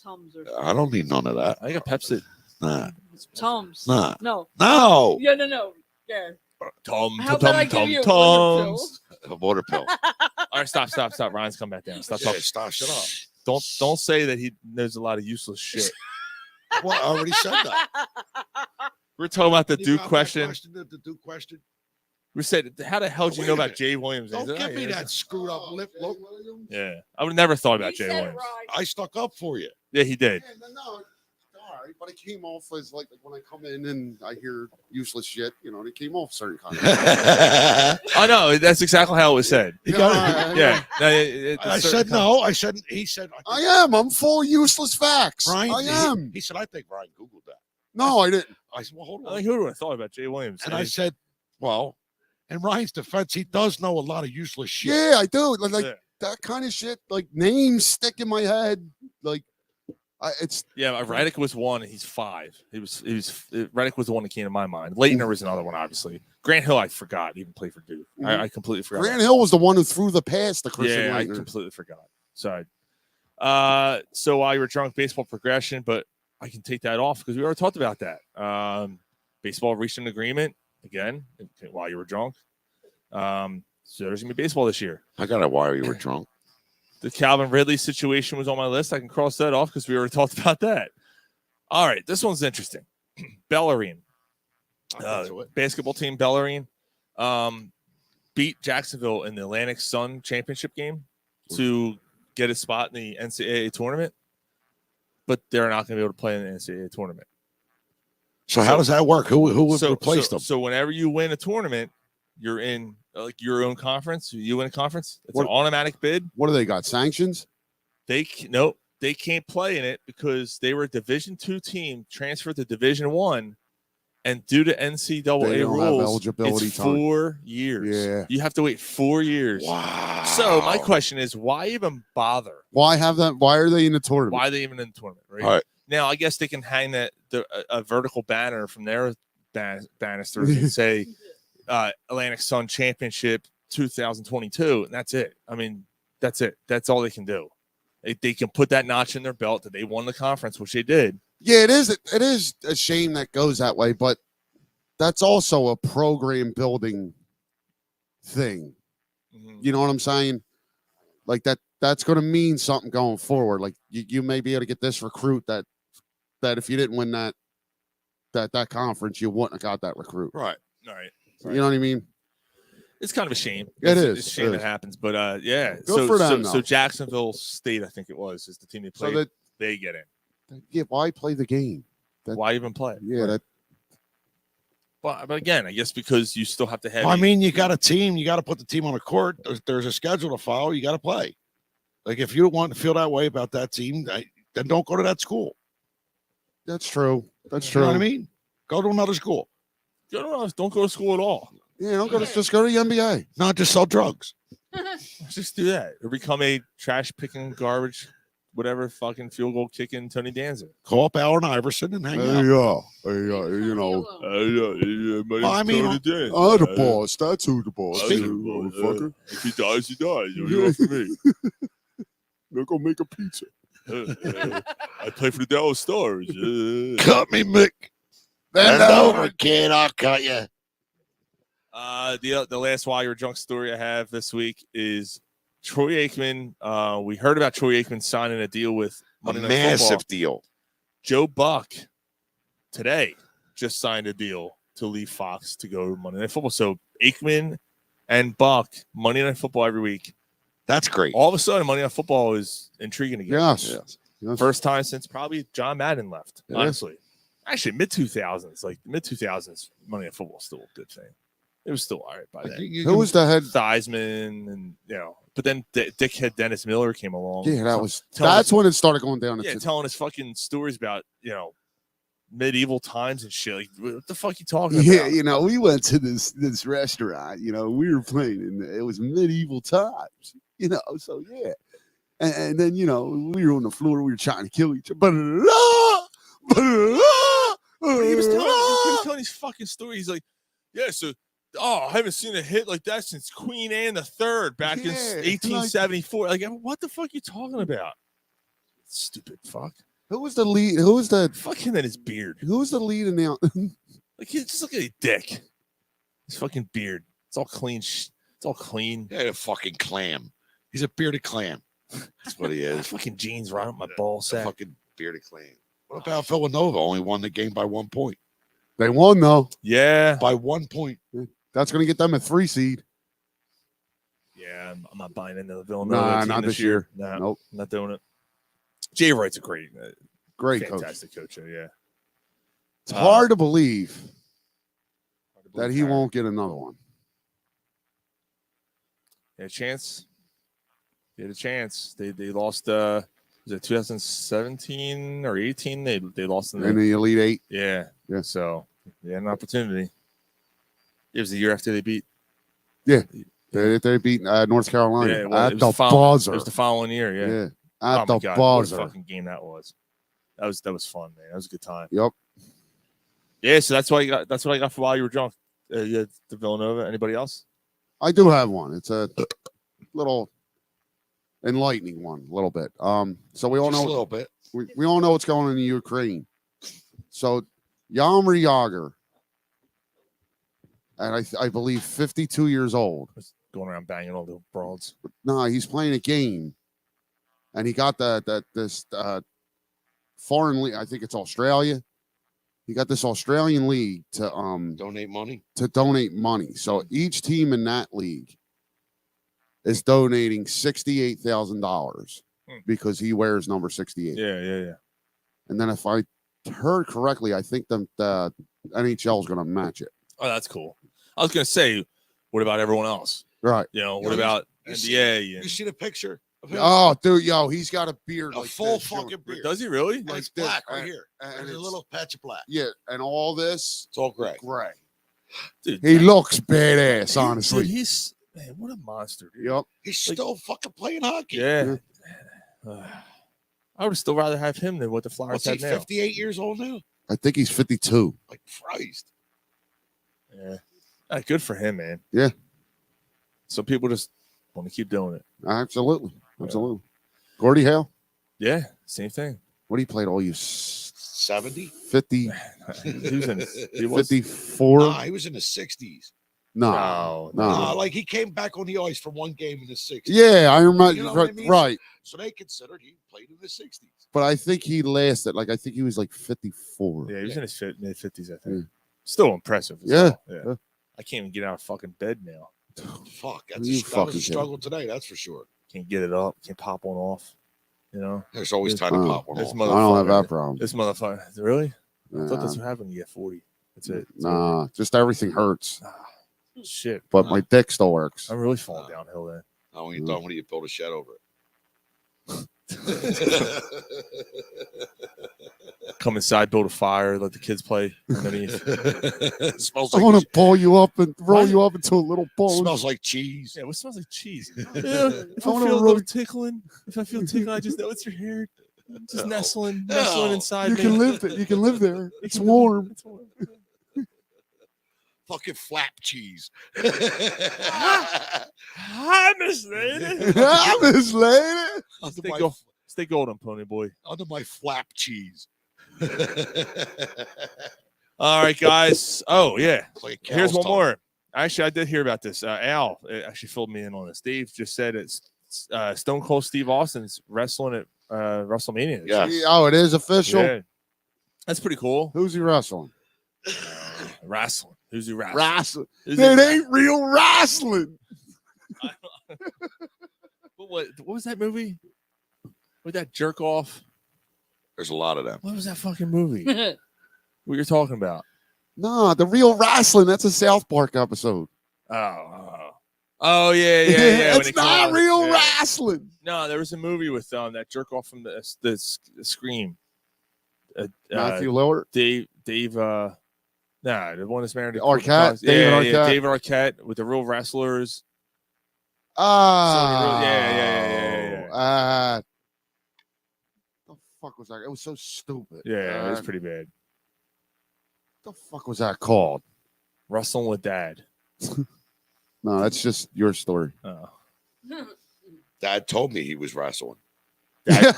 Tums or I don't need none of that. I got Pepsi. Nah. Tums. Nah. No. No. Yeah, no. Yeah. Tom. How about I give you a wonder pill? A water pill. All right, stop. Ryan's come back down. Stop Yeah, talking. stop. Shut up. Don't say that he knows a lot of useless shit. Well, I already said that. We're talking about the You Duke got that question. The Duke question. We said, how the hell do you Wait know a about minute. Jay Williams? Don't He said, give "Oh, me yeah." that screwed up lip look. Yeah, I would have never thought about He Jay said it Williams. right. I stuck up for you. Yeah, he did. Yeah, no, all right, but it came off as like when I come in and I hear useless shit, it came off certain kind of. I know that's exactly how it was said. He got it. Yeah. No, I said no. I said he said I am. I'm full of useless facts. Ryan, I am. He said I think Ryan Googled that. No, I didn't. I said, well, hold I on. think who would have thought about Jay Williams? And I said, well, in Ryan's defense, he does know a lot of useless shit. Yeah, I do. Like Yeah. that kind of shit. Like names stick in my head. Like it's. Yeah, Redick was 1 and he's 5. Redick was the one that came to my mind. Leitner was another one, obviously. Grant Hill, I forgot he even played for Duke. I completely forgot. Grant Hill was the one who threw the pass to Christian Yeah, I Laettner. completely forgot. Sorry. So while you were drunk, baseball progression, but I can take that off because we already talked about that. Baseball reached an agreement again while you were drunk. So there's gonna be baseball this year. I got it while you were drunk. The Calvin Ridley situation was on my list. I can cross that off because we already talked about that. All right, this one's interesting. Bellarine, basketball team Bellarine, beat Jacksonville in the Atlantic Sun championship game to get a spot in the NCAA tournament, but they're not going to be able to play in the NCAA tournament. So how does that work? Who would replace them? So whenever you win a tournament, you're in like your own conference. You win a conference. It's an automatic bid. What do they got? Sanctions? They can't play in it because they were a Division II team transferred to Division I, and due to They NCAA don't have rules, eligibility it's time. 4 years. Yeah. You have to wait 4 years. Wow. So my question is, why even bother? Why have that? Why are they in the tournament? Why are they even in the tournament? Right. All right. Now, I guess they can hang a vertical banner from their banisters and say Atlantic Sun Championship 2022, and that's it. I mean, that's it. That's all they can do. They can put that notch in their belt that they won the conference, which they did. Yeah, it is. It is a shame that goes that way, but that's also a program building thing. Mm-hmm. You know what I'm saying? Like that's going to mean something going forward. Like you may be able to get this recruit that if you didn't win that conference, you wouldn't have got that recruit. Right. All right. You know what I mean? It's kind of a shame. It is. It's a shame It that is. happens, but yeah. Good for them, So though. Jacksonville State, I think it was, is the team they So played. They get in. Yeah, why play the game? Why even play? Yeah, that. But again, I guess because you still have to have. Well, I mean, you got a team. You got to put the team on the court. There's a schedule to follow. You got to play. Like, if you want to feel that way about that team, then don't go to that school. That's true. That's You true. know what I mean? Go to another school. Don't go to school at all. Yeah, don't go to just go to the NBA. Not just sell drugs. Just do that or become a trash picking, garbage, whatever, fucking field goal kicking Tony Danza. Call up Allen Iverson and hang out. You know. Well, I mean, the boss. That's who the boss is, motherfucker. If he dies, he dies. You're for me. They're gonna make a pizza. I play for the Dallas Stars. Cut me, Mick. Bend over, kid. I'll cut you. The last While You're Drunk story I have this week is Troy Aikman. We heard about Troy Aikman signing a deal with Monday Night Football. Massive deal. Joe Buck today just signed a deal to leave Fox to go to Monday Night Football. So Aikman and Buck, Monday Night Football every week. That's great. All of a sudden, Monday Night Football is intriguing again. Yes. First time since probably John Madden left, It honestly. Actually, mid-2000s. Like, mid-2000s, Monday Night Football is still a good thing. It was still all right by then. Who was the head? Theismann and, but then Dickhead Dennis Miller came along. Yeah, that's when it started going down. Telling us fucking stories about, medieval times and shit. Like, what the fuck you talking about? Yeah, we went to this restaurant. We were playing, and it was medieval times. So yeah, and then we were on the floor. We were trying to kill each other. He was telling these fucking stories. He's like, yeah, so. I haven't seen a hit like that since Queen Anne III back in 1874. Like, what the fuck are you talking about? Stupid fuck. Who was the lead? Who was the fuck him and his beard? Who was the lead in the? Like, he's just look at his dick. His fucking beard. It's all clean. It's all clean. Yeah, a fucking clam. He's a bearded clam. That's what he is. Fucking jeans right up my ball sack. Fucking bearded clam. What about Villanova? Only won the game by 1 point. They won though. Yeah, by 1 point. That's going to get them a 3 seed. Yeah, I'm not buying into the Villanova team not this year. No, nope, not doing it. Jay Wright's a great fantastic coach. Yeah, it's hard to believe that he won't get another one. He had a chance. They lost. Was it 2017 or 18? They lost in the Elite Eight. Yeah. So they had an opportunity. It was the year after they beat. Yeah, they beat North Carolina at the buzzer. It was the following year. Yeah, at the God, buzzer. What a fucking game that was. That was fun, man. That was a good time. Yep. Yeah, so that's what I got for While You Were Drunk. The Villanova. Anybody else? I do have one. It's a little enlightening one, a little bit. So we all know a little bit. We all know what's going on in the Ukraine. So Jaromir Jagr, and I believe 52 years old. Going around banging all the broads. No, he's playing a game, and he got this foreign league. I think it's Australia. He got this Australian league to donate money. So each team in that league is donating $68,000 because he wears number 68. Yeah. And then if I heard correctly, I think the NHL is going to match it. Oh, that's cool. I was going to say, what about everyone else? Right. What about NBA? You see the picture of him? Oh, dude, he's got a beard. A like full this. fucking beard. Does he really? And it's this. black right here. And There's a little patch of black. Yeah, and all this. It's all gray. Gray. Dude, he looks badass, honestly. Dude, he's what a monster, dude. Yep. He's still fucking playing hockey. Yeah. I would still rather have him than what the Flyers have now. 58 years old now? I think he's 52. Like Christ. Yeah. Good for him, man. Yeah. So people just want to keep doing it. Absolutely. Gordie Howe? Yeah, same thing. What he played all you 70? 50? He was 54? Nah, he was in the 60s. No. Like he came back on the ice for one game in the 60s. Yeah, I remember. You know what I mean? Right. So they considered he played in the 60s. But I think he lasted. I think he was like 54. Yeah, he was in his mid-50s, I think. Yeah. Still impressive. Yeah. I can't even get out of fucking bed now. Fuck, You that was fucking a kidding. struggle today. That's for sure. Can't get it up. Can't pop one off. You know, There's always time to pop one this off. I don't have motherfucker- that problem. This motherfucker. Really? I thought that's Nah. what happened when you get 40. That's it. It's Nah, just everything hurts. over. Shit. But my dick still works. I'm really falling downhill then. Oh, when you're done, when do you build a shed over it? Come inside, build a fire, let the kids play underneath. It smells I like want to ball you up and roll you up into a little ball. smells like cheese. Yeah, what smells like cheese? Yeah, If I I wanna feel a roll- little tickling, I just know it's your hair. Just nestling inside You me. can live there. You can live there. It's warm. It's warm. Fucking flap cheese. Hi, Miss Lady. Hi, Miss Lady. Stay golden, pony boy. Under my flap cheese. All right, guys. Oh, yeah. Like a Here's cow's one tongue. more. Actually, I did hear about this. Al actually filled me in on this. Dave just said it's Stone Cold Steve Austin's wrestling at WrestleMania. Yeah. Oh, it is official. Yeah. That's pretty cool. Who's he wrestling? Wrestling. Who's he wrestling? Wrestling. Who's It he ain't real wrestling. What was that movie? With that jerk off? There's a lot of them. What was that fucking movie? What you're talking about? Nah, the real wrestling. That's a South Park episode. Oh yeah. when It's he not called- real yeah. wrestling. No, there was a movie with that jerk off from the Scream. Matthew Lillard. Dave. The one that's married to Arquette? Yeah, David yeah, Arquette. David Arquette with the real wrestlers. Ah. Yeah. The fuck was that? It was so stupid. Yeah, it was pretty bad. The fuck was that called? Wrestling with Dad. No, that's just your story. Oh. Dad told me he was wrestling. Dad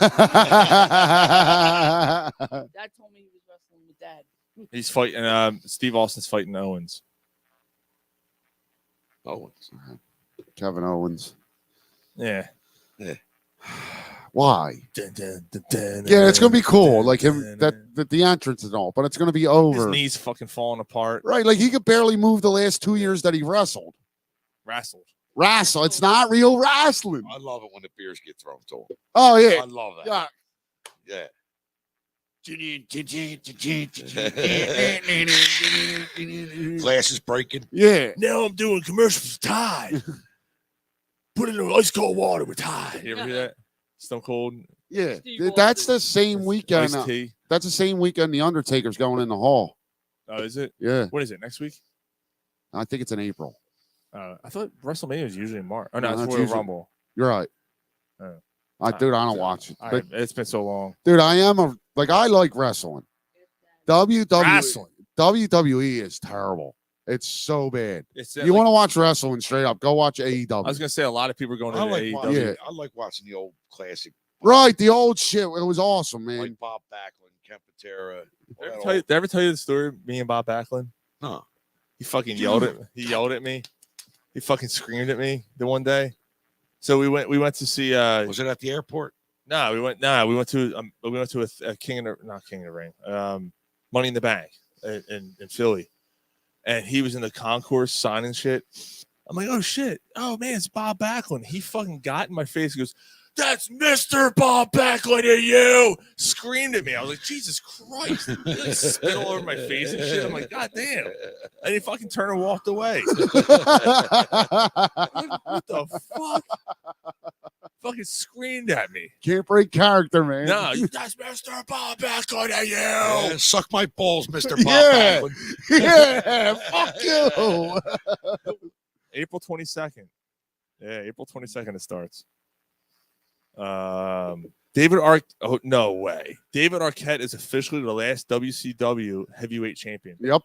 told me he was wrestling with Dad. He's fighting. Steve Austin's fighting Owens. Owens. Kevin Owens. Yeah. Why? Yeah, Yeah, it's gonna be cool. Like him, that the entrance and all, but it's gonna be His over. knees fucking falling apart. Right? Like he could barely move the last 2 years that he wrestled. Wrestle. It's not real wrestling. I love it when the beers get thrown to him. Oh yeah. I love that. Yeah. Glass is breaking. Yeah. Now I'm doing commercials with Tide. Put it in ice cold water with Tide. You ever hear that? Stone Cold. Yeah. Steve That's Austin. the same weekend. Iced tea. That's the same weekend the Undertaker's going in the hall. Oh, is it? Yeah. When is it? Next week? I think it's in April. I thought WrestleMania was usually in March. Oh no, No, it's that's Royal usually- Rumble. You're right. Oh. Dude, I don't watch it. But, It's been so long. dude, I like wrestling. Wrestling. WWE is terrible. It's so bad. It's You want to watch wrestling straight up? Go watch AEW. I was gonna say a lot of people are going to I the like, AEW. watching, Yeah. I like watching the old classic, Right, the old shit. It was awesome, man. like Bob Backlund, Kemp Patera. Did I ever tell you the story of me and Bob Backlund? No. He fucking yelled at me. He yelled at me. He fucking screamed at me the one day. So we went to see. Was it at the airport? No, we went to a King of the Ring, Money in the Bank in Philly, and he was in the concourse signing shit. I'm like, oh shit, oh man, it's Bob Backlund. He fucking got in my face. He goes, "That's Mr. Bob Backlund and you!" Screamed at me. I was like, Jesus Christ! He like spit all over my face and shit. I'm like, God damn! And he fucking turned and walked away. What the fuck? Fucking screamed at me. Can't break character, man. No, that's Mr. Bob Backlund and you. Yeah, suck my balls, Mr. Bob Yeah. Backlund. Yeah, fuck you. April 22nd. Yeah, April 22nd it starts. No way. David Arquette is officially the last WCW heavyweight champion. Yep.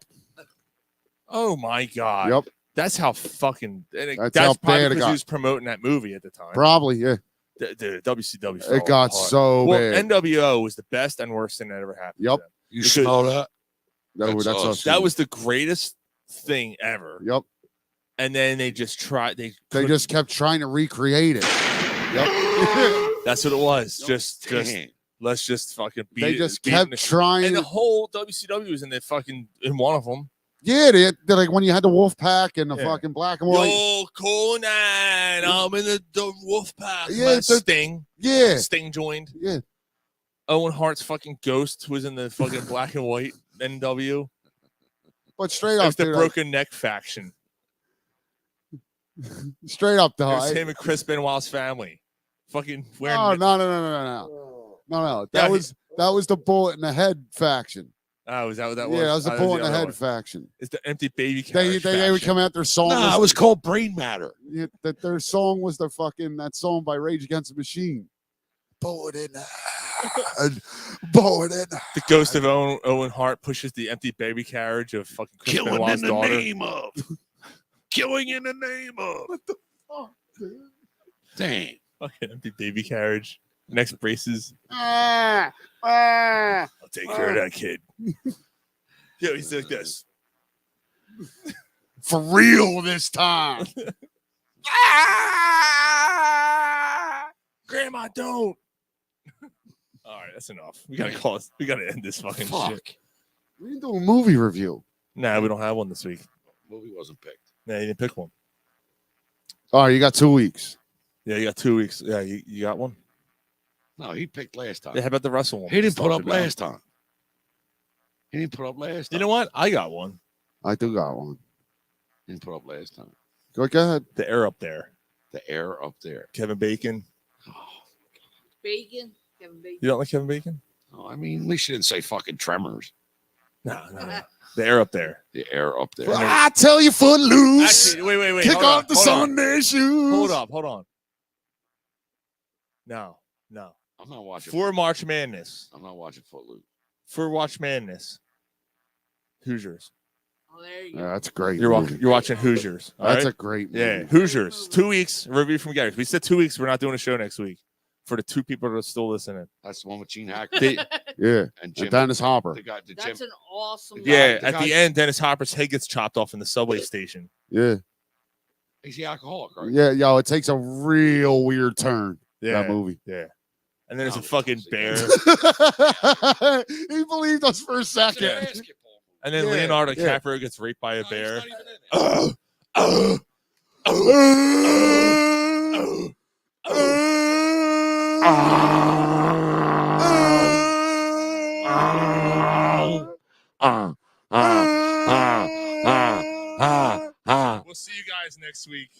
Oh my god. Yep. That's how fucking. That's That's how probably bad it because got. he was promoting that movie at the time. Probably, yeah. Dude, WCW. It got so bad. NWO was the best and worst thing that ever happened. Yep. to them. You Because smell that? That's awesome. us. That was the greatest thing ever. Yep. And then they just tried. They just kept trying to recreate it. Yep. That's what it was. Just Damn. let's just fucking beat They it. just beat it in kept the- trying. And the whole WCW was in one of them. Yeah, they're like when you had the Wolf Pack and the Yeah. fucking black and white. Yo, Conan, I'm in the Wolf Pack. Yeah, Sting. Yeah. Sting joined. Yeah. Owen Hart's fucking ghost was in the fucking black and white NW. But straight It up, was the dude, broken neck faction. straight up, It though. was him and Chris Benoit's family. Fucking wearing. No. That was the bullet in the head faction. Oh, is that what that was? Yeah, that was the bullet in the other head one. faction. It's the empty baby They carriage would faction. come out their song. No, it was called Brain Matter. Yeah, that their song was the fucking that song by Rage Against the Machine. Bullet in the head. Bullet in the The ghost of Owen Hart pushes the empty baby carriage of fucking Chris Killing Benoit's in the daughter. name of. Killing in the name of. What the fuck, dude? Dang. Fucking empty baby carriage. Next braces. I'll I'll take care of that kid. Yo, he's like this. For real this time. Grandma, don't. All right, that's enough. We gotta call it. We gotta end this fucking shit. We didn't do a movie review. Nah, we don't have one this week. Movie wasn't picked. Nah, you didn't pick one. All right, you got 2 weeks. Yeah, you got 2 weeks. Yeah, you got one. No, he picked last time. Yeah, how about the Russell one? He didn't put Talked up about? last time. He didn't put up last time. You know what? I got one. I do got one. He didn't put up last time. Go ahead. The air up there. The air up there. Kevin Bacon. Bacon. Kevin Bacon. You don't like Kevin Bacon? Oh, I mean, at least you didn't say fucking Tremors. No. The air up there. The air up there. I tell you, Footloose. Actually, wait. Kick hold off on, the hold on. Sunday shoes. Hold on. No. I'm not watching. For March Madness. I'm not watching Footloose. For March Madness. Hoosiers. Oh, there you Yeah, go. that's great. You're movie. watching Hoosiers. all That's right? a great movie. Yeah, Hoosiers. 2 weeks. Review from Gary. We said 2 weeks. We're not doing a show next week. For the two people that are still listening. That's the one with Gene Hackman. Yeah. And Jim. Dennis Hopper. The guy, the That's Jim. an awesome. Yeah, the at guy- the end, Dennis Hopper's head gets chopped off in the subway station. Yeah. He's the alcoholic, right? Yeah, yo, it takes a real weird turn. Yeah. That movie. Yeah. And then there's a fucking bear. He believed us for a second. And then Yeah, Leonardo yeah. DiCaprio gets raped by a bear. We'll see you guys next week.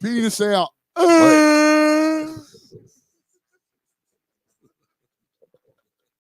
Penis out.